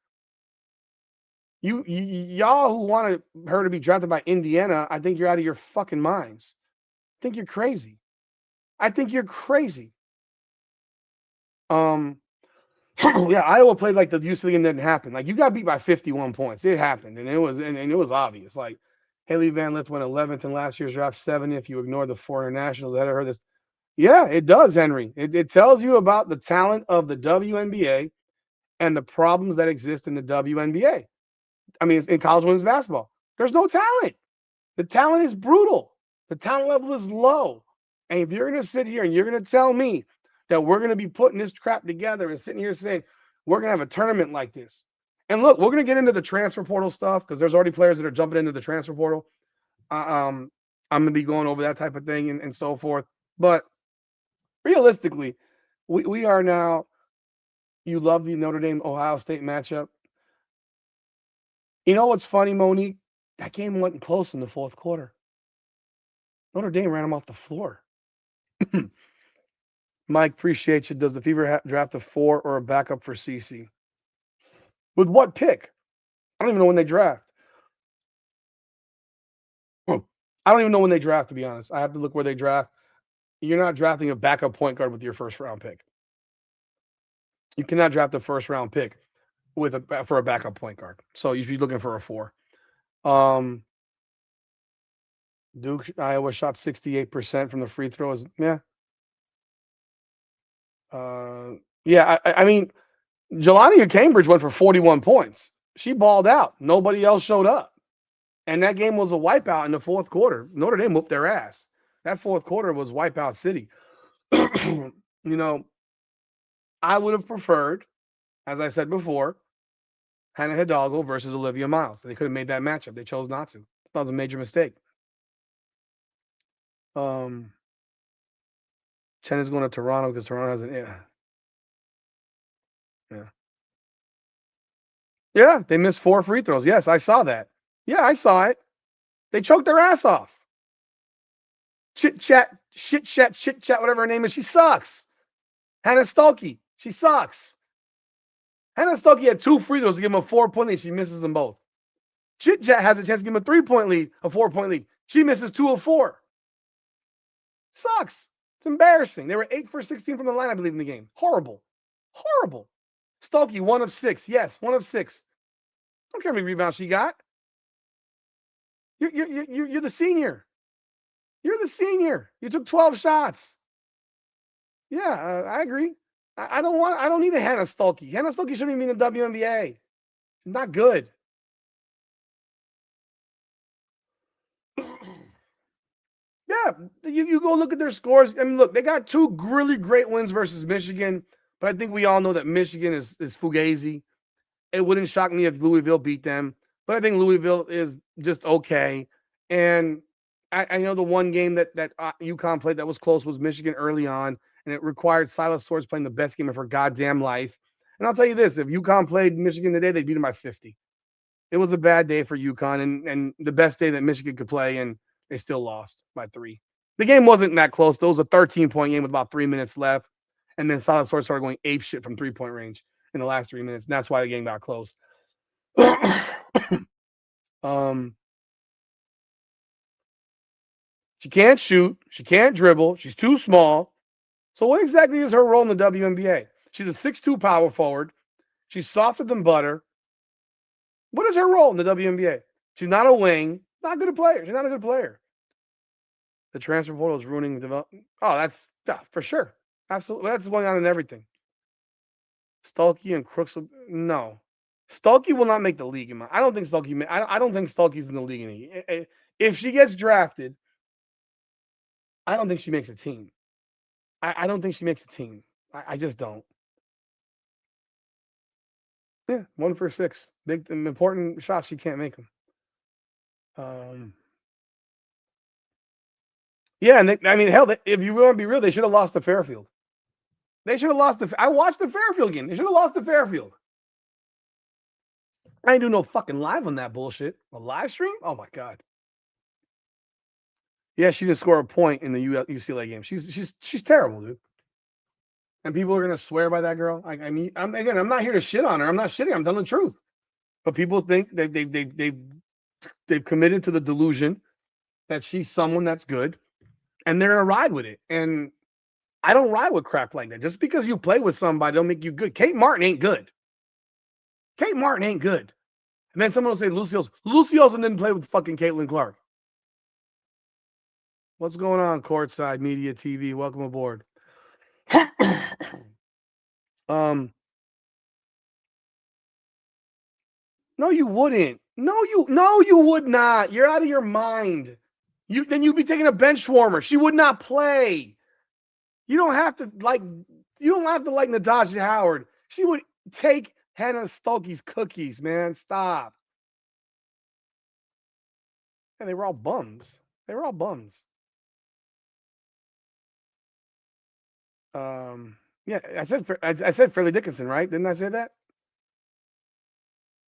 Y'all who wanted her to be drafted by Indiana, I think you're out of your fucking minds. I think you're crazy. Yeah, Iowa played like the UC game didn't happen. Like you got beat by 51 points. It happened, and it was obvious. Like Haley Van Lith went 11th in last year's draft, 7th if you ignore the 4 internationals ahead of her. Yeah, it does, Henry. It tells you about the talent of the WNBA and the problems that exist in the WNBA. I mean, in college women's basketball, there's no talent. The talent is brutal. The talent level is low. And if you're going to sit here and you're going to tell me that we're going to be putting this crap together and sitting here saying we're going to have a tournament like this. And look, we're going to get into the transfer portal stuff because there's already players that are jumping into the transfer portal. I'm going to be going over that type of thing and so forth. But realistically, we are now, you love the Notre Dame-Ohio State matchup. You know what's funny, Monique? That game wasn't close in the fourth quarter. Notre Dame ran them off the floor. Mike, appreciate you. Does the Fever draft a 4 or a backup for CC? With what pick? I don't even know when they draft. I don't even know when they draft, to be honest. I have to look where they draft. You're not drafting a backup point guard with your first-round pick. You cannot draft a first-round pick for a backup point guard. So you should be looking for a 4. Duke, Iowa shot 68% from the free throws. Yeah. I mean, Jelani of Cambridge went for 41 points. She balled out. Nobody else showed up. And that game was a wipeout in the fourth quarter. Notre Dame whooped their ass. That fourth quarter was wipeout city. You know, I would have preferred, as I said before, Hannah Hidalgo versus Olivia Miles. They could have made that matchup. They chose not to. That was a major mistake. Chen is going to Toronto because Toronto has an Yeah, they missed 4 free throws. Yes, I saw that. Yeah, I saw it. They choked their ass off. Shit chat, whatever her name is. She sucks. Hannah Stuelke, she sucks. Hannah Stuelke had 2 free throws to give him a 4-point lead. She misses them both. Chit Chat has a chance to give him a 3-point lead, a 4-point lead. She misses 2 of 4. Sucks. It's embarrassing. They were 8 for 16 from the line, I believe, in the game. Horrible. Stuelke, 1 of 6. Yes, 1 of 6. Don't care how many rebounds she got. You're the senior. You're the senior. You took 12 shots. Yeah, I agree. I don't need a Hannah Stuelke. Hannah Stuelke shouldn't even be in the WNBA. She's not good. Yeah, you go look at their scores. I mean, look, they got 2 really great wins versus Michigan, but I think we all know that Michigan is fugazi. It wouldn't shock me if Louisville beat them, but I think Louisville is just okay. And I know the one game that UConn played that was close was Michigan early on, and it required Silas Swords playing the best game of her goddamn life. And I'll tell you this, if UConn played Michigan today, they'd beat them by 50. It was a bad day for UConn and the best day that Michigan could play, and they still lost by 3. The game wasn't that close. There was a 13-point game with about 3 minutes left, and then Silas Swords started going ape shit from 3-point range in the last 3 minutes, and that's why the game got close. She can't shoot. She can't dribble. She's too small. So what exactly is her role in the WNBA? She's a 6'2" power forward. She's softer than butter. What is her role in the WNBA? She's not a wing. Not a good player. She's not a good player. The transfer portal is ruining development. Oh, that's for sure. Absolutely. That's going on in everything. Stulke and Crooks. No. Stulke will not make the league. I don't think Stulke. I don't think Stulke's in the league any. If she gets drafted, I don't think she makes a team. I don't think she makes a team. I just don't. Yeah, 1 for 6. Big important shots. She can't make them. Yeah, and hell, if you want to be real, they should have lost to Fairfield. They should have lost I watched the Fairfield game. They should have lost to Fairfield. I ain't do no fucking live on that bullshit. A live stream? Oh my god. Yeah, she didn't score a point in the UCLA game. She's terrible, dude. And people are gonna swear by that girl. I'm not here to shit on her. I'm not shitting. I'm telling the truth. But people think they've committed to the delusion that she's someone that's good, and they're gonna ride with it. And I don't ride with crap like that. Just because you play with somebody don't make you good. Kate Martin ain't good. Kate Martin ain't good. And then someone will say Luciosa didn't play with fucking Caitlin Clark. What's going on, Courtside Media TV? Welcome aboard. No, you wouldn't. No, you would not. You're out of your mind. Then you'd be taking a bench warmer. She would not play. You don't have to like Natasha Howard. She would take Hannah Stulke's cookies, man. Stop. And they were all bums. Yeah, I said Fairleigh Dickinson, right? Didn't I say that?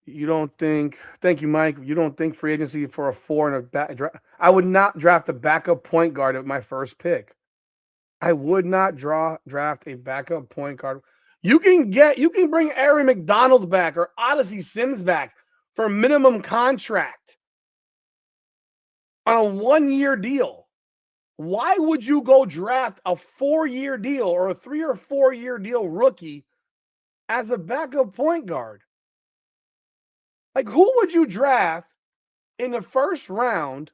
You don't think? Thank you, Mike. You don't think free agency for a 4 and a back draft? I would not draft a backup point guard at my first pick. I would not draft a backup point guard. You can bring Aaron McDonald back or Odyssey Sims back for a minimum contract on a 1-year deal. Why would you go draft a 4-year deal or a 3 or 4-year deal rookie as a backup point guard? Like, who would you draft in the first round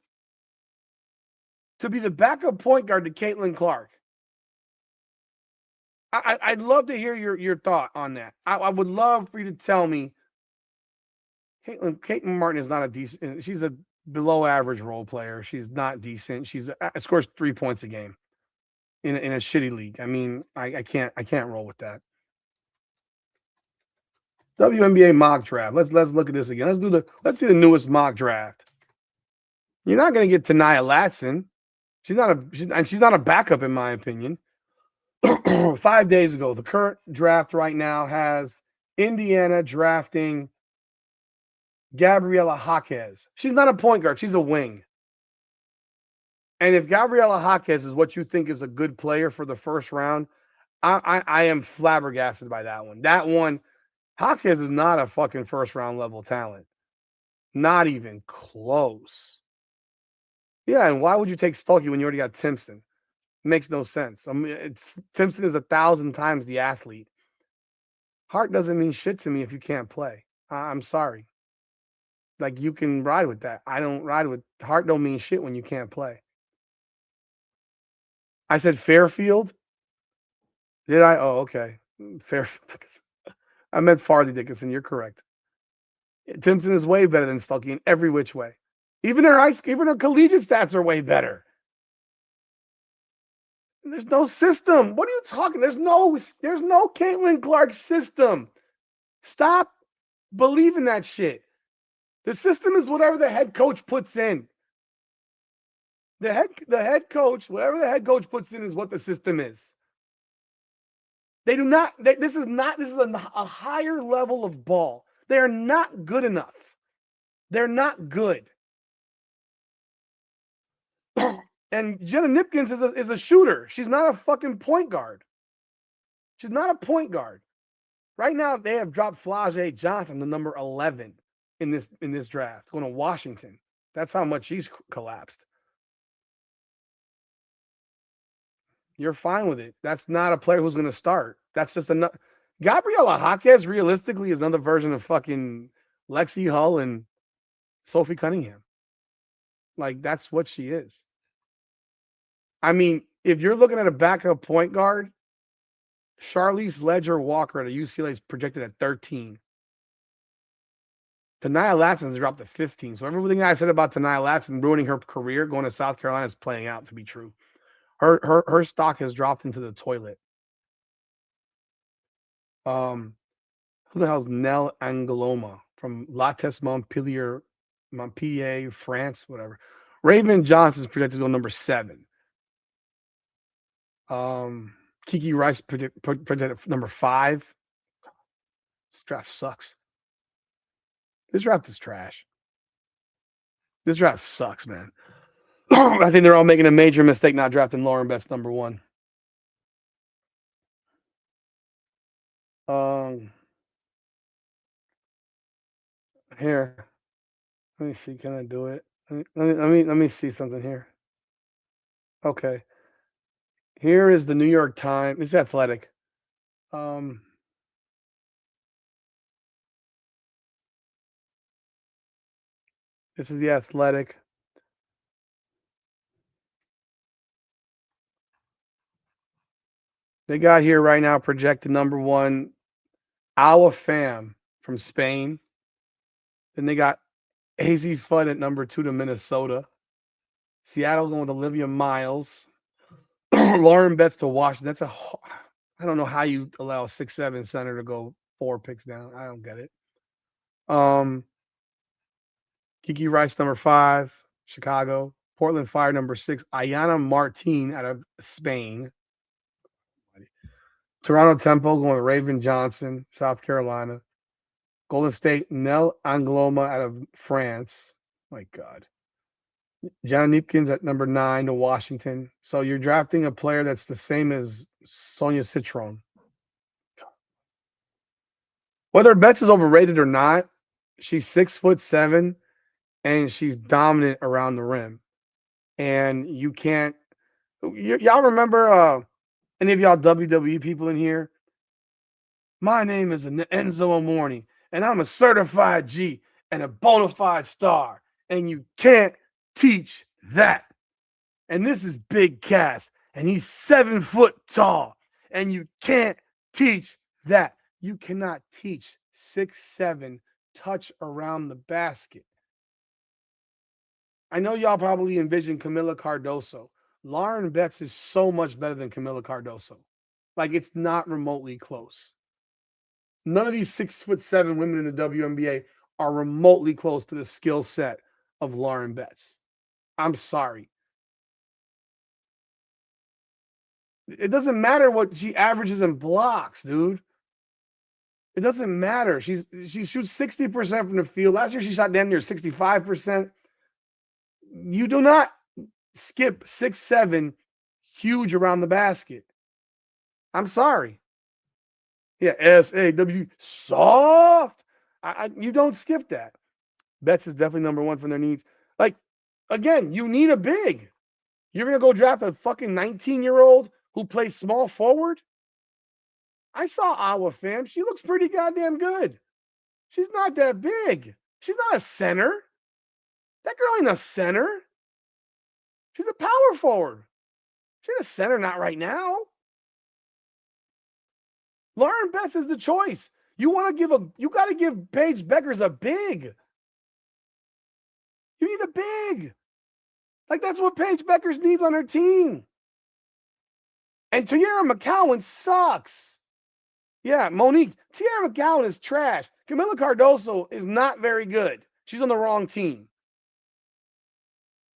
to be the backup point guard to Caitlin Clark? I'd love to hear your thought on that. I would love for you to tell me Caitlin Martin is not a decent. She's a below average role player. She's not decent. She scores 3 points a game in a shitty league. I mean, I can't roll with that. WNBA mock draft. Let's look at this again. Let's see the newest mock draft. You're not going to get Tania Latson. She's not a backup in my opinion. 5 days ago, the current draft right now has Indiana drafting Gabriela Jaquez. She's not a point guard. She's a wing. And if Gabriela Jaquez is what you think is a good player for the first round, I am flabbergasted by that one. That one, Jaquez is not a fucking first round level talent. Not even close. Yeah, and why would you take Stulke when you already got Timpson? Makes no sense. I mean, Timpson is 1,000 times the athlete. Hart doesn't mean shit to me if you can't play. I'm sorry. Like, you can ride with that. I don't ride with Hart. Don't mean shit when you can't play. I said Fairfield. Did I? Oh, okay. Fairfield. I meant Farley Dickinson. You're correct. Timpson is way better than Stulke in every which way. Even her collegiate stats are way better. There's no system. What are you talking? There's no Caitlin Clark system. Stop believing that shit. The system is whatever the head coach puts in. The head coach, whatever the head coach puts in is what the system is. This is a higher level of ball. They are not good enough. They're not good. And Jenna Nipkins is a shooter. She's not a fucking point guard. She's not a point guard. Right now, they have dropped Flau'jae Johnson to number 11 in this draft, going to Washington. That's how much she's collapsed. You're fine with it. That's not a player who's going to start. That's just enough. Gabriela Jaquez realistically is another version of fucking Lexi Hull and Sophie Cunningham. Like, that's what she is. I mean, if you're looking at a backup point guard, Charlize Ledger Walker at UCLA is projected at 13. Tania Latson's dropped to 15. So everything I said about Tania Latson ruining her career going to South Carolina is playing out to be true. Her stock has dropped into the toilet. Who the hell's Nell Angloma from Lattes Montpellier, France, whatever. Raven Johnson is projected to go number 7. Kiki Rice projected number 5. This draft sucks. This draft is trash. This draft sucks, man. I think they're all making a major mistake not drafting Lauren Betts number 1. Here. Let me see. Can I do it? Let me see something here. Okay. Here is the New York Times. It's Athletic. This is the Athletic. They got here right now projected number 1, Awa Fam from Spain. Then they got AZ Fudd at number 2 to Minnesota. Seattle going with Olivia Miles. Lauren Betts to Washington. I don't know how you allow a 6'7" center to go 4 picks down. I don't get it. Kiki Rice number 5, Chicago. Portland Fire number 6, Ayana Martin out of Spain. Toronto Temple going with Raven Johnson, South Carolina. Golden State, Nell Angloma out of France. My God. Jana Neepkins at number 9 to Washington. So you're drafting a player that's the same as Sonia Citron. Whether Betts is overrated or not, she's 6'7", and she's dominant around the rim. And you can't. Y'all remember any of y'all WWE people in here? My name is Enzo Amore, and I'm a certified G and a bona fide star, and you can't teach that. And this is Big Cass, and he's 7 foot tall, and you can't teach that. You cannot teach 6'7" touch around the basket. I know y'all probably envision Camila Cardoso. Lauren Betts is so much better than Camila Cardoso. Like, it's not remotely close. None of these 6'7" women in the WNBA are remotely close to the skill set of Lauren Betts. I'm sorry. It doesn't matter what she averages in blocks, dude. It doesn't matter. She shoots 60% from the field. Last year she shot damn near 65%. You do not skip 6'7", huge around the basket. I'm sorry. Yeah, S-A-W, soft. You don't skip that. Betts is definitely number 1 from their needs. Like, again, you need a big. You're going to go draft a fucking 19-year-old who plays small forward? I saw Awa Fam. She looks pretty goddamn good. She's not that big. She's not a center. That girl ain't a center. She's a power forward. She's a center, not right now. Lauren Betts is the choice. You got to give Paige Beckers a big. You need a big. Like, that's what Paige Beckers needs on her team. And Tiara McCowan sucks. Yeah, Monique. Tiara McCowan is trash. Camila Cardoso is not very good. She's on the wrong team.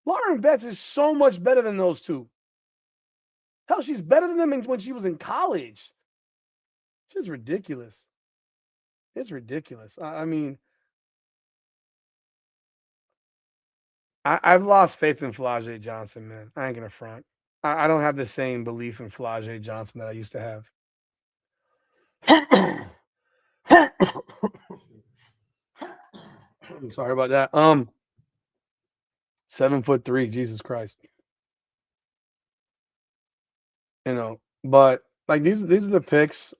Lauren Betts is so much better than those two. Hell, she's better than them when she was in college. She's ridiculous. It's ridiculous. I mean, I've lost faith in Flau'jae Johnson, man. I ain't gonna front. I don't have the same belief in Flau'jae Johnson that I used to have. Sorry about that. 7'3", Jesus Christ. You know, but like these are the picks.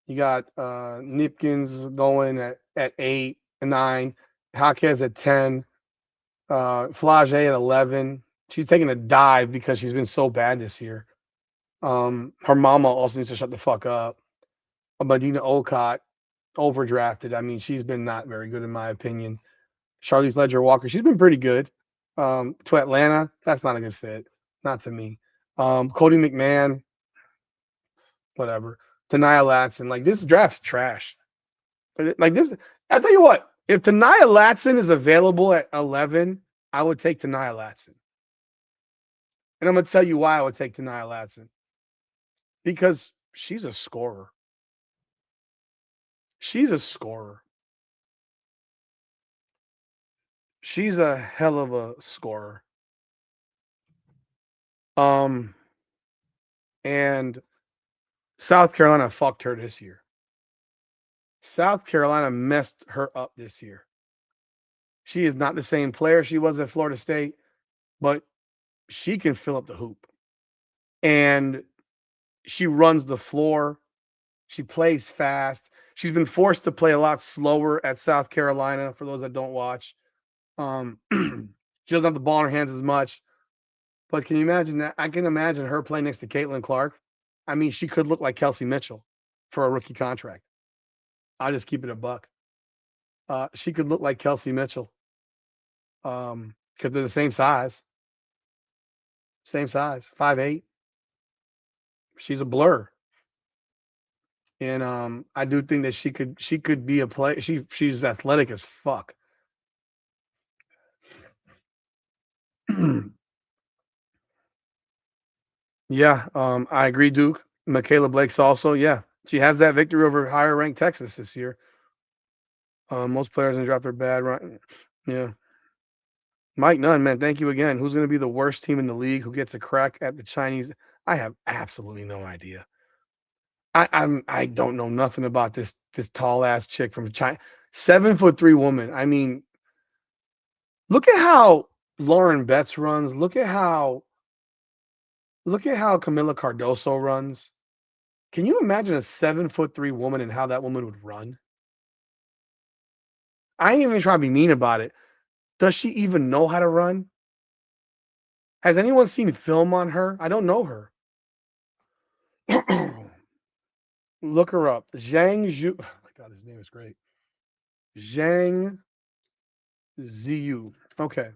You got Nipkins going at 8 and 9, Jaquez at 10, Flage at 11. She's taking a dive because she's been so bad this year. Her mama also needs to shut the fuck up. Medina Olcott, overdrafted. I mean, she's been not very good in my opinion. Charlize Ledger Walker, she's been pretty good. To Atlanta, that's not a good fit. Not to me. Cody McMahon, whatever. Tania Latson, like this draft's trash. Like this, I tell you what, if Tania Latson is available at 11, I would take Tania Latson. And I'm gonna tell you why I would take Tania Latson. Because she's a scorer. She's a scorer. She's a hell of a scorer. And South Carolina fucked her this year. South Carolina messed her up this year. She is not the same player she was at Florida State, but she can fill up the hoop. And she runs the floor. She plays fast. She's been forced to play a lot slower at South Carolina, for those that don't watch. She doesn't have the ball in her hands as much. But can you imagine that? I can imagine her playing next to Caitlin Clark. I mean, she could look like Kelsey Mitchell for a rookie contract. I'll just keep it a buck. She could look like Kelsey Mitchell because they're the same size. Same size, 5'8". She's a blur. And I do think that she could be a play. She's athletic as fuck. Yeah, I agree, Duke. Michaela Blake's also, yeah. She has that victory over higher ranked Texas this year. Most players in the draft are bad, right? Yeah. Mike Nunn, man, thank you again. Who's going to be the worst team in the league? Who gets a crack at the Chinese? I have absolutely no idea. I don't know nothing about this tall ass chick from China, 7'3" woman. I mean, look at how Lauren Betts runs. Look at how Camila Cardoso runs. Can you imagine a 7'3" woman and how that woman would run? I ain't even trying to be mean about it. Does she even know how to run? Has anyone seen film on her? I don't know her. Look her up. Zhang Zhu. Oh my God, his name is great. Zhang Ziyu. Okay.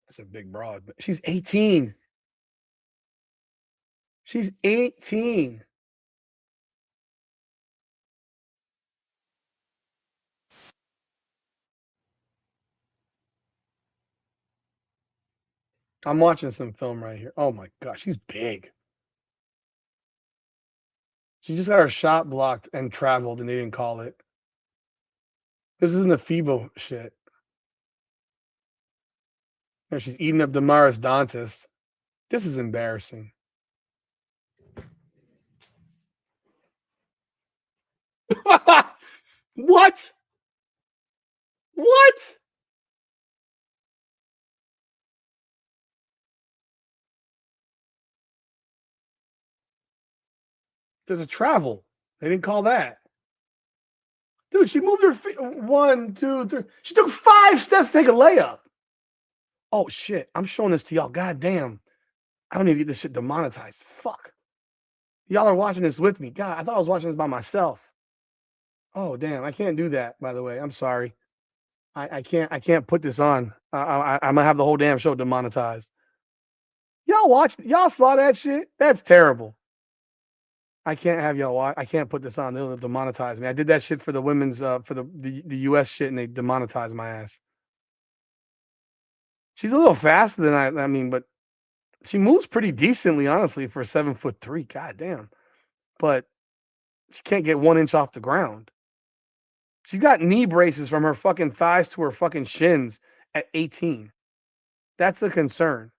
That's a big broad, but she's 18. She's 18. I'm watching some film right here. Oh my God, she's big. She just got her shot blocked and traveled, and they didn't call it. This isn't the FIBA shit. And she's eating up Damaris Dantas. This is embarrassing. What? What? There's a travel. They didn't call that. Dude, she moved her feet. 1, 2, 3. She took 5 steps to take a layup. Oh, shit. I'm showing this to y'all. God damn. I don't need to get this shit demonetized. Fuck. Y'all are watching this with me. God, I thought I was watching this by myself. Oh, damn. I can't do that, by the way. I'm sorry. I can't put this on. I'm going to have the whole damn show demonetized. Y'all saw that shit? That's terrible. I can't have y'all watch. I can't put this on. They'll demonetize me. I did that shit for the women's, for the US shit, and they demonetized my ass. She's a little faster than I mean, but she moves pretty decently, honestly, for 7'3". God damn. But she can't get 1 inch off the ground. She's got knee braces from her fucking thighs to her fucking shins at 18. That's a concern.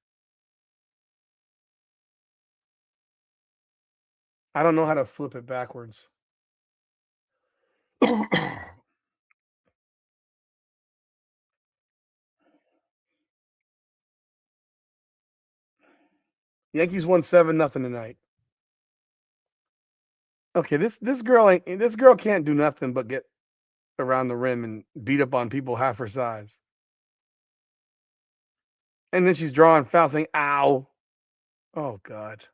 I don't know how to flip it backwards. Yankees won 7-0 tonight. Okay, this girl can't do nothing but get around the rim and beat up on people half her size. And then she's drawing fouls saying, ow. Oh, God.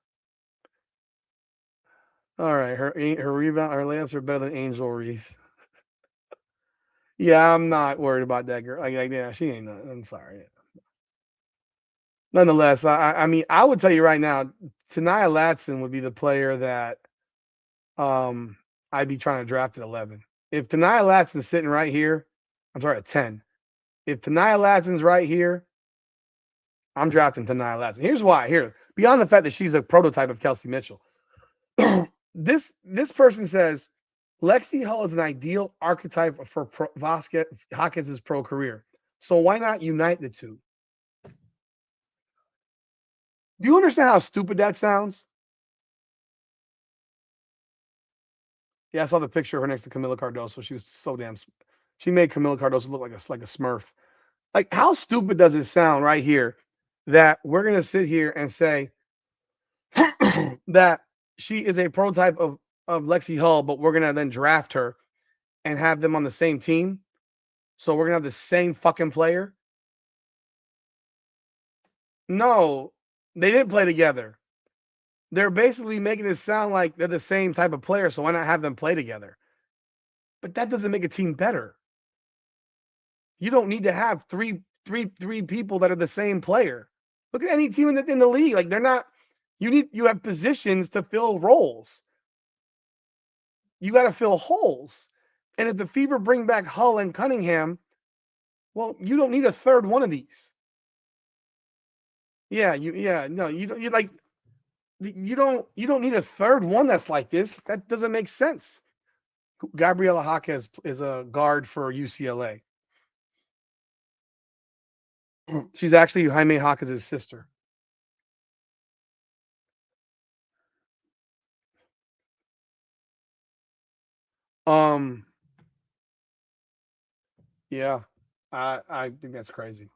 All right, her rebound, her layups are better than Angel Reese. Yeah, I'm not worried about that girl. Yeah, she ain't. I'm sorry. Nonetheless, I mean, I would tell you right now, Tania Latson would be the player that I'd be trying to draft at 11. If Tania Latson's sitting right here, I'm sorry, at 10. If Tania Latson's right here, I'm drafting Tania Latson. Here's why. Here, beyond the fact that she's a prototype of Kelsey Mitchell, this person says Lexi Hull is an ideal archetype for Hawkins' pro career. So why not unite the two? Do you understand how stupid that sounds? Yeah, I saw the picture of her next to Camila Cardoso. She was so damn. She made Camila Cardoso look like a Smurf. Like, how stupid does it sound right here that we're gonna sit here and say that she is a prototype of Lexi Hull, but we're gonna then draft her and have them on the same team. So we're gonna have the same fucking player. No, they didn't play together. They're basically making it sound like they're the same type of player, so why not have them play together? But that doesn't make a team better. You don't need to have three people that are the same player. Look at any team in the league. Like, they're not. You have positions to fill roles. You got to fill holes. And if the Fever bring back Hull and Cunningham, well, you don't need a third one of these. Yeah, you don't need a third one that's like this. That doesn't make sense. Gabriela Jaquez is a guard for UCLA. She's actually Jaime Jaquez's sister. Yeah, I think that's crazy.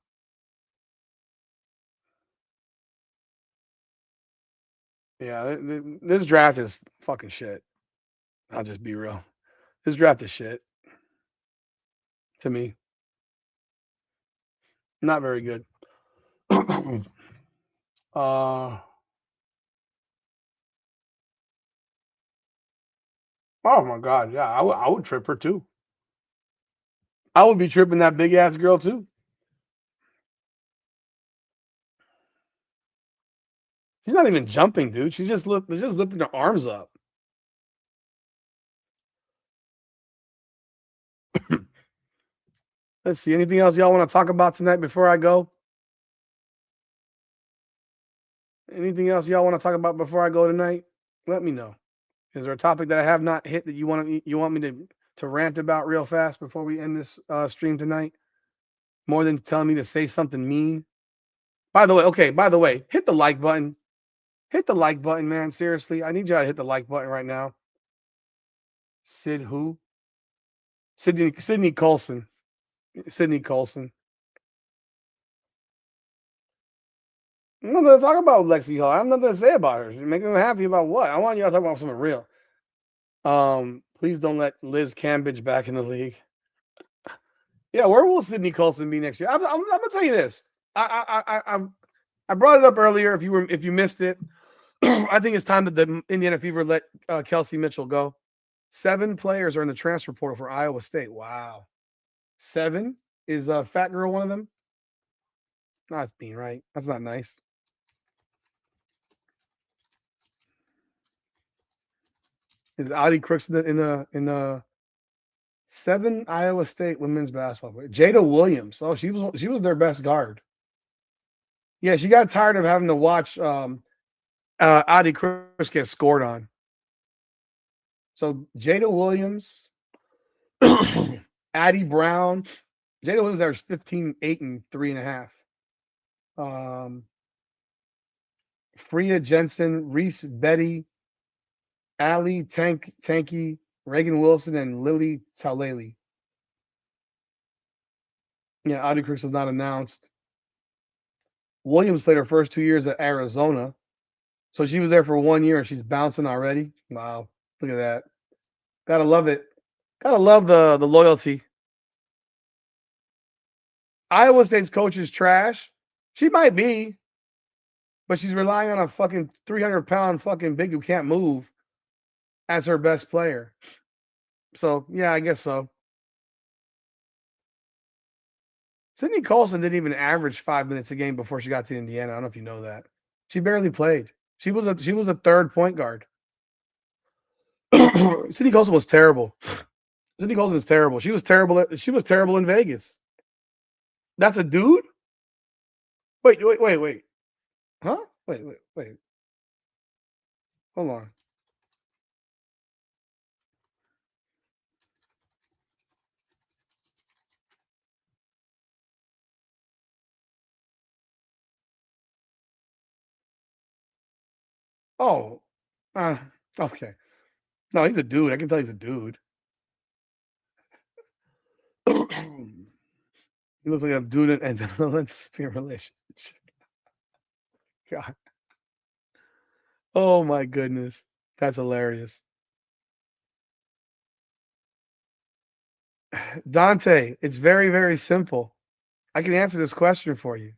Yeah, this draft is fucking shit. I'll just be real. This draft is shit to me. Not very good. Oh my god, yeah, I would trip her too. I would be tripping that big ass girl too. She's not even jumping, dude. She's just lifting her arms up. Let's see. Anything else y'all want to talk about tonight before I go? Anything else y'all want to talk about before I go tonight? Let me know. Is there a topic that I have not hit that you want me to rant about real fast before we end this stream tonight? More than telling me to say something mean. By the way, hit the like button. Hit the like button, man. Seriously, I need y'all to hit the like button right now. Sid who? Sydney Colson. Sydney Colson. I'm not gonna talk about Lexi Hall. I have nothing to say about her. She's making them happy about what? I want y'all to talk about something real. Please don't let Liz Cambridge back in the league. Yeah, where will Sydney Colson be next year? I'm gonna tell you this. I brought it up earlier. If you missed it, I think it's time that the Indiana Fever let Kelsey Mitchell go. 7 players are in the transfer portal for Iowa State. Wow, 7 is Fat Girl one of them? No, that's being right. That's not nice. Is Audi Crooks in the 7 Iowa State women's basketball player? Jada Williams. Oh, she was their best guard. Yeah, she got tired of having to watch Audi Crooks get scored on. So Jada Williams, Addie Brown. Jada Williams averaged 15, 8, and 3.5. Freya Jensen, Reese Betty, Allie Tanky, Reagan Wilson, and Lily Taulele. Yeah, Audi Crooks was not announced. Williams played her first 2 years at Arizona. So she was there for 1 year and she's bouncing already. Wow. Look at that. Gotta love it. Gotta love the loyalty. Iowa State's coach is trash. She might be, but she's relying on a fucking 300-pound fucking big who can't move as her best player. So, yeah, I guess so. Sydney Colson didn't even average 5 minutes a game before she got to Indiana. I don't know if you know that. She barely played. She was a third point guard. Sydney Colson was terrible. Sydney Colson's terrible. She was terrible in Vegas. That's a dude? Wait. Huh? Wait. Hold on. Oh. Okay. No, he's a dude. I can tell he's a dude. He looks like a dude and a lesbian relationship. God. Oh my goodness. That's hilarious. Dante, it's very, very simple. I can answer this question for you.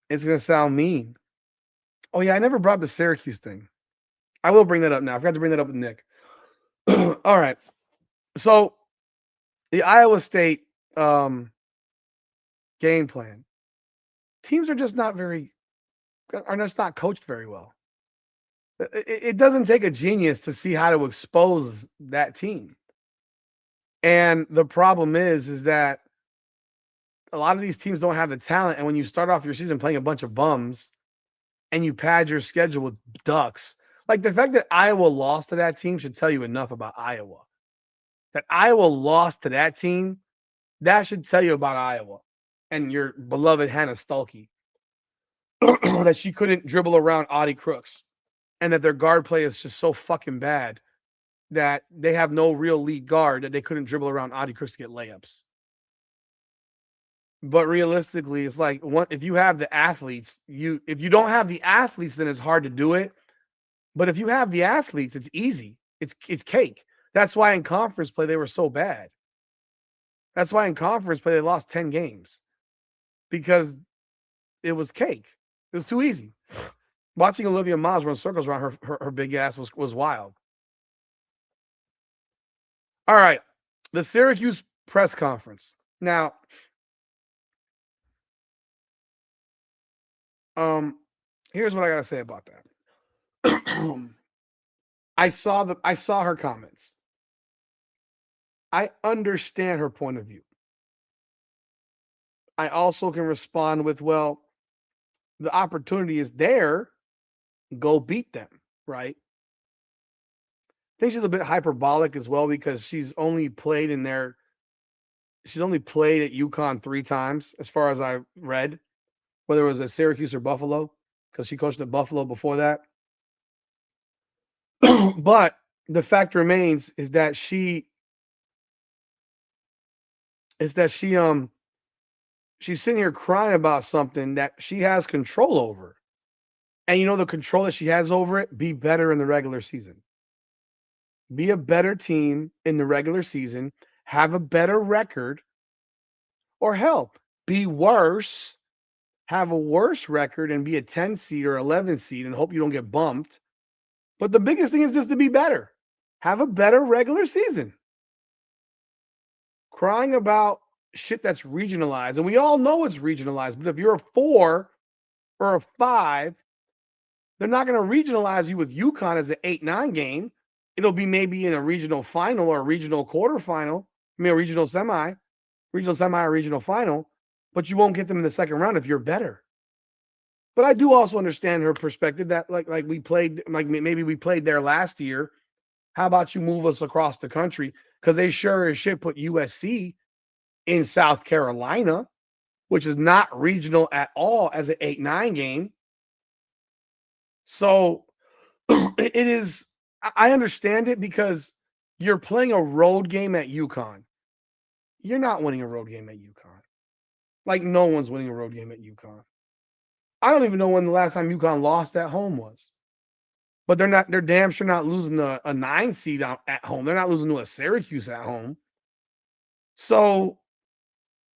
It's going to sound mean. Oh, yeah, I never brought the Syracuse thing. I will bring that up now. I forgot to bring that up with Nick. All right. So, the Iowa State game plan. Teams are just not coached very well. It doesn't take a genius to see how to expose that team. And the problem is that a lot of these teams don't have the talent. And when you start off your season playing a bunch of bums and you pad your schedule with ducks, like the fact that Iowa lost to that team should tell you enough about Iowa. That Iowa lost to that team, that should tell you about Iowa and your beloved Hannah Stuelke. That she couldn't dribble around Audie Crooks and that their guard play is just so fucking bad that they have no real lead guard that they couldn't dribble around Audie Crooks to get layups. But realistically, it's like if you have the athletes, if you don't have the athletes, then it's hard to do it. But if you have the athletes, it's easy. It's cake. That's why in conference play they were so bad. That's why in conference play they lost 10 games. Because it was cake. It was too easy. Watching Olivia Miles run circles around her big ass was wild. All right. The Syracuse press conference. Now, here's what I gotta say about that. I saw her comments. I understand her point of view. I also can respond with, well, the opportunity is there. Go beat them, right? I think she's a bit hyperbolic as well because she's only played at UConn 3 times, as far as I read, whether it was at Syracuse or Buffalo, because she coached at Buffalo before that. But the fact remains is that she's sitting here crying about something that she has control over. And the control that she has over it, be better in the regular season. Be a better team in the regular season, have a better record, or hell, be worse, have a worse record and be a 10 seed or 11 seed and hope you don't get bumped. But the biggest thing is just to be better. Have a better regular season. Crying about shit that's regionalized, and we all know it's regionalized, but if you're a 4 or a 5, they're not going to regionalize you with UConn as an 8-9 game. It'll be maybe in a regional final or a regional quarterfinal. A regional semi or regional final, but you won't get them in the second round if you're better. But I do also understand her perspective that like we played, like maybe we played there last year. How about you move us across the country? Because they sure as shit put USC in South Carolina, which is not regional at all as an 8-9 game. So it is, I understand it because you're playing a road game at UConn. You're not winning a road game at UConn. Like no one's winning a road game at UConn. I don't even know when the last time UConn lost at home was. but they're damn sure not losing a 9 seed at home. They're not losing to a Syracuse at home. So,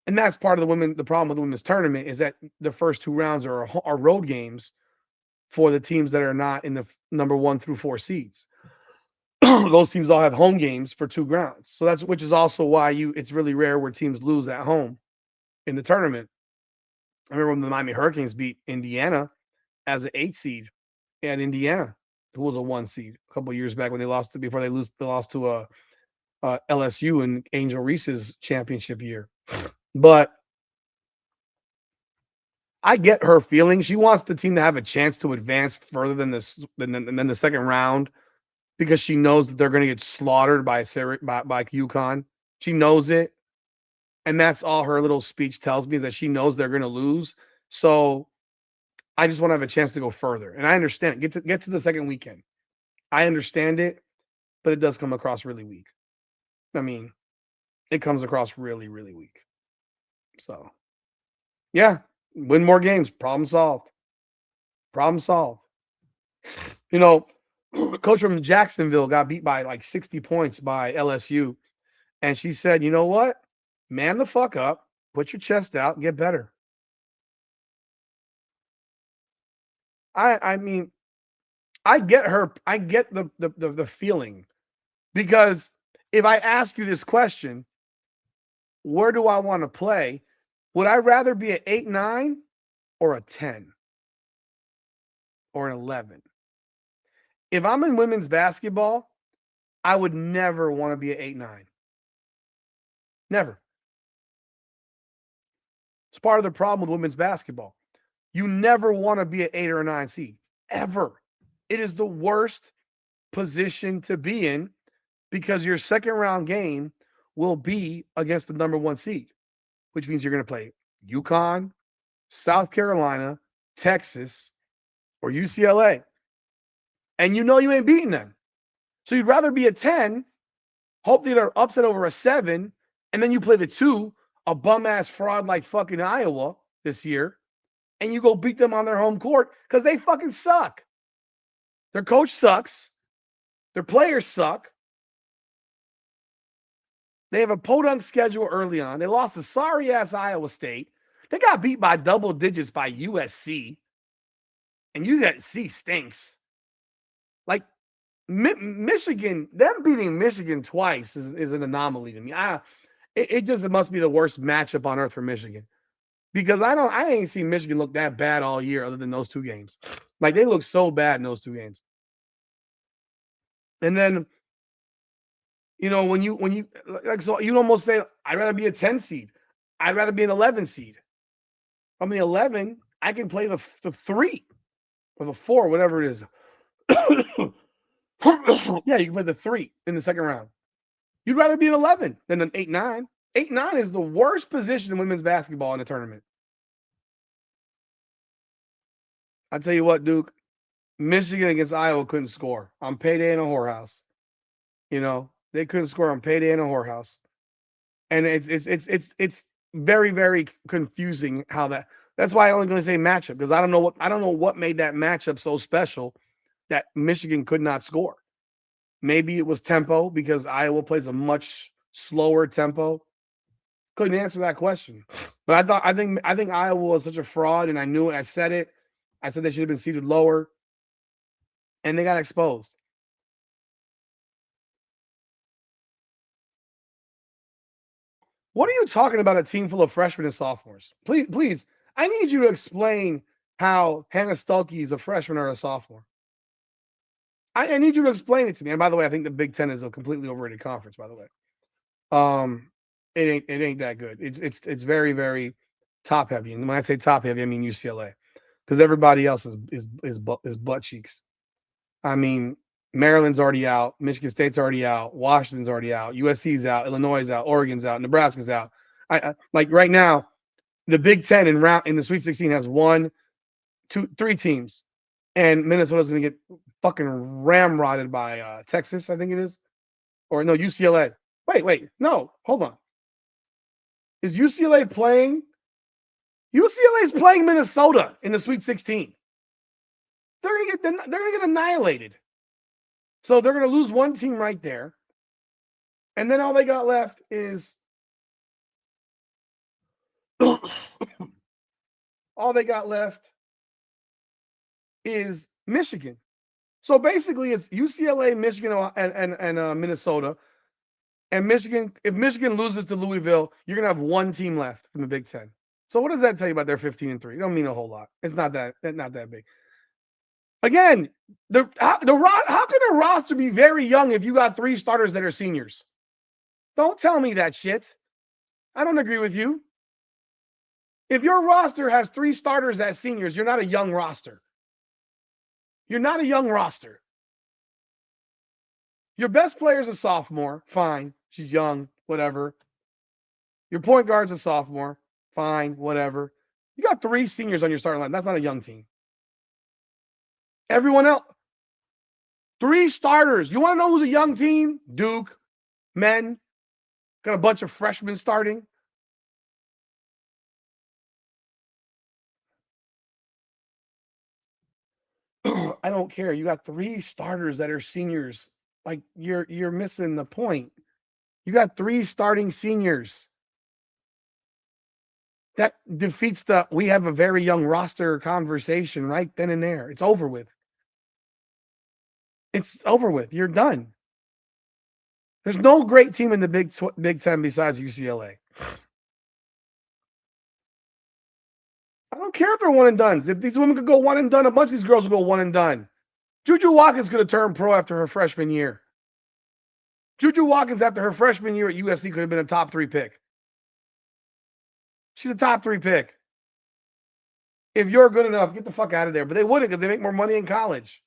and that's part of the problem with the women's tournament is that the first 2 rounds are road games for the teams that are not in the number 1 through 4 seeds. Those teams all have home games for 2 rounds. So which is also why it's really rare where teams lose at home in the tournament. I remember when the Miami Hurricanes beat Indiana as an 8 seed at Indiana, who was a 1 seed a couple of years back when they lost to LSU in Angel Reese's championship year. But I get her feeling. She wants the team to have a chance to advance further than the second round because she knows that they're going to get slaughtered by UConn. She knows it. And that's all her little speech tells me is that she knows they're going to lose. So I just want to have a chance to go further. And I understand it. Get to the second weekend. I understand it, but it does come across really weak. I mean, it comes across really, really weak. So, yeah, win more games. Problem solved. Problem solved. You know, coach from Jacksonville got beat by like 60 points by LSU. And she said, you know what? Man the fuck up. Put your chest out. Get better. I mean, I get her. I get the feeling. Because if I ask you this question, where do I want to play? Would I rather be at 8-9 or a 10 or an 11? If I'm in women's basketball, I would never want to be at 8-9. Never. It's part of the problem with women's basketball. You never want to be an 8 or a 9 seed. Ever. It is the worst position to be in because your second round game will be against the number 1 seed, which means you're going to play UConn, South Carolina, Texas, or UCLA. And you know you ain't beating them. So you'd rather be a 10, hope they're upset over a 7, and then you play the 2, a bum-ass fraud like fucking Iowa this year, and you go beat them on their home court because they fucking suck. Their coach sucks. Their players suck. They have a podunk schedule early on. They lost to sorry-ass Iowa State. They got beat by double digits by USC. And USC stinks. Like, Michigan, them beating Michigan twice is an anomaly to me. It must be the worst matchup on earth for Michigan. Because I ain't seen Michigan look that bad all year other than those 2 games. Like, they look so bad in those 2 games. And then, you know, when you like, so you almost say, I'd rather be a 10 seed. I'd rather be an 11 seed. From the 11, I can play the 3 or the 4, whatever it is. Yeah, you can play the 3 in the second round. You'd rather be an 11 than an 8-9. 8-9 is the worst position in women's basketball in a tournament. I tell you what, Duke, Michigan against Iowa couldn't score on payday in a whorehouse. You know, they couldn't score on payday in a whorehouse, and it's very, very confusing how that. That's why I'm only going to say matchup because I don't know what made that matchup so special that Michigan could not score. Maybe it was tempo because Iowa plays a much slower tempo. Couldn't answer that question, but I think Iowa was such a fraud, and I knew it. I said it. I said they should have been seated lower, and they got exposed. What are you talking about? A team full of freshmen and sophomores? Please, I need you to explain how Hannah Stuelke is a freshman or a sophomore. I need you to explain it to me. And by the way, I think the Big Ten is a completely overrated conference. By the way, it ain't that good. It's very, very top heavy. And when I say top heavy, I mean UCLA, because everybody else is butt cheeks. I mean, Maryland's already out, Michigan State's already out, Washington's already out, USC's out, Illinois is out, Oregon's out, Nebraska's out. I like right now, the Big Ten in the Sweet 16 has 1, 2, 3 teams, and Minnesota's going to get fucking ramrodded by Texas, I think it is, or no, UCLA. Wait, no, hold on. Is UCLA playing? UCLA is playing Minnesota in the Sweet 16. They're gonna get annihilated. So they're going to lose one team right there. And then all they got left is Michigan. So basically, it's UCLA, Michigan, and Minnesota. And Michigan, if Michigan loses to Louisville, you're gonna have one team left from the Big Ten. So what does that tell you about their 15-3? It don't mean a whole lot. It's not that big. Again, how can a roster be very young if you got 3 starters that are seniors? Don't tell me that shit. I don't agree with you. If your roster has 3 starters as seniors, you're not a young roster. You're not a young roster. Your best player is a sophomore. Fine. She's young. Whatever. Your point guard's a sophomore. Fine. Whatever. You got 3 seniors on your starting line. That's not a young team. Everyone else, 3 starters. You want to know who's a young team? Duke, men. Got a bunch of freshmen starting. I don't care. You got 3 starters that are seniors. Like you're missing the point. You got 3 starting seniors. That defeats the we have a very young roster conversation right then and there. It's over with. It's over with. You're done. There's no great team in the Big Ten besides UCLA. I don't care if they're one and done. If these women could go one and done, a bunch of these girls will go one and done. Juju Watkins could have turned pro after her freshman year. Juju Watkins, after her freshman year at USC, could have been a top 3 pick. She's a top 3 pick. If you're good enough, get the fuck out of there. But they wouldn't because they make more money in college.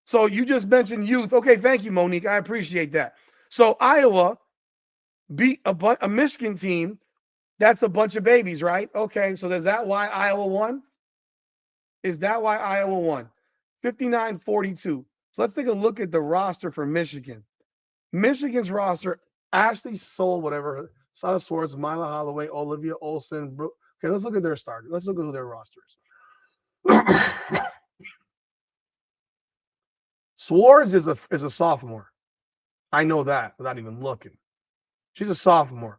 So you just mentioned youth. Okay, thank you, Monique. I appreciate that. So Iowa beat a Michigan team. That's a bunch of babies, right? Okay, so is that why Iowa won? Is that why Iowa won? 59-42. So let's take a look at the roster for Michigan. Michigan's roster, Ashley Soul, whatever, Sada Swartz, Mila Holloway, Olivia Olson. Okay, let's look at their starters. Let's look at who their roster is. Swartz is a sophomore. I know that without even looking. She's a sophomore.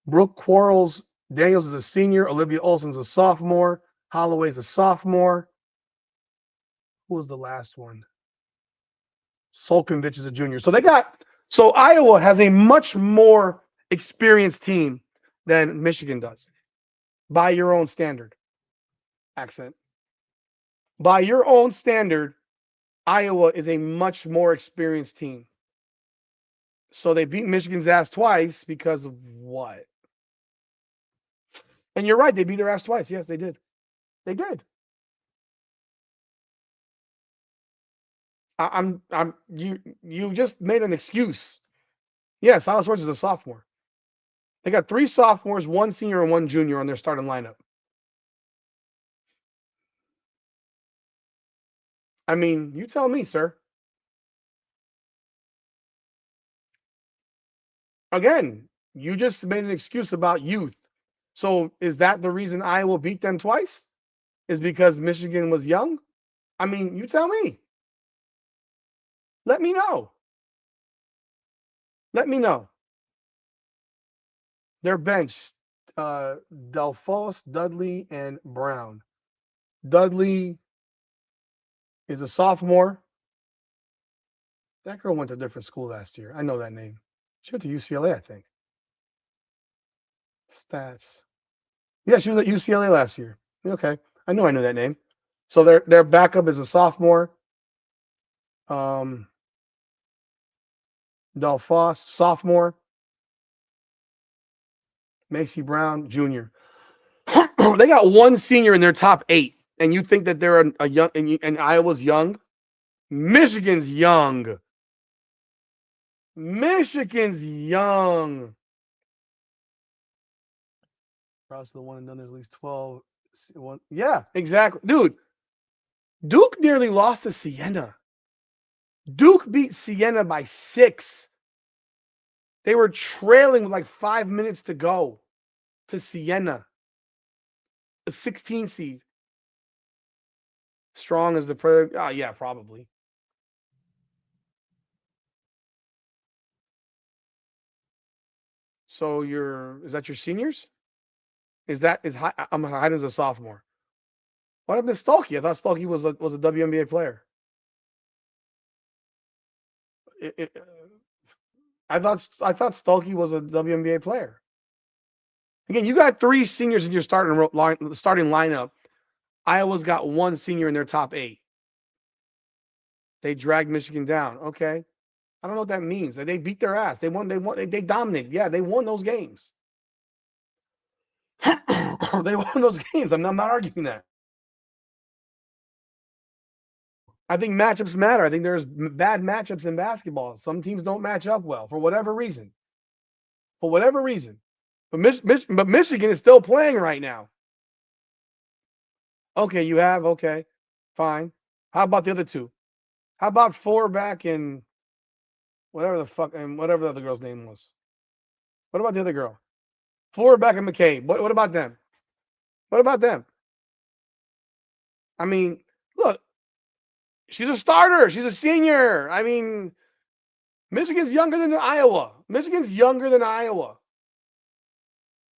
Brooke Quarles Daniels is a senior. Olivia Olson's a sophomore. Holloway's a sophomore. Who was the last one? Solkovich is a junior. So Iowa has a much more experienced team than Michigan does. By your own standard. Accent. By your own standard, Iowa is a much more experienced team. So they beat Michigan's ass twice because of what? And you're right, they beat their ass twice. Yes, they did. They did. You just made an excuse. Yeah, Silas Swartz is a sophomore. They got 3 sophomores, 1 senior, and 1 junior on their starting lineup. I mean, you tell me, sir. Again, you just made an excuse about youth. So is that the reason Iowa beat them twice? Is because Michigan was young? I mean, you tell me. Let me know. Let me know. Their bench, Delphos, Dudley, and Brown. Dudley is a sophomore. That girl went to a different school last year. I know that name. She went to UCLA, I think. Stats. Yeah, she was at UCLA last year. Okay. I knew that name. So their backup is a sophomore. Delphos, sophomore. Macy Brown, junior. They got 1 senior in their top 8, and you think that they're a young and Iowa's young? Michigan's young. Michigan's young. Across the one and done, there's at least 12. Yeah, exactly. Dude, Duke nearly lost to Siena. Duke beat Siena by 6. They were trailing with like 5 minutes to go to Siena, a 16 seed. Strong as the predator. Oh, yeah, probably. So is that your seniors? I'm hiding as a sophomore. What happened to Stolke? I thought Stolke was a WNBA player. I thought Stolke was a WNBA player. Again, you got 3 seniors in your starting lineup. Iowa's got 1 senior in their top 8. They dragged Michigan down. Okay, I don't know what that means. They beat their ass. They won. They dominated. Yeah, they won those games. They won those games. I'm not arguing that. I think matchups matter. I think there's bad matchups in basketball. Some teams don't match up well for whatever reason. For whatever reason. But Michigan is still playing right now. Okay, you have. Okay, fine. How about the other 2? How about Forback and whatever the other girl's name was? What about the other girl? Forback and McCabe. What about them? What about them? I mean, look, she's a starter. She's a senior. I mean, Michigan's younger than Iowa.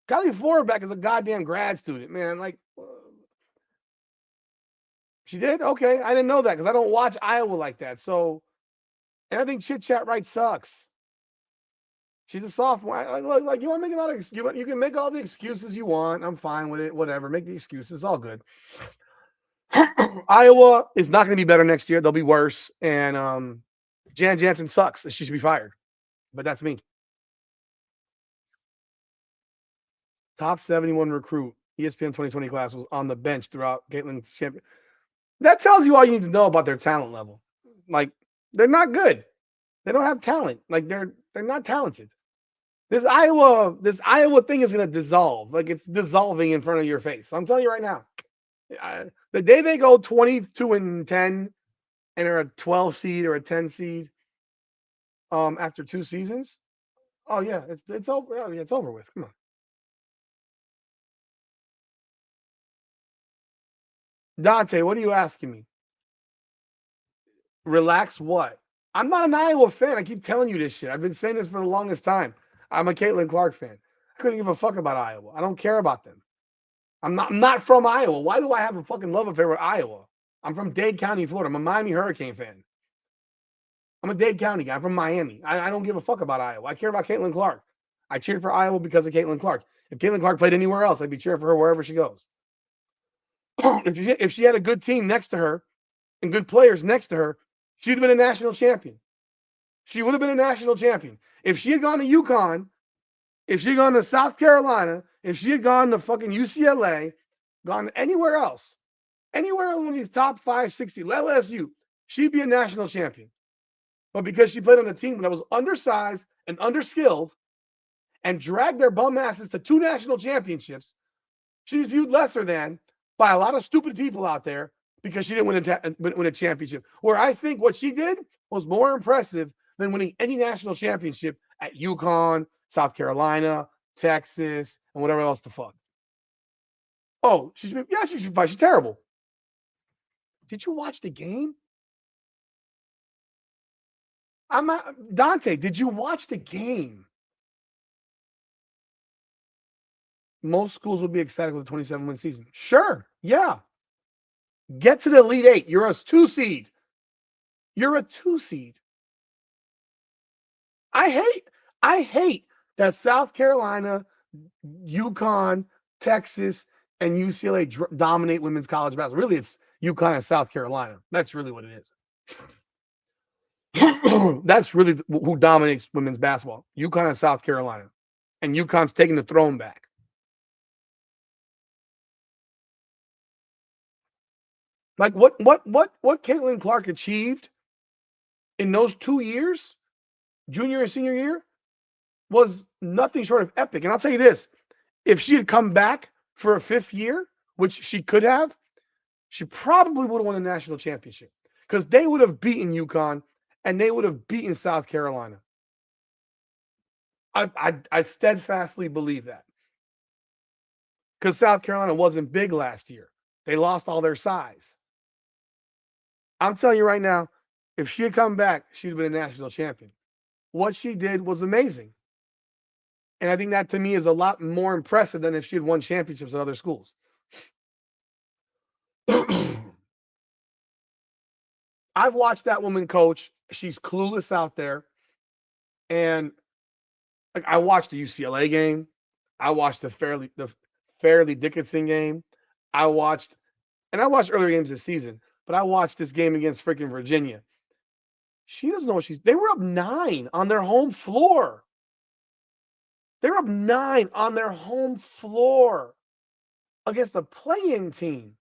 Kylie Forback is a goddamn grad student, man. Like, she did? Okay, I didn't know that because I don't watch Iowa like that. So, and I think Chit Chat Right sucks. She's a sophomore. Like you want to make a lot of you can make all the excuses you want. I'm fine with it. Whatever. Make the excuses. All good. Iowa is not going to be better next year. They'll be worse. And Jan Jansen sucks. She should be fired. But that's me. Top 71 recruit. ESPN 2020 class was on the bench throughout Caitlin's champion. That tells you all you need to know about their talent level. Like, they're not good. They don't have talent. Like, they're not talented. This Iowa thing is going to dissolve. Like, it's dissolving in front of your face. I'm telling you right now. The day they go 22-10 and are a 12 seed or a 10 seed after 2 seasons, oh yeah, it's over. Oh, yeah, it's over with. Come on. Dante, what are you asking me? Relax what? I'm not an Iowa fan. I keep telling you this shit. I've been saying this for the longest time. I'm a Caitlin Clark fan. I couldn't give a fuck about Iowa. I don't care about them. I'm not from Iowa. Why do I have a fucking love affair with Iowa? I'm from Dade County, Florida. I'm a Miami Hurricane fan. I'm a Dade County guy. I'm from Miami. I don't give a fuck about Iowa. I care about Caitlin Clark. I cheered for Iowa because of Caitlin Clark. If Caitlin Clark played anywhere else, I'd be cheering for her wherever she goes. If she had a good team next to her and good players next to her, she'd have been a national champion. She would have been a national champion. If she had gone to UConn, if she had gone to South Carolina, if she had gone to fucking UCLA, gone anywhere else, anywhere in these top 5, 60, LSU, she'd be a national champion. But because she played on a team that was undersized and underskilled and dragged their bum asses to 2 national championships, she's viewed lesser than by a lot of stupid people out there because she didn't win a championship. Where I think what she did was more impressive than winning any national championship at UConn, South Carolina, Texas, and whatever else the fuck. Oh, she should be fine. She's terrible. Did you watch the game? Dante, did you watch the game? Most schools would be ecstatic with a 27-win season. Sure, yeah. Get to the Elite 8. You're a 2 seed. You're a 2 seed. I hate that South Carolina, UConn, Texas, and UCLA dominate women's college basketball. Really, it's UConn and South Carolina. That's really what it is. That's really who dominates women's basketball. UConn and South Carolina. And UConn's taking the throne back. Like what Caitlin Clark achieved in those 2 years, junior and senior year, was nothing short of epic. And I'll tell you this, if she had come back for a 5th year, which she could have, she probably would have won a national championship because they would have beaten UConn and they would have beaten South Carolina. I steadfastly believe that because South Carolina wasn't big last year. They lost all their size. I'm telling you right now, if she had come back, she'd have been a national champion. What she did was amazing. And I think that to me is a lot more impressive than if she had won championships at other schools. I've watched that woman coach. She's clueless out there. And I watched the UCLA game. I watched the Fairleigh Dickinson game. I watched earlier games this season, but I watched this game against freaking Virginia. She doesn't know what they were up 9 on their home floor. They were up 9 on their home floor against a play-in team.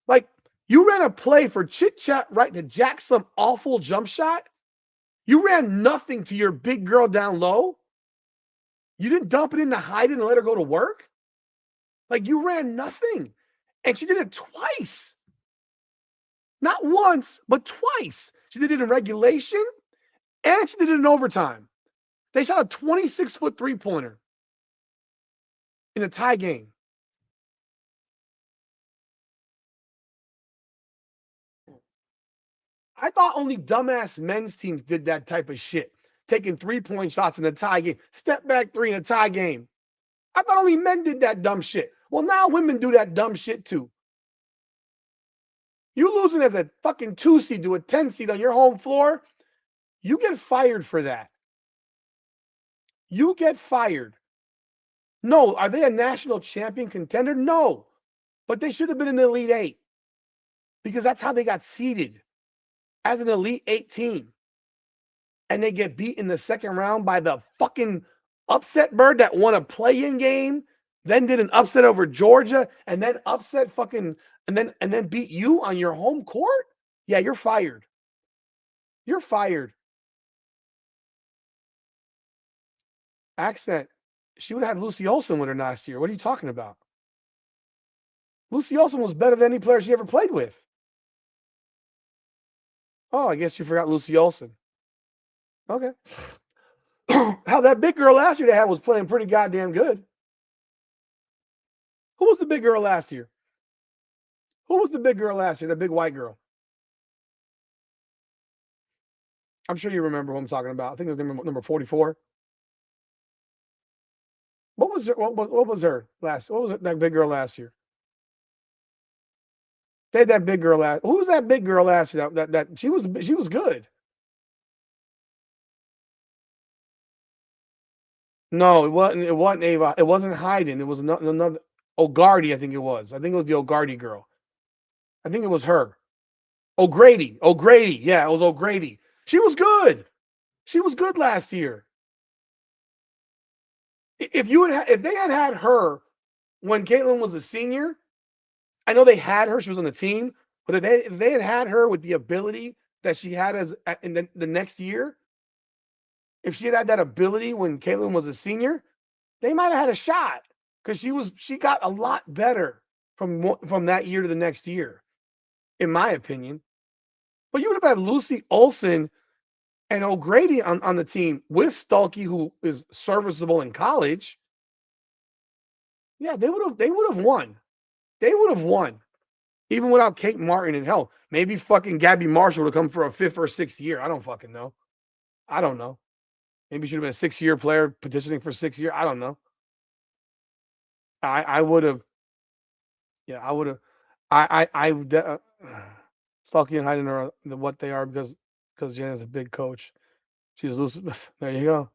Like, you ran a play for Chit Chat right to jack some awful jump shot. You ran nothing to your big girl down low. You didn't dump it in to hide it and let her go to work. Like, you ran nothing. And she did it twice. Not once, but twice. She did it in regulation and she did it in overtime. They shot a 26-foot three-pointer in a tie game. I thought only dumbass men's teams did that type of shit. Taking 3-point shots in a tie game. Step back 3 in a tie game. I thought only men did that dumb shit. Well, now women do that dumb shit too. You losing as a fucking 2 seed to a 10 seed on your home floor, you get fired for that. You get fired. No, are they a national champion contender? No. But they should have been in the Elite 8 because that's how they got seeded as an Elite 8 team. And they get beat in the second round by the fucking upset bird that won a play-in game, then did an upset over Georgia, and then upset fucking and then beat you on your home court? Yeah, you're fired. You're fired. Accent. She would have had Lucy Olson with her last year. What are you talking about? Lucy Olson was better than any player she ever played with. Oh, I guess you forgot Lucy Olson. Okay. How that big girl last year they had was playing pretty goddamn good. Who was the big girl last year? Who was the big girl last year? The big white girl. I'm sure you remember who I'm talking about. I think it was number 44. What was her? What was her last? What was that big girl last year? They had that big girl last. Who was that big girl last year? That she was good. No, it wasn't. It wasn't Ava. It wasn't Hayden. It was another O'Gardy. I think it was. I think it was the O'Gardy girl. I think it was her. O'Grady. Yeah, it was O'Grady. She was good. She was good last year. If they had her when Caitlin was a senior, I know they had her. She was on the team, but if they had her with the ability that she had in the next year, if she had that ability when Caitlin was a senior, they might have had a shot because she got a lot better from that year to the next year, in my opinion. But you would have had Lucy Olson and O'Grady on the team with Stuelke, who is serviceable in college. Yeah, they would have won. They would have won. Even without Kate Martin, and hell, maybe fucking Gabby Marshall would have come for a 5th or 6th year. I don't fucking know. I don't know. Maybe she should have been a 6-year player petitioning for 6 years. I don't know. I would have. Yeah, I would have. Stuelke and Hayden are what they are because Jen is a big coach. She's loose. There you go.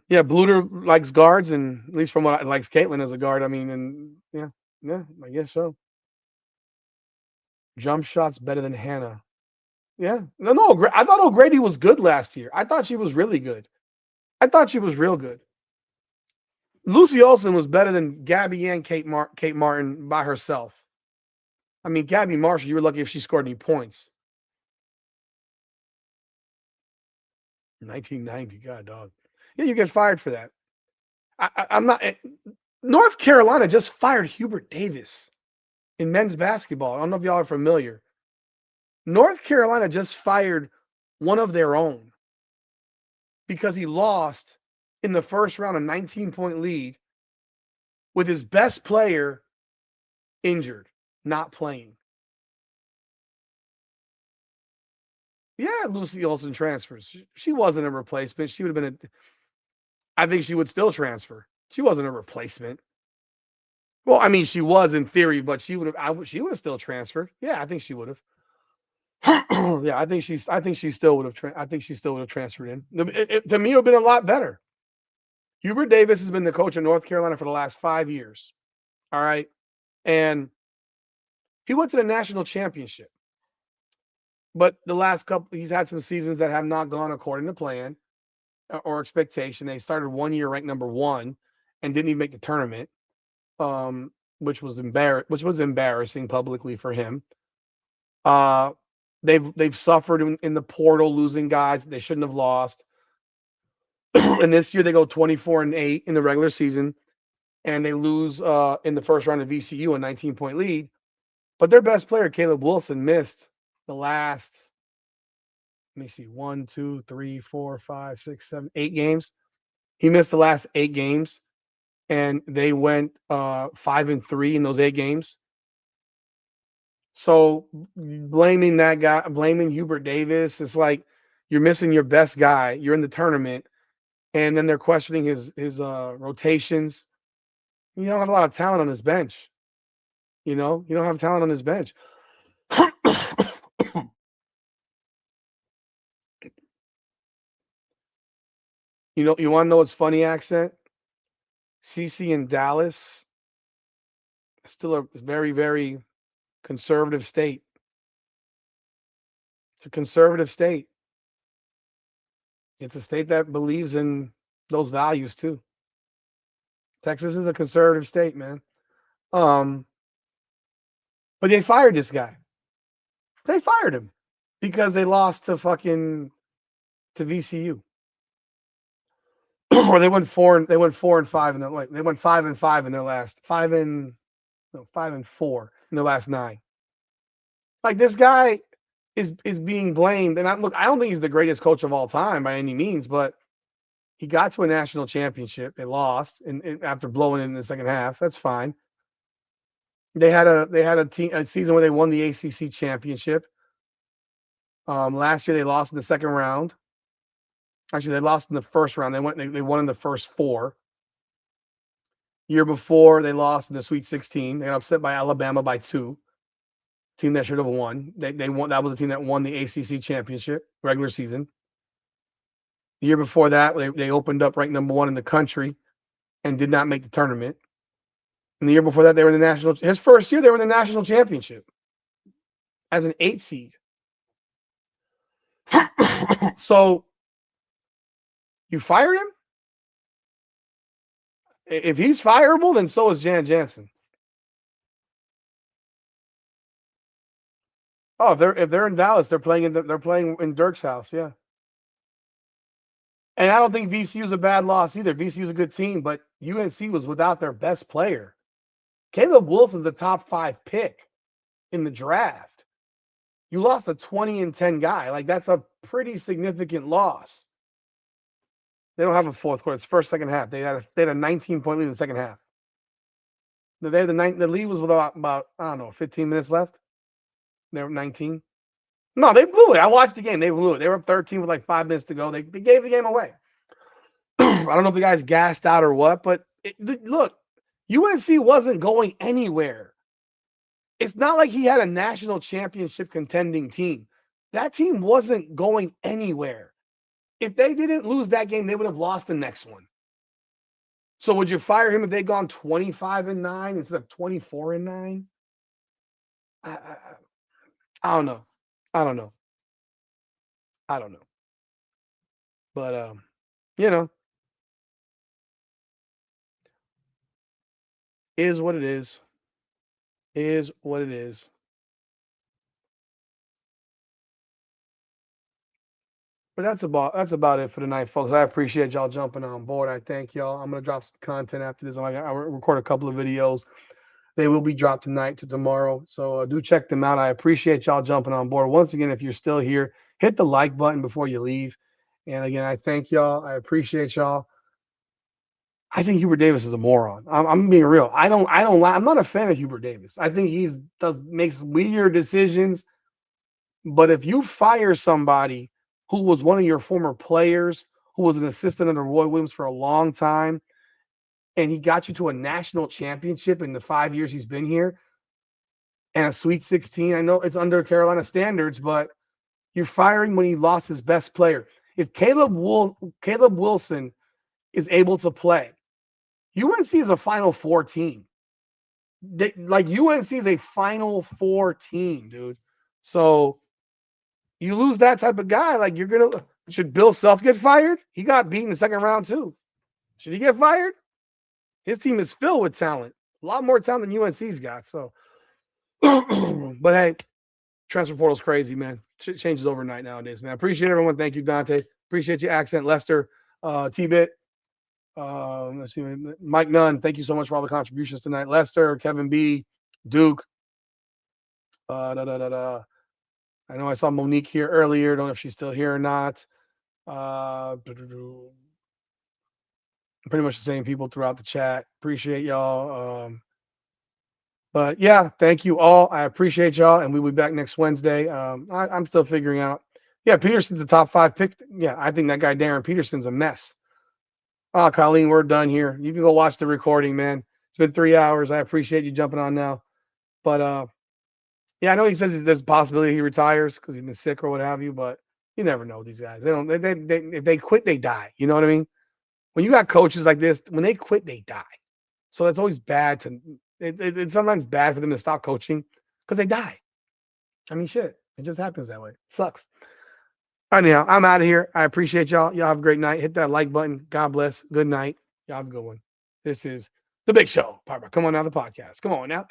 Yeah, Bluter likes guards, and at least from what likes Caitlin as a guard. I mean, and yeah, I guess so. Jump shots better than Hannah. Yeah, no. I thought O'Grady was good last year. I thought she was really good. I thought she was real good. Lucy Olson was better than Gabby and Kate Martin by herself. I mean, Gabby Marshall, you were lucky if she scored any points. 1990, God, dog. Yeah, you get fired for that. I'm not. North Carolina just fired Hubert Davis in men's basketball. I don't know if y'all are familiar. North Carolina just fired one of their own because he lost in the first round, a 19-point lead with his best player injured, not playing. Yeah, Lucy Olson transfers. She wasn't a replacement. She would have been I think she would still transfer. She wasn't a replacement. Well, I mean, she was in theory, but she would have. She would have still transferred. Yeah, I think she would have. Yeah, I think she still would have. I think she still would have transferred in. To me, it would have been a lot better. Hubert Davis has been the coach of North Carolina for the last 5 years. All right, and he went to the national championship. But the last couple, he's had some seasons that have not gone according to plan or expectation. They started 1 year ranked number 1 and didn't even make the tournament, which was embarrassing publicly for him. They've suffered in the portal, losing guys that they shouldn't have lost. And this year they go 24-8 in the regular season, and they lose in the first round of VCU, a 19-point lead. But their best player, Caleb Wilson, missed the last, let me see, 1, 2, 3, 4, 5, 6, 7, 8 games. He missed the last 8 games, and they went 5-3 in those 8 games. So blaming that guy, blaming Hubert Davis, it's like you're missing your best guy. You're in the tournament, and then they're questioning his rotations. You don't have a lot of talent on his bench. You don't have talent on his bench. You want to know what's funny, accent? CC in Dallas, still a very, very conservative state. It's a conservative state. It's a state that believes in those values too. Texas is a conservative state, man. But they fired this guy. They fired him because they lost to VCU. Or they went 4 and 5 in their they went 5-5 in their last 5 and 4 in their last 9. Like, this guy is being blamed, and I don't think he's the greatest coach of all time by any means, but he got to a national championship. They lost and after blowing it in the second half. That's fine. They had a season where they won the ACC championship. Last year they lost in the second round. Actually, they lost in the first round. They won in the first 4. Year before, they lost in the Sweet 16. They got upset by Alabama by 2. Team that should have won. They won. That was the team that won the ACC championship regular season. The year before that, they opened up ranked number 1 in the country and did not make the tournament. And the year before that, they were in the national. His first year, they were in the national championship as an 8 seed. So you fired him? If he's fireable, then so is Jan Jansen. Oh, if they're in Dallas, they're playing in Dirk's house, yeah. And I don't think VCU is a bad loss either. VCU is a good team, but UNC was without their best player. Caleb Wilson's a top 5 pick in the draft. You lost a 20-10 guy. Like, that's a pretty significant loss. They don't have a fourth quarter. It's first, second half. They had a 19-point lead in the second half. The lead was with about 15 minutes left. They were 19. No, they blew it. I watched the game. They blew it. They were up 13 with like 5 minutes to go. They gave the game away. I don't know if the guys gassed out or what, but look, UNC wasn't going anywhere. It's not like he had a national championship contending team. That team wasn't going anywhere. If they didn't lose that game, they would have lost the next one. So would you fire him if they'd gone 25-9 instead of 24-9? I don't know. I don't know. But is what it is. Is what it is. But that's about it for tonight, folks. I appreciate y'all jumping on board. I thank y'all. I'm gonna drop some content after this. I record a couple of videos. They will be dropped tonight to tomorrow. So do check them out. I appreciate y'all jumping on board. Once again, if you're still here, hit the like button before you leave. And again, I thank y'all. I appreciate y'all. I think Hubert Davis is a moron. I'm being real. I'm not a fan of Hubert Davis. I think makes weird decisions. But if you fire somebody who was one of your former players, who was an assistant under Roy Williams for a long time, and he got you to a national championship in the 5 years he's been here and a Sweet 16, I know it's under Carolina standards, but you're firing when he lost his best player. If Caleb Wilson is able to play, UNC is a Final Four team. UNC is a Final Four team, dude. So you lose that type of guy, should Bill Self get fired? He got beat in the second round too. Should he get fired? His team is filled with talent, a lot more talent than UNC's got. So, but hey, transfer portal's crazy, man. Shit changes overnight nowadays, man. I appreciate everyone. Thank you, Dante. Appreciate your accent, Lester, T-Bit. Let's see, Mike Nunn. Thank you so much for all the contributions tonight, Lester, Kevin B, Duke. I know I saw Monique here earlier. Don't know if she's still here or not. Pretty much the same people throughout the chat. Appreciate y'all. But yeah, thank you all. I appreciate y'all, and we'll be back next Wednesday. I'm still figuring out. Yeah, Peterson's a top 5 pick. Yeah, I think that guy Darren Peterson's a mess. Oh, Colleen, we're done here. You can go watch the recording, man. It's been 3 hours. I appreciate you jumping on now. But yeah, I know he says there's a possibility he retires because he's been sick or what have you, but you never know these guys. They don't. They if they quit, they die. You know what I mean? When you got coaches like this, when they quit, they die. So that's always bad it's sometimes bad for them to stop coaching because they die. I mean, shit. It just happens that way. It sucks. Anyhow, I'm out of here. I appreciate y'all. Y'all have a great night. Hit that like button. God bless. Good night. Y'all have a good one. This is The Big Show. Come on now, the podcast. Come on now.